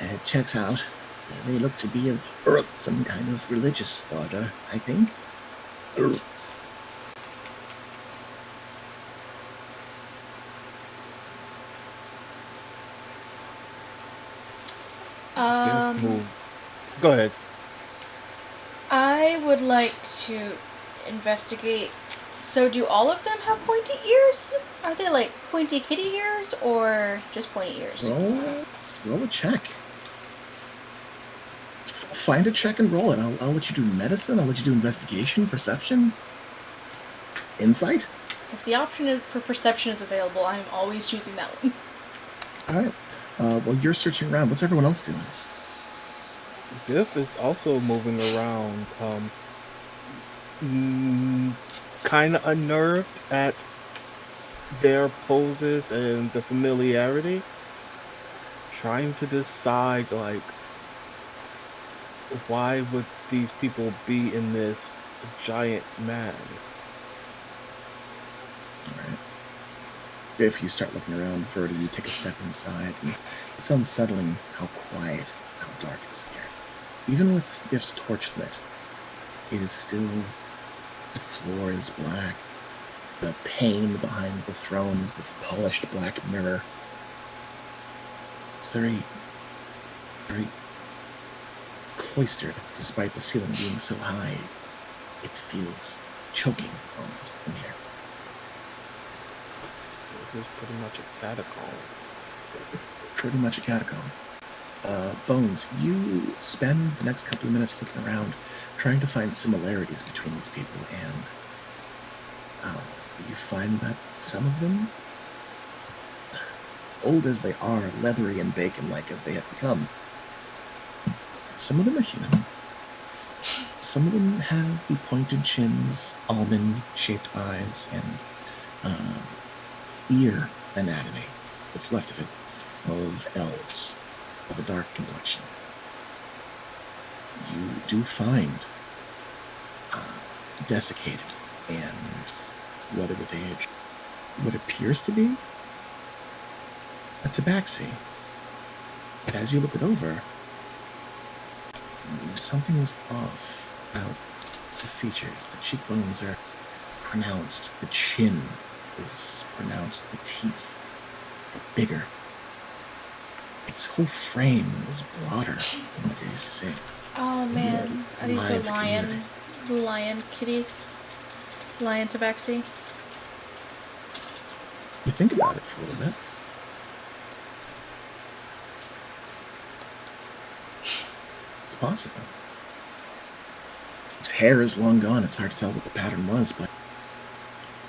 It checks out. They look to be of some kind of religious order, I think. move. Go ahead. I would like to investigate. So, do all of them have pointy ears? Are they like pointy kitty ears or just pointy ears? Roll a check. Find a check and roll it. I'll let you do medicine. I'll let you do investigation, perception, insight. If the option is for perception is available, I'm always choosing that one. All right. Well, you're searching around. What's everyone else doing? Biff is also moving around, kind of unnerved at their poses and the familiarity, trying to decide, like, why would these people be in this giant man? All right. Biff, you start looking around. Verdi, you take a step inside, and it's unsettling how quiet, how dark it is in here. Even with Biff's torch lit, it is still, the floor is black. The pane behind the throne is this polished black mirror. It's very, very cloistered, despite the ceiling being so high. It feels choking almost in here. This is pretty much a catacomb. Pretty much a catacomb. Bones, you spend the next couple of minutes looking around, trying to find similarities between these people, and you find that some of them, old as they are, leathery and bacon-like as they have become, some of them are human. Some of them have the pointed chins, almond-shaped eyes, and ear anatomy, what's left of it, of elves, of a dark complexion. You do find desiccated and weathered with age what appears to be a tabaxi. But as you look it over, something is off about the features. The cheekbones are pronounced, the chin is pronounced, the teeth are bigger. Its whole frame is broader than what you're used to seeing. Oh man, are these the Live community. lion kitties? Lion tabaxi? You think about it for a little bit. It's possible. Its hair is long gone. It's hard to tell what the pattern was, but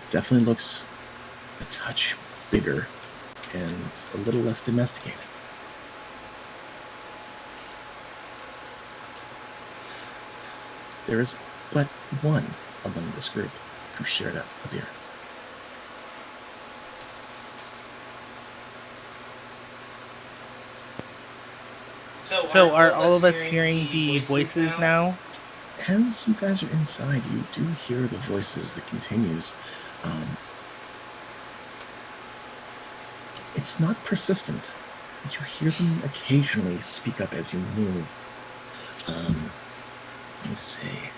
it definitely looks a touch bigger and a little less domesticated. There is but one among this group who share that appearance. So are all of us hearing the voices now? As you guys are inside, you do hear the voices that continues. It's not persistent. You hear them occasionally speak up as you move. Let me see.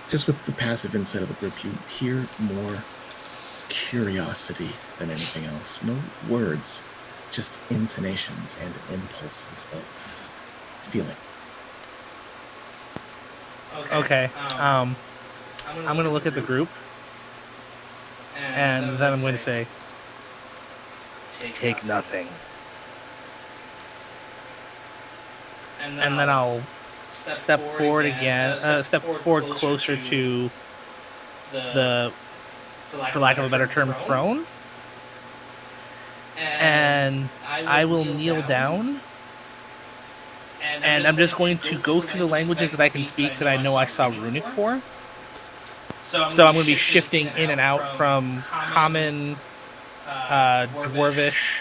Just with the passive insight of the group, you hear more curiosity than anything else. No words, just intonations and impulses of feeling. Okay. I'm gonna look at the group, and then I'm going to say, "Take nothing." And then I'll step forward again, step forward closer to the, for lack of a better term, throne. And I will kneel down. And I'm just going to go through the languages that I can speak that I know I saw runic for. So I'm going to be shifting in and out from common, dwarvish,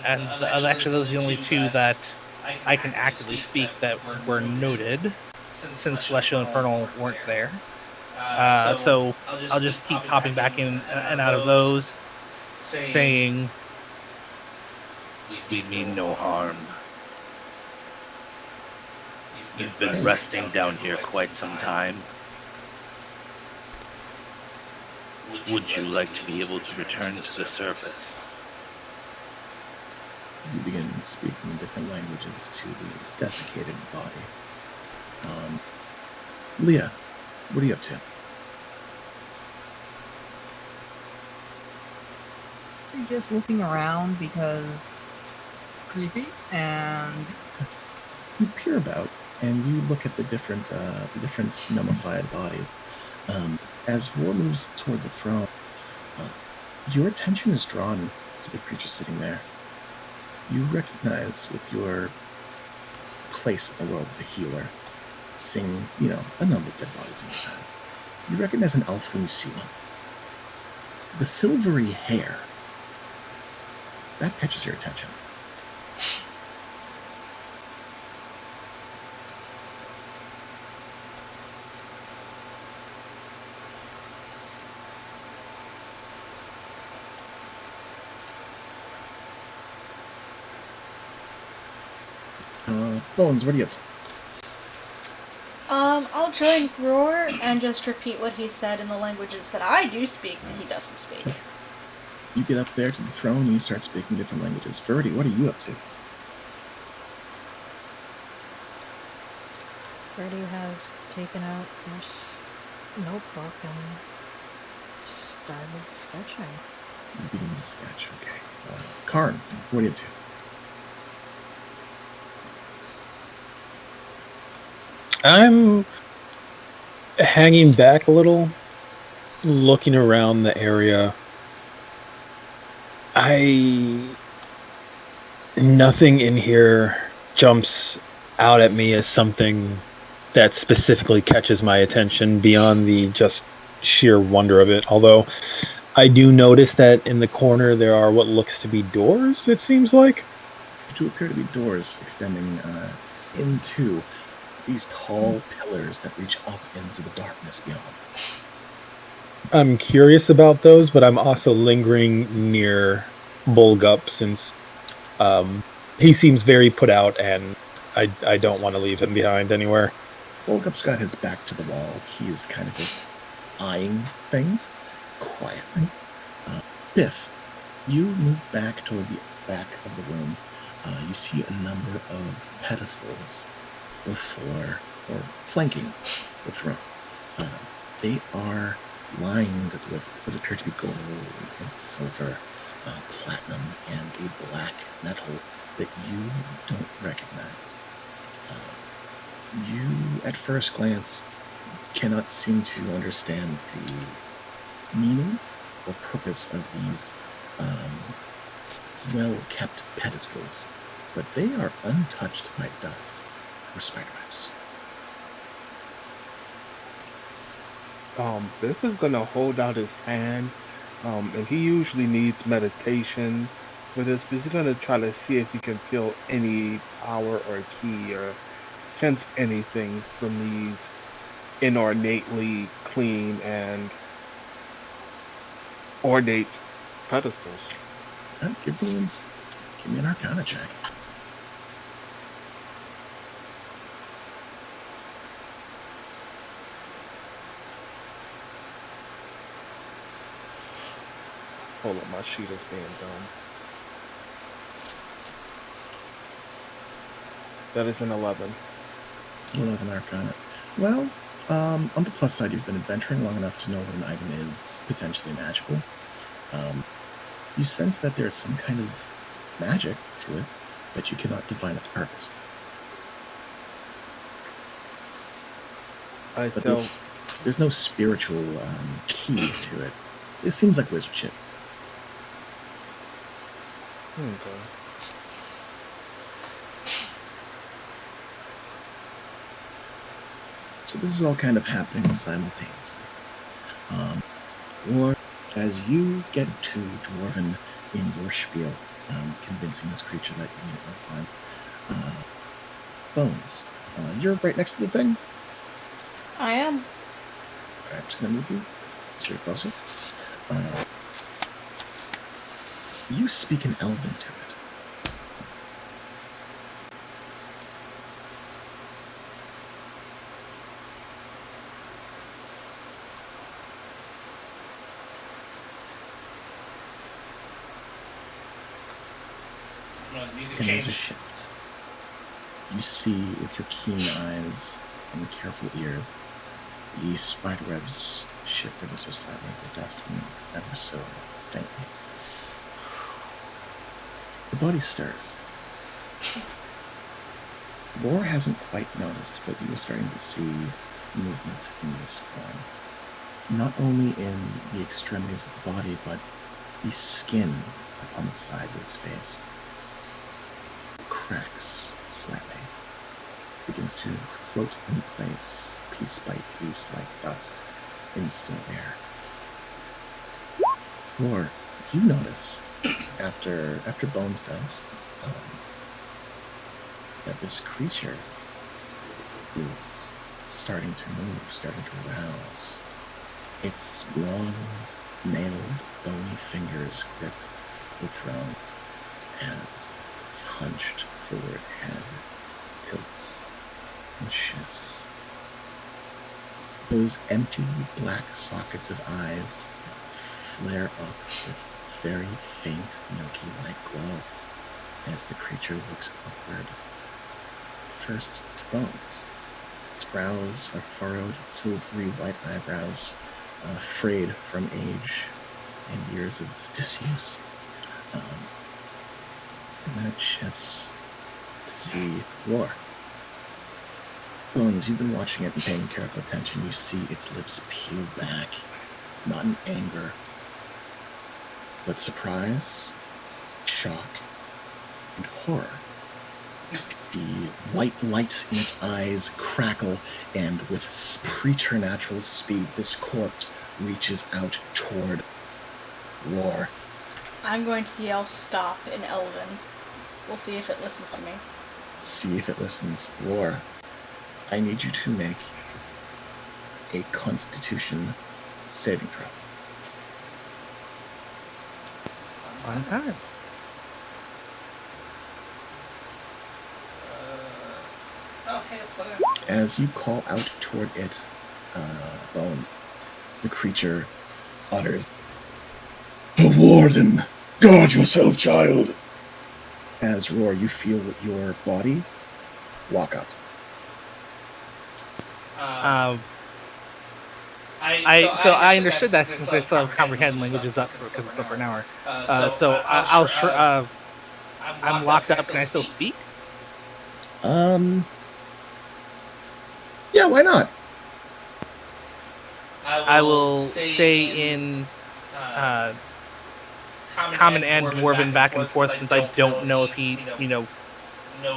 and actually those are the only two that I can actively speak that were noted, since Celestial and Infernal weren't there. So I'll just keep popping back in and out of those, saying, "We mean no harm. You've been resting down here quite some time. Would you like to be able to return to the surface?" You begin speaking in different languages to the desiccated body. Leah, what are you up to? I'm just looking around because creepy, and You peer about and you look at the different mummified bodies. As Roar moves toward the throne, your attention is drawn to the creature sitting there. You recognize, with your place in the world as a healer, seeing, a number of dead bodies in your time, you recognize an elf when you see one. The silvery hair, that catches your attention. Bones, what are you up to? I'll join Roar and just repeat what he said in the languages that I do speak that he doesn't speak. You get up there to the throne and you start speaking different languages. Verdi, what are you up to? Freddy has taken out his notebook and started sketching. You begin to sketch, okay. Karn, what are you up to? I'm hanging back a little, looking around the area. Nothing in here jumps out at me as something that specifically catches my attention beyond the just sheer wonder of it. Although I do notice that in the corner there are what looks to be doors, it seems like. There do appear to be doors extending into these tall pillars that reach up into the darkness beyond. I'm curious about those, but I'm also lingering near Bulgup since he seems very put out, and I don't want to leave him behind anywhere. Bulgup's got his back to the wall. He's kind of just eyeing things quietly. Biff, you move back toward the back of the room. You see a number of pedestals before or flanking the throne. They are lined with what appear to be gold and silver, platinum, and a black metal that you don't recognize. You, at first glance, cannot seem to understand the meaning or purpose of these well-kept pedestals, but they are untouched by dust or spiderwebs. Biff is gonna hold out his hand, and he usually needs meditation for this, but he's gonna try to see if he can feel any power or key or sense anything from these inornately clean and ornate pedestals. Give me an Arcana check. Hold on, my sheet is being done. That is an 11. 11 Arcana. Well, on the plus side, you've been adventuring long enough to know what an item is potentially magical. You sense that there's some kind of magic to it, but you cannot define its purpose. There's no spiritual key to it. It seems like wizard shit. Okay. So this is all kind of happening simultaneously. Or as you get to Dwarven in your spiel, convincing this creature that you need no climb. Bones, you're right next to the thing? I am. Alright, I'm just going to move you so you're closer. You speak an Elven to it. I'm music and there's a changed. shift. You see with your keen eyes and careful ears, the spider webs shift ever so slightly, the dust move ever so faintly. The body stirs. Roar hasn't quite noticed, but you are starting to see movement in this form. Not only in the extremities of the body, but the skin upon the sides of its face cracks slightly, begins to float in place, piece by piece, like dust in still air. Roar, you notice, after Bones does, that this creature is starting to move, starting to rouse. Its long, nailed, bony fingers grip the throne as its hunched forward head tilts and shifts. Those empty black sockets of eyes flare up with very faint milky white glow as the creature looks upward. First to Bones. Its brows are furrowed, silvery white eyebrows, frayed from age and years of disuse. And then it shifts to see Roar. Bones, you've been watching it and paying careful attention. You see its lips peel back, not in anger, but surprise, shock, and horror. The white light in its eyes crackle, and with preternatural speed, this corpse reaches out toward Roar. I'm going to yell stop in Elven. We'll see if it listens to me. See if it listens. Roar, I need you to make a Constitution saving throw. One time. Hey, it's fine. As you call out toward it, Bones, the creature utters, "A warden! Guard yourself, child!" As Roar, you feel your body walk up. I understood that since I still have comprehend languages up because it's up for an hour. I'm locked up. Can I still speak? Yeah, why not? I will say in Common and Dwarven back and forth since I don't know if he,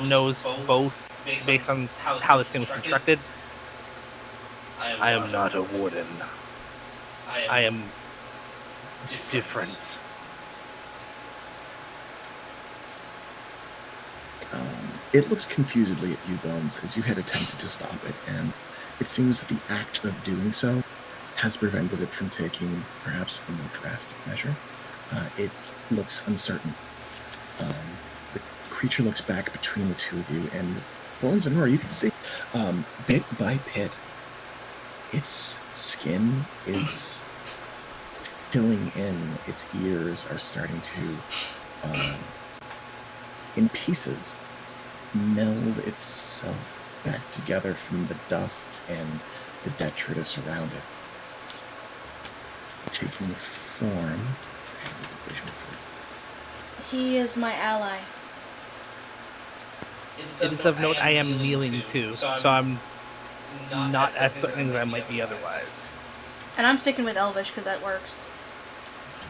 knows both based on how this thing was constructed. I am not a warden. I am different. It looks confusedly at you, Bones, as you had attempted to stop it, and it seems the act of doing so has prevented it from taking perhaps a more drastic measure. It looks uncertain. The creature looks back between the two of you, and Bones and Roar, you can see, bit by bit, its skin is filling in. Its ears are starting to, in pieces, meld itself back together from the dust and the detritus around it. Taking form. He is my ally. It is of note I am kneeling too, so I'm not as threatening as I might be otherwise. And I'm sticking with Elvish because that works.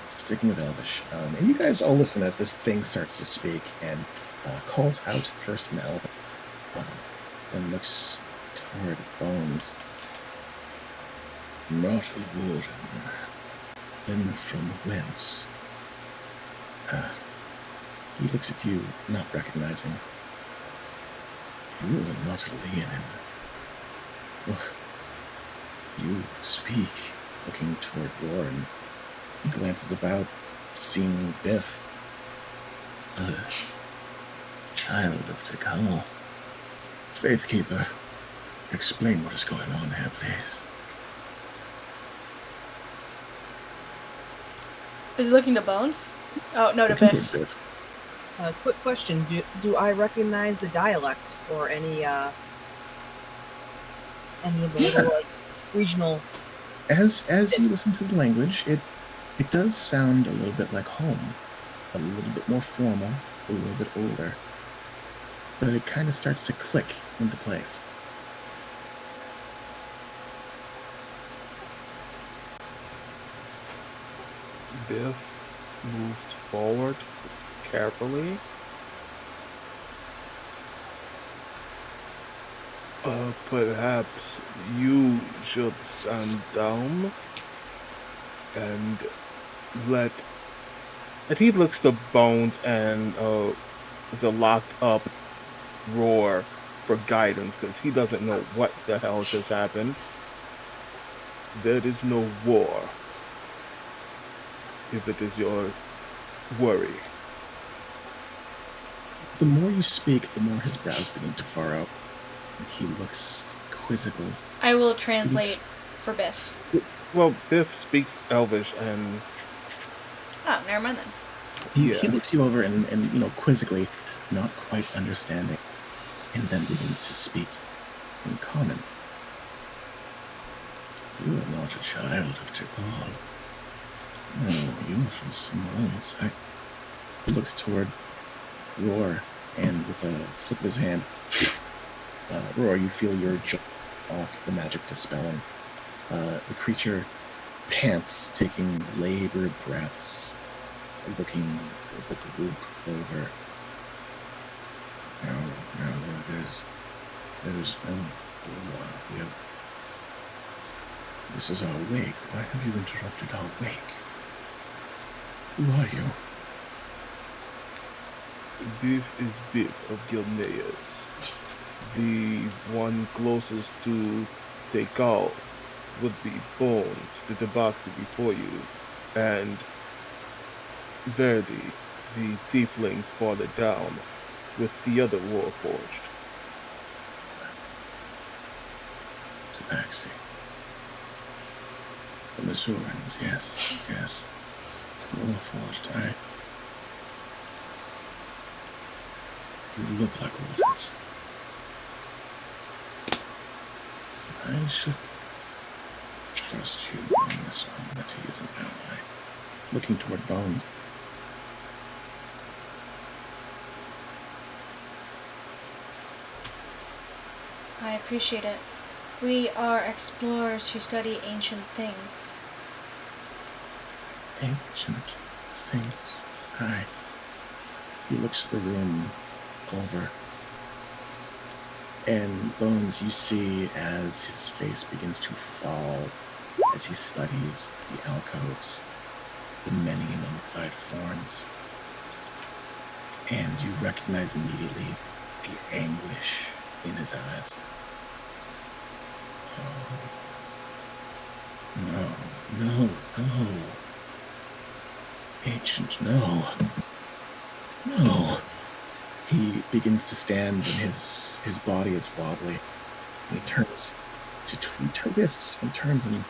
Sticking with Elvish. And you guys all listen as this thing starts to speak and calls out first in Elven, then looks toward Bones. Not a warden. Then from whence? He looks at you, not recognizing. You are not a Leonin. Oh, you speak, looking toward Roar, and he glances about, seeing Biff. Child of Tikal. Faithkeeper, explain what is going on here, please. Is he looking to Bones? Oh, no, to Looking Biff. toward Biff. Quick question: Do I recognize the dialect or any of the little like regional? As you listen to the language, it does sound a little bit like home, a little bit more formal, a little bit older, but it kind of starts to click into place. Biff moves forward carefully. Perhaps you should stand down and let. And he looks to Bones and the locked up Roar for guidance because he doesn't know what the hell just happened. There is no war, if it is your worry. The more you speak, the more his brows begin to furrow. He looks quizzical. I will translate for Biff. Well, Biff speaks Elvish, and Oh, never mind then. He looks you over and quizzically, not quite understanding, and then begins to speak in common. You are not a child of Tikal. No, you are from somewhere else. He looks toward Roar, and with a flip of his hand, Roar, you feel your jaw lock, the magic dispelling. The creature pants, taking labored breaths, looking the group over. No, there's no war. This is our wake. Why have you interrupted our wake? Who are you? Biff is Biff of Gilneas. The one closest to Tikal would be Bones, the Tabaxi before you, and Verdi, the tiefling farther down, with the other Warforged. Tabaxi. The Missourians, yes. Warforged, You look like Wardens. I should trust you on this one, that he is an ally. Looking toward Bones. I appreciate it. We are explorers who study ancient things. Ancient things. Aye. He looks the room over. And Bones, you see as his face begins to fall as he studies the alcoves, the many mummified forms. And you recognize immediately the anguish in his eyes. Oh, no. Ancient, no. He begins to stand and his body is wobbly. And he turns to tweet her wrists and turns and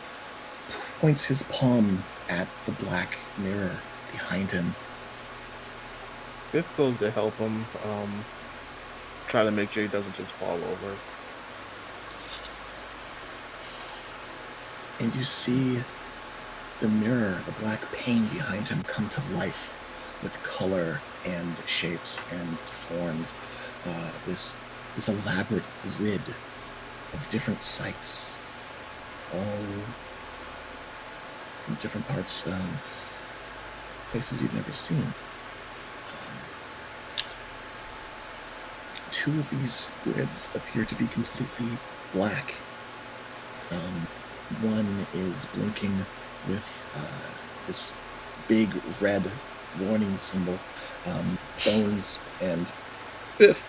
points his palm at the black mirror behind him. Biff goes to help him, try to make sure he doesn't just fall over. And you see the mirror, the black pane behind him, come to life with color and shapes and forms. This elaborate grid of different sights, all from different parts of places you've never seen. Two of these grids appear to be completely black. One is blinking with this big red warning symbol. Bones and Biff.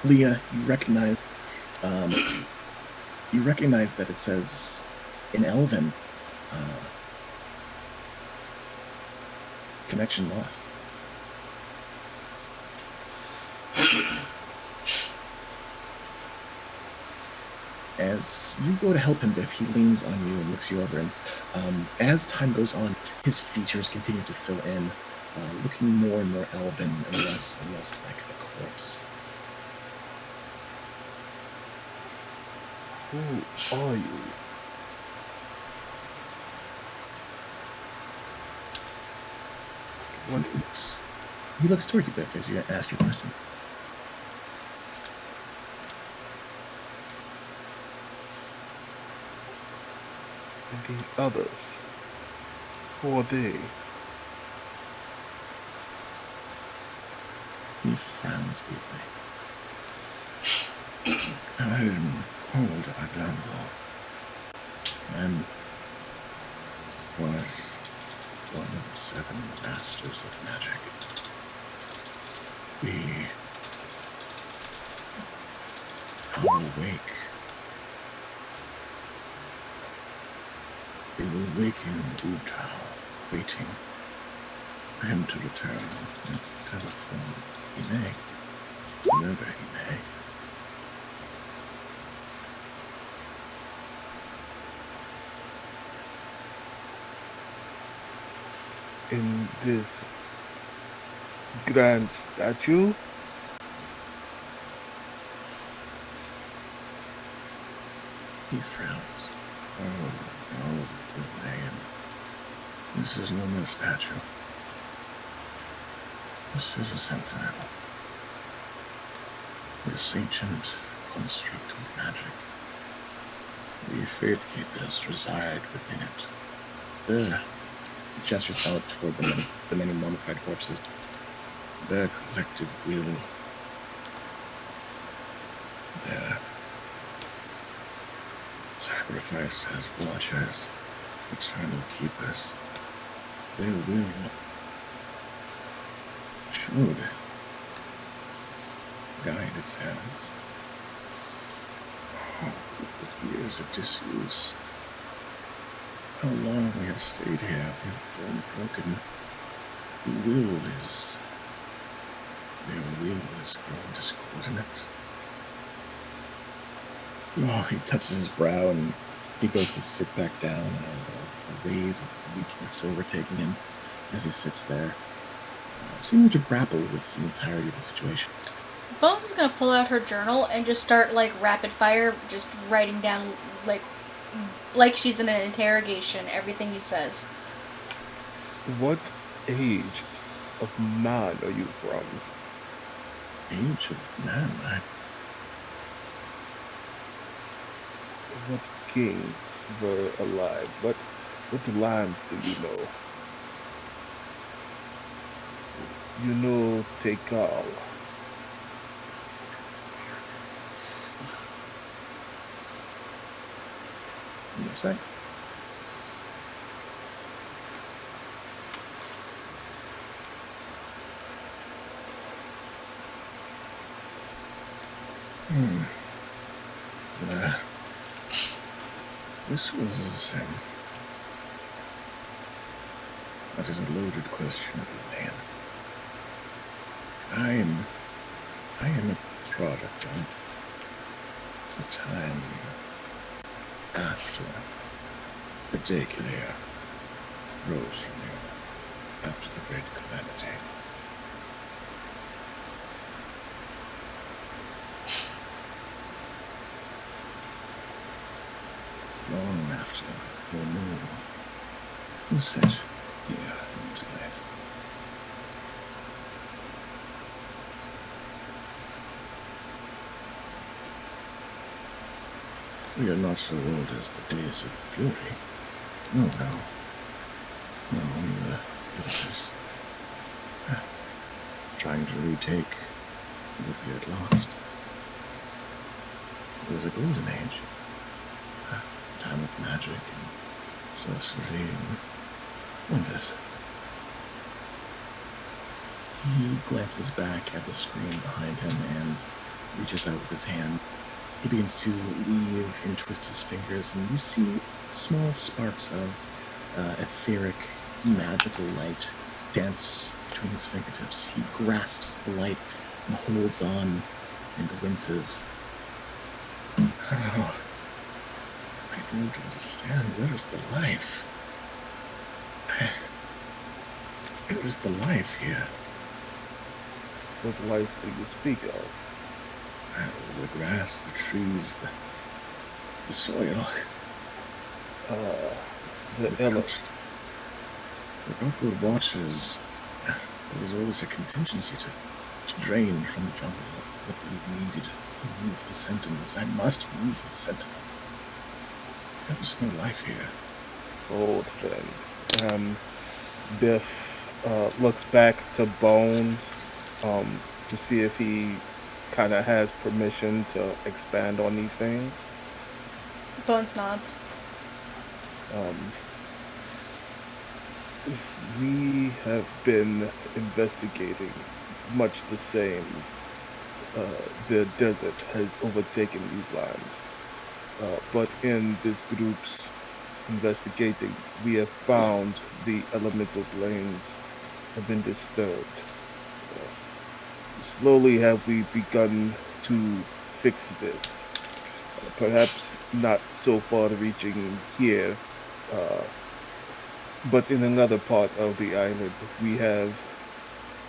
Leah, you recognize that it says in Elven, connection lost. As you go to help him, Biff, he leans on you and looks you over, and as time goes on, his features continue to fill in. looking more and more elven and less like a corpse. Who are you? What? He looks toward you, Biff, as you ask your question. And these others? Who are they? He frowns deeply. I am called Adamo, and was one of the 7 masters of magic. We are awake. We were waking Utao, waiting for him to return and telephone. He may, whenever he may. In this grand statue? He frowns. Oh, no, the name. This is no mere statue. This is a sentinel. This ancient construct of magic. We faith keepers reside within it. There. He gestures out toward the many mummified corpses. Their collective will. Their sacrifice as watchers, eternal keepers. Their will should guide its hands. Oh, but years of disuse. How long we have stayed here, we've grown broken. The will is... Their will is grown discoordinate. Oh, he touches his brow and he goes to sit back down, a wave of weakness overtaking him as he sits there, seeming to grapple with the entirety of the situation. Bones is gonna pull out her journal and just start, like, rapid fire, just writing down, like she's in an interrogation, everything he says. What age of man are you from? Age of man, What kings were alive? What lands do you know? You know Tekal. What do you say? This was... that is a loaded question, Elaine. I am a product of the time after the Dakelia rose from the earth, after the Great Calamity. Long after your move, you sit here in this place. We are not so old as the days of fury. No, we were villagers, trying to retake what we had lost. It was a golden age. A time of magic and sorcery and wonders. He glances back at the screen behind him and reaches out with his hand. He begins to weave and twist his fingers, and you see small sparks of etheric, magical light dance between his fingertips. He grasps the light and holds on and winces. Oh, I don't understand. Where is the life? It was the life here. What life do you speak of? The grass, the trees, the soil. The Without the watchers, there was always a contingency to drain from the jungle what we needed to move the sentinels. I must move the sentinel. There was no life here. old friend. Biff looks back to Bones to see if he kind of has permission to expand on these things. Bones nods. We have been investigating much the same. The desert has overtaken these lands. But in this group's investigating, we have found the elemental planes have been disturbed. Slowly have we begun to fix this. Perhaps not so far reaching here, but in another part of the island, we have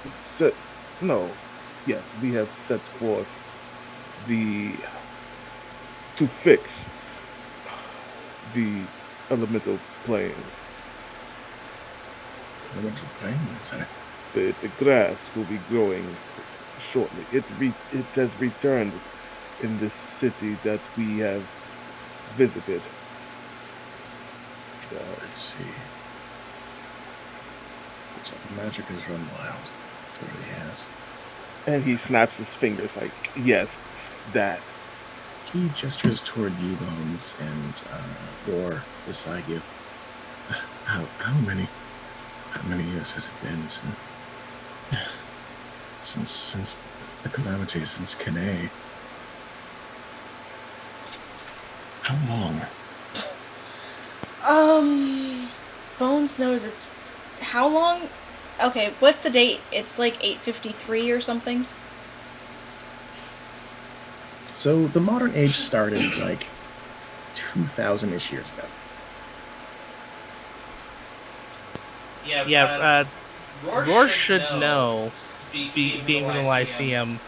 set forth to fix the elemental planes. Elemental planes, The grass will be growing shortly. It has returned in this city that we have visited. Let's see. Looks like the magic has run wild. It really has. And he snaps his fingers like, yes, that. He gestures toward you, Bones, and Roar beside you. How many years has it been since the calamity, since Cannes? How long? Bones knows it's how long? Okay, what's the date? It's like 853 or something. So the modern age started like 2,000-ish years ago. Yeah, Roar should know, being from the Lyceum,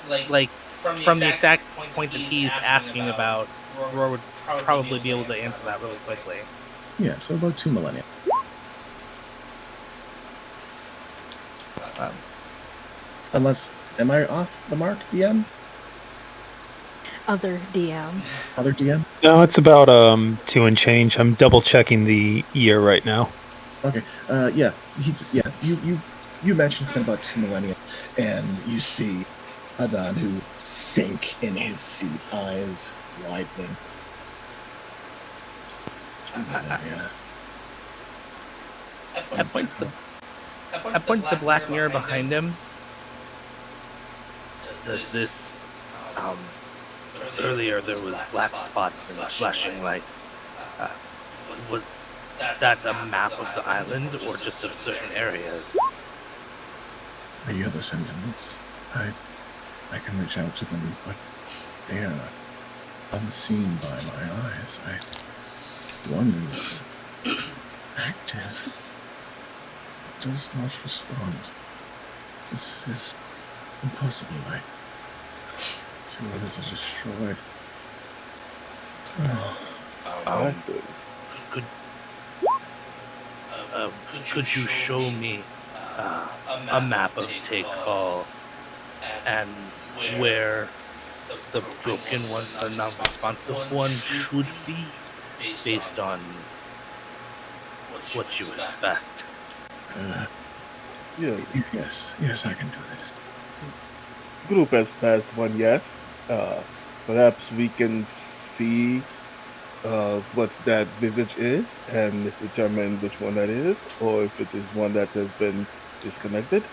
like from the exact point that he's asking about, Roar would probably be able to answer that really quickly. Yeah, so about 2 millennia. Unless, am I off the mark, DM? Other DM. Other DM? No, it's about 2 and change. I'm double checking the year right now. Okay. You mentioned it's been about 2 millennia, and you see Adan who sink in his seat, eyes widening. 2 millennia. I point to the black mirror behind him. Does this, earlier there was black spots and flashing light. Was that a map of the island or just of certain areas? The other sentinels, I can reach out to them, but they are unseen by my eyes. One is active, does not respond. This is impossible. Two others are destroyed. Could you show me a map of Take Hall and where the broken ones, the non-responsive one, should be based on what you expect? Yes, I can do this. Group has passed one, yes. Perhaps we can see what that visage is and determine which one that is, or if it is one that has been disconnected.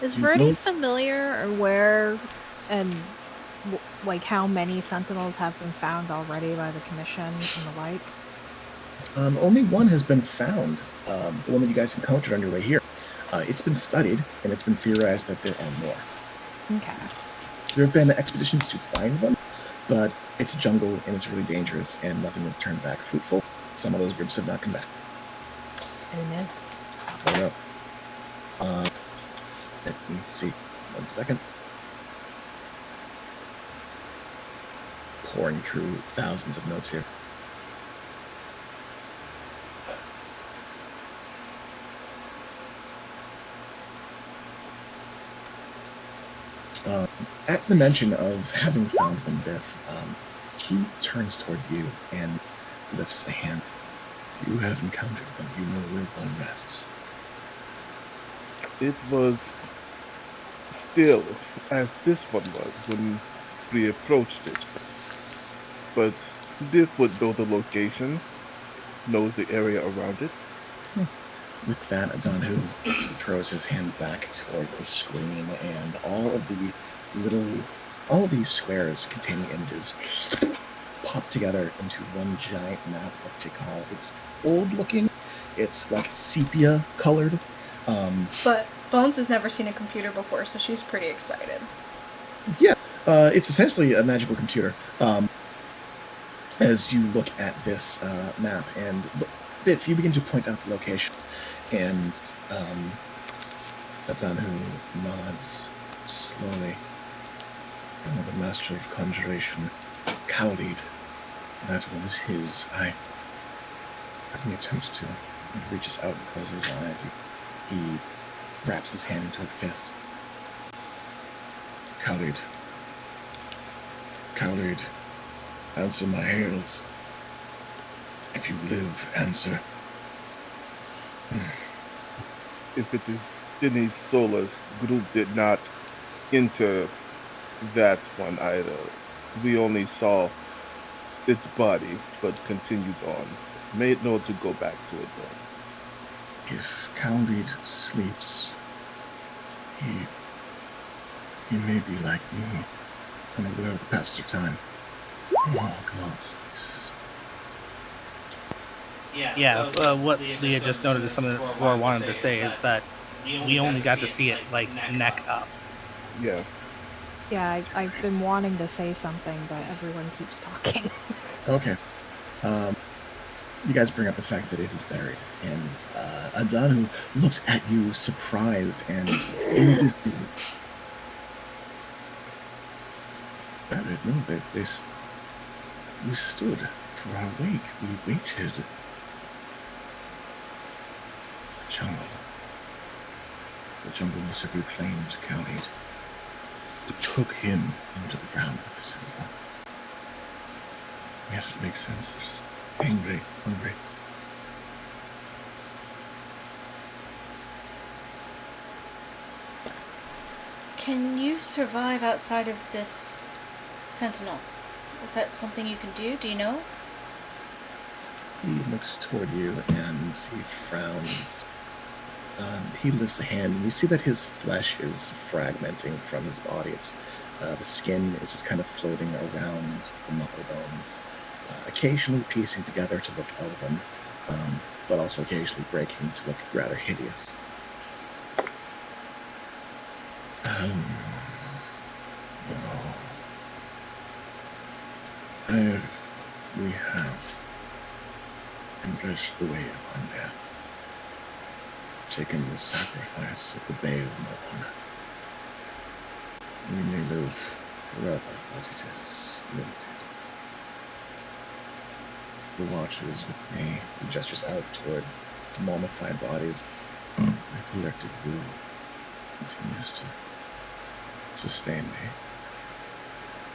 Is Verdi familiar or where and like how many sentinels have been found already by the commission and the like? Only one has been found, the one that you guys encountered on your way here. It's been studied, and it's been theorized that there are more. Okay. There have been expeditions to find them, but it's jungle, and it's really dangerous, and nothing has turned back fruitful. Some of those groups have not come back. Amen. I don't know. Let me see. 1 second. Pouring through thousands of notes here. At the mention of having found them, Biff, he turns toward you and lifts a hand. You have encountered them. You know where one rests. It was still as this one was when we approached it. But Biff would know the location, knows the area around it. With that, Adonhu throws his hand back toward the screen, and all of these squares containing images pop together into one giant map of Tikal. It's old looking. It's like sepia colored. But Bones has never seen a computer before, so she's pretty excited. Yeah, it's essentially a magical computer. As you look at this map, and Biff, you begin to point out the location, and Adonhu nods slowly. The master of conjuration, Khalid. That one is his. I can attempt to. He reaches out and closes his eyes. He wraps his hand into a fist. Khalid. Khalid, answer my hails. If you live, answer. If it is any solace, group did not enter that one either. We only saw its body, but continued on. Made no to go back to it though. If Khalid sleeps, he may be like me, unaware of the passage of time. Oh, gods. What Leah just noted is something that Laura wanted to say is that we only got to see it like neck up. Yeah. Yeah, I've been wanting to say something, but everyone keeps talking. Okay. You guys bring up the fact that it is buried, and Adanu looks at you surprised and in disbelief. Buried? No, we stood for our wake. We waited. The jungle must have reclaimed Khalid. Took him into the ground with a sentinel. Yes, it makes sense. Just angry, hungry. Can you survive outside of this sentinel? Is that something you can do? Do you know? He looks toward you and he frowns. He lifts a hand, and you see that his flesh is fragmenting from his body. It's the skin is just kind of floating around the knuckle bones, occasionally piecing together to look elven, but also occasionally breaking to look rather hideous. We have embraced the way of undeath. Taken the sacrifice of the Bale Morn. We may live forever, but it is limited. The Watcher is with me. He gestures out toward the mummified bodies. My collective will continues to sustain me.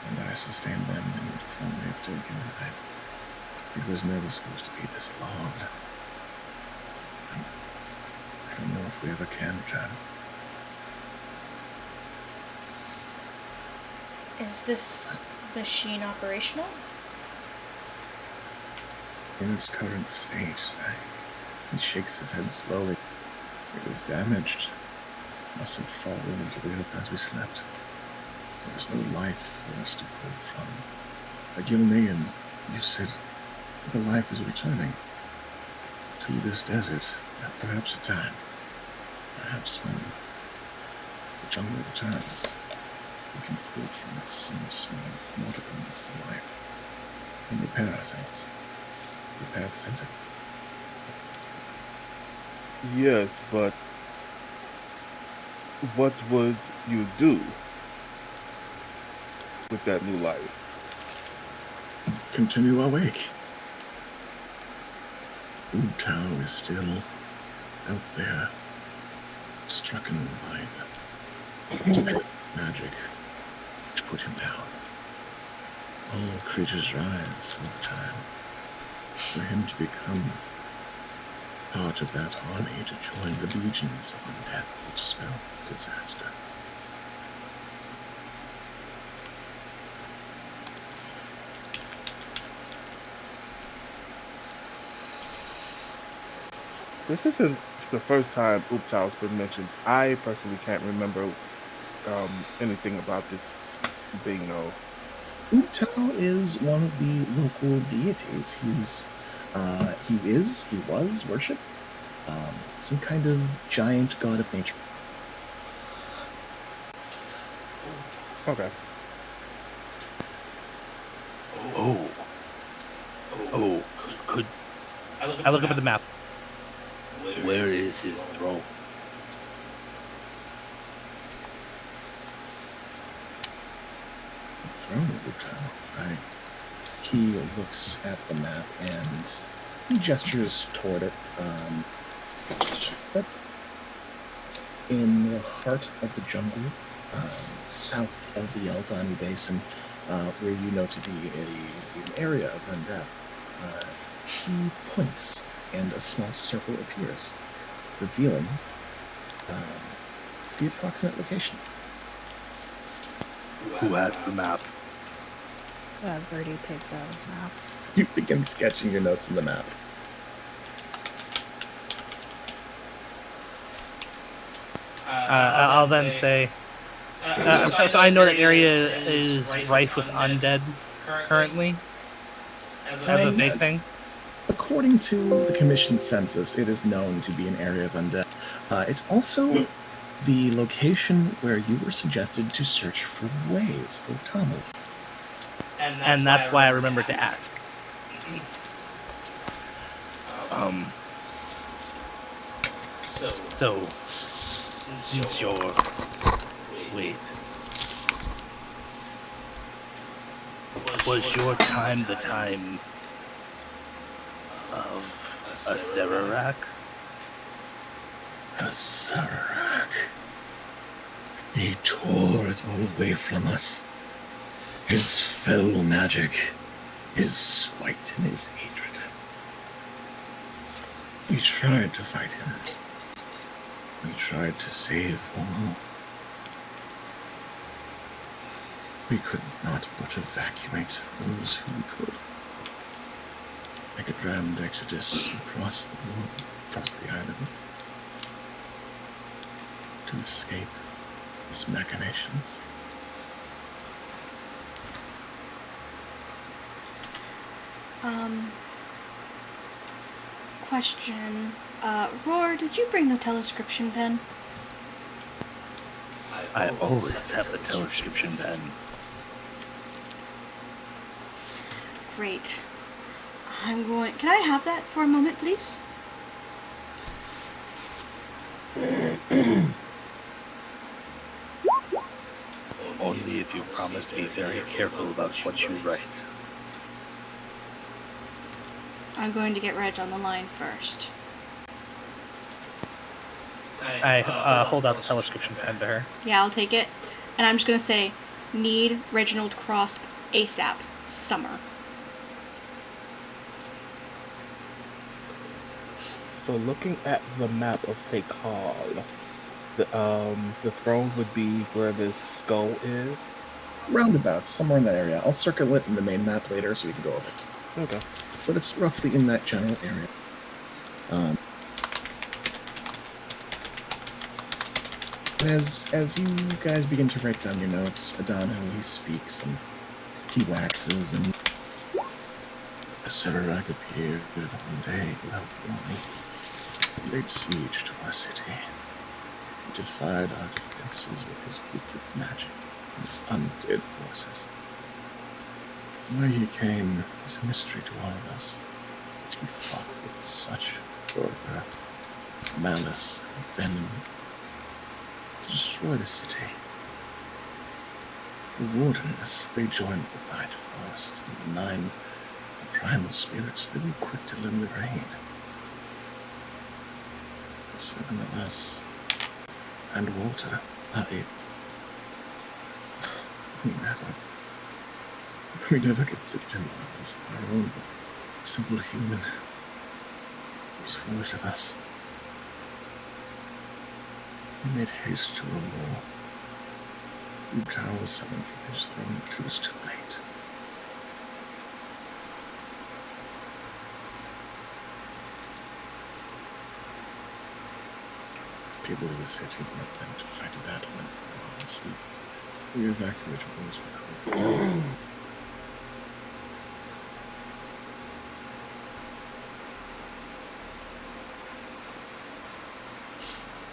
And I sustain them in the form they've taken. It was never supposed to be this long. I don't know if we ever can, John. Is this machine operational? In its current state, he shakes his head slowly. It was damaged. Must have fallen into the earth as we slept. There was no life for us to pull from. Gilnean, you said the life is returning to this desert at perhaps a time. Perhaps when the jungle returns, we can pull from it some small modicum of life and repair ourselves. Repair the sentinel. Yes, but what would you do with that new life? Continue our wake. Ood Tao is still out there, stricken by the magic which put him down. All creatures rise over time. For him to become part of that army to join the legions of undeath which spell disaster. This isn't the first time Uptal's been mentioned. I personally can't remember anything about this being no. Ood Tao is one of the local deities. He was worshipped. Some kind of giant god of nature. Okay. Oh, could I look up at the map? Where is his throne? The throne of Ood Tao, right? He looks at the map and he gestures toward it. But in the heart of the jungle, south of the Eldani Basin, where you know to be an area of undeath, he points and a small circle appears, revealing the approximate location. Who has the map? Verdi takes out his map. You begin sketching your notes in the map. I'll then say, so I know that area is rife with undead currently, as a big thing. According to the commissioned census, it is known to be an area of undead. It's also the location where you were suggested to search for ways, Otamu. And that's why I remembered to ask. So since you're... Wait. Was your time the time of a Serarak? A Serarak. He tore it all away from us. His fell magic, his spite and his hatred. We tried to fight him. We tried to save Omo. We could not but evacuate those who we could. Make a grand exodus across the world, across the island, to escape his machinations. Question. Roar, did you bring the telescription pen? I always have the telescription pen. Great. Can I have that for a moment, please? Only if you promise to be very careful about what you write. I'm going to get Reg on the line first. I hold out the telescription pen to her. Yeah, I'll take it. And I'm just going to say, need Reginald Crosp ASAP. Summer. So looking at the map of Tekal, the throne would be where this skull is. Roundabouts, somewhere in that area. I'll circle it in the main map later so we can go over it. Okay. But it's roughly in that general area. As you guys begin to write down your notes, Adano, he speaks and he waxes and... A Serarak appeared one day without warning. He laid siege to our city. He defied our defenses with his wicked magic and his undead forces. Where he came is a mystery to all of us, but he fought with such fervor, malice, and venom, to destroy the city. The wardens, they joined the fight first, and the 9, the primal spirits, they were quick to lend their aid. The 7 of us, and Walter, our 8th, we never considered him one of us, our own, but simple human. It was foolish of us. We made haste to rule war. Utah was summoned from his throne, but it was too late. The people of the city were not meant to fight a battle meant for gods. We evacuated those we could.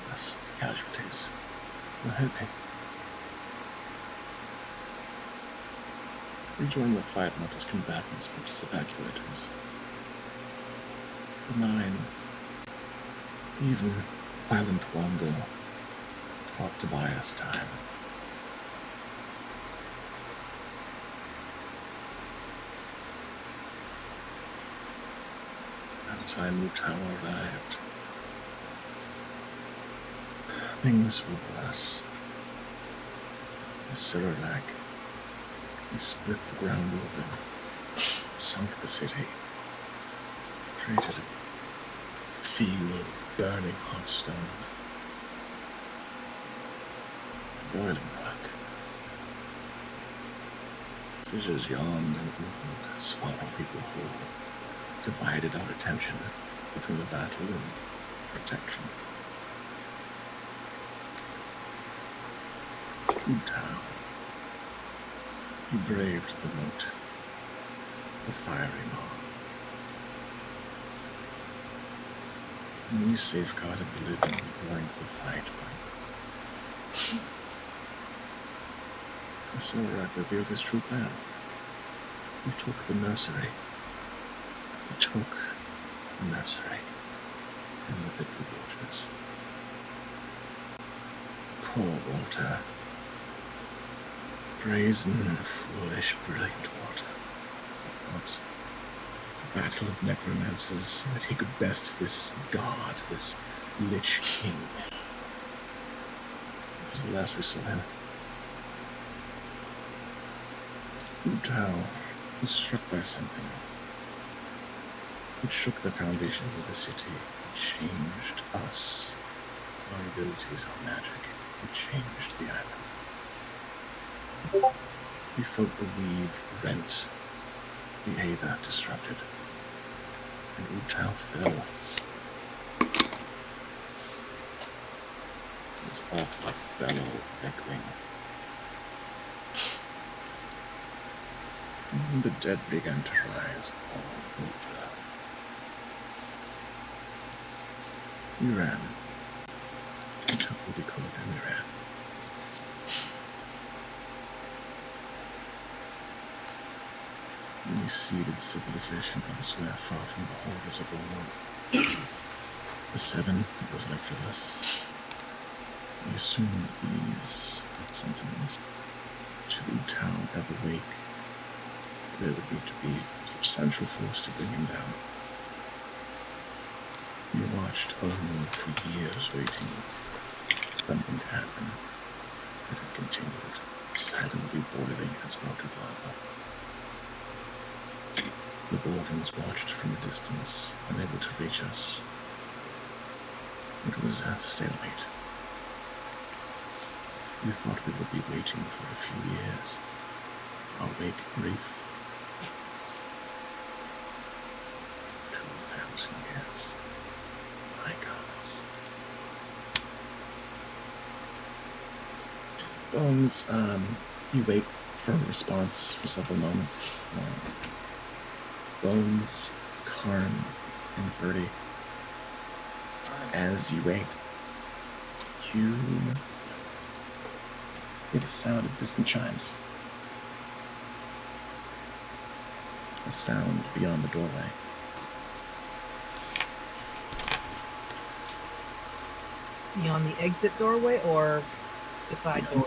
Thus, the casualties were heavy. We joined the fight not as combatants, but as evacuators. The 9, even violent Wongo, fought to buy us time. By the time Utah arrived, things were worse. The Sirarak, he split the ground open, sunk the city, created a field of burning hot stone, boiling rock. Fissures yawned and opened, swallowing people whole, divided our attention between the battle and protection. Utah, he braved the moat, the fiery maw. And we safeguarded the living during the fight, but the Sirarak revealed his true plan. He took the nursery. He took the nursery, and with it the wardens. Poor Walter. Brazen, foolish, brilliant Walter. He thought the battle of necromancers, that he could best this god, this Lich King. It was the last we saw him. Utah was struck by something. It shook the foundations of the city. It changed us, our abilities, our magic. It changed the island. We felt the weave rent, the Aether disrupted, and Utah fell. His awful bellow echoing. And the dead began to rise all over. We ran. We took what we could and we ran. We seeded civilization elsewhere, far from the horrors of Orno. The 7 that was left of us, we assumed these sentiments. Should Utah ever wake, there would need to be a substantial force to bring him down. We watched Orno for years, waiting for something to happen. It had continued, silently boiling its motive lava. The wardens watched from a distance, unable to reach us. It was a stalemate. We thought we would be waiting for a few years. Our wake brief. 2,000 years. My gods. Bones, you wait for a response for several moments. Bones, Karn, and Verdi. As you wait, you hear the sound of distant chimes. A sound beyond the doorway. Beyond the exit doorway, or The side doors.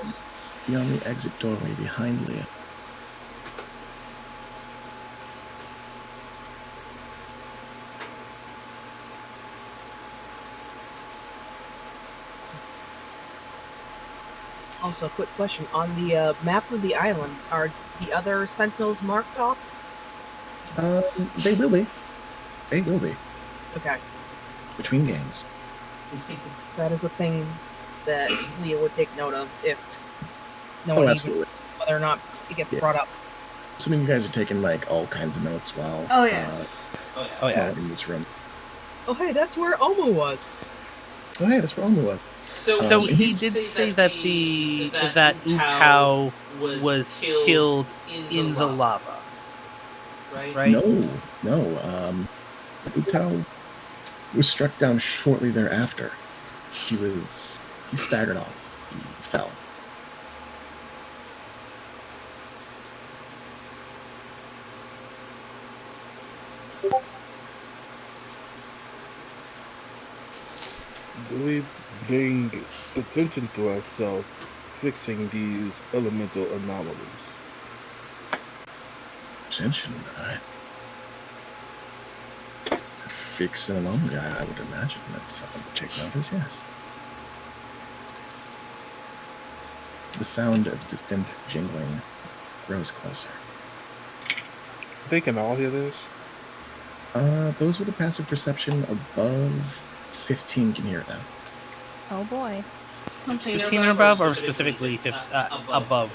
Beyond the exit doorway behind Leah. Also, quick question. On the map of the island, are the other sentinels marked off? They will be. They will be. Okay. Between games. That is a thing that Leah would take note of if no Oh, one even absolutely. whether or not it gets Yeah. brought up. Assuming you guys are taking like all kinds of notes while Oh, yeah. Oh yeah. while in this room. Oh, hey, that's where Omu was. Oh hey, that's where Omu was. So he did say that that Utao was killed in the lava, right? No. Utao was struck down shortly thereafter. He staggered off. He fell. Do we bring attention to ourselves fixing these elemental anomalies? Attention, fix an anomaly, I would imagine that's something to take notice, yes. The sound of distant jingling grows closer. They can all hear this? Those with a passive perception above 15 can hear it now. Oh boy. 15 or above, or specifically above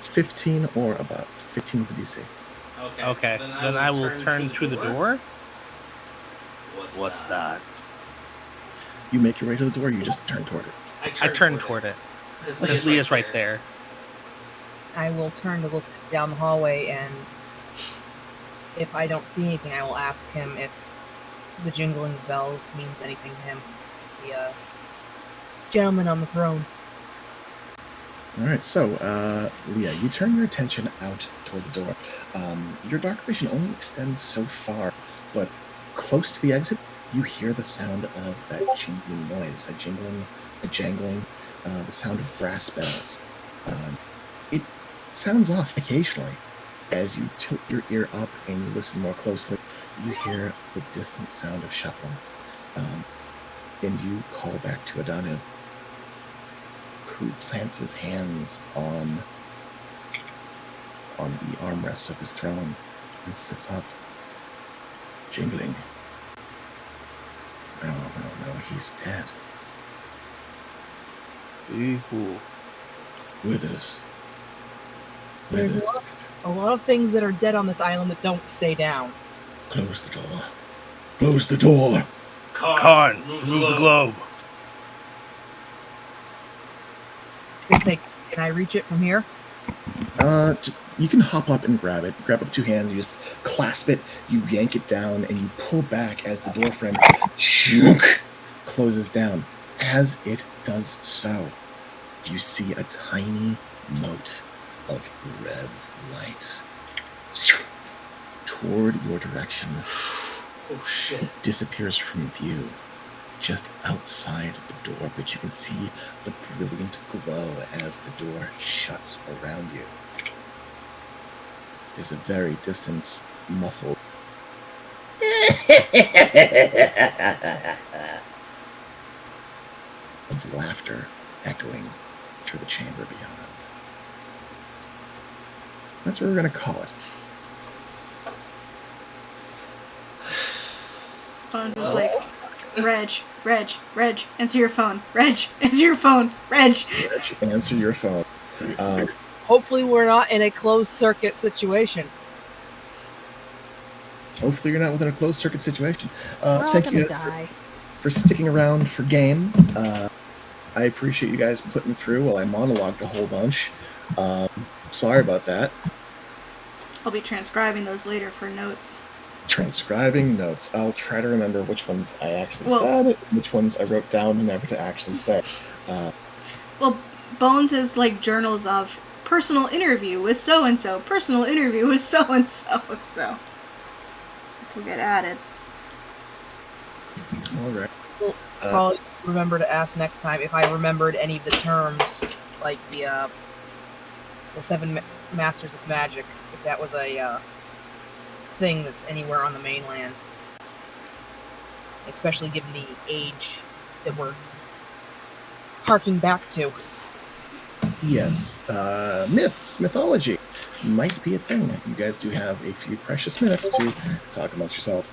15 or above. 15 is the DC. Okay, then I will turn to the door. What's that? You make your way to the door, you just turn toward it. I turn toward it. Because Leah's right there. I will turn to look down the hallway, and if I don't see anything, I will ask him if the jingling bells means anything to him. The gentleman on the throne. Alright, so, Leah, you turn your attention out toward the door. Your dark vision only extends so far, but close to the exit, you hear the sound of that jingling noise, a jangling, the sound of brass bells. It sounds off occasionally. As you tilt your ear up and you listen more closely, you hear the distant sound of shuffling. And you call back to Adanu, who plants his hands on the armrests of his throne and sits up, jingling. No, he's dead. He who? Withers. There's a lot of things that are dead on this island that don't stay down. Close the door. Close the door! Khan, move the globe. They say, can I reach it from here? You can hop up and grab it. Grab it with two hands, you just clasp it, you yank it down, and you pull back as the door frame closes down. As it does so, you see a tiny mote of red light toward your direction. Oh shit. It disappears from view just outside the door, but you can see the brilliant glow as the door shuts around you. There's a very distant, muffled of laughter echoing through the chamber beyond. That's what we're going to call it. Bones is like, Reg, answer your phone. Reg, answer your phone. Reg. Answer your phone. Hopefully we're not in a closed circuit situation. Hopefully you're not within a closed circuit situation. We're all Thank you gonna guys die. for sticking around for game. I appreciate you guys putting through while I monologued a whole bunch. Sorry about that. I'll be transcribing those later for notes. Transcribing notes. I'll try to remember which ones I actually said, which ones I wrote down and never to actually say. Well, Bones is like journals of personal interview with so-and-so, personal interview with so-and-so, so this will get added. All right. We'll probably remember to ask next time if I remembered any of the terms like the seven masters of magic, if that was a thing that's anywhere on the mainland, especially given the age that we're harking back to. Yes, mythology might be a thing. You guys do have a few precious minutes to talk amongst yourselves.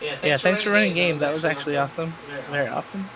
Yeah, Yeah, thanks for running games. That was actually awesome. Very awesome.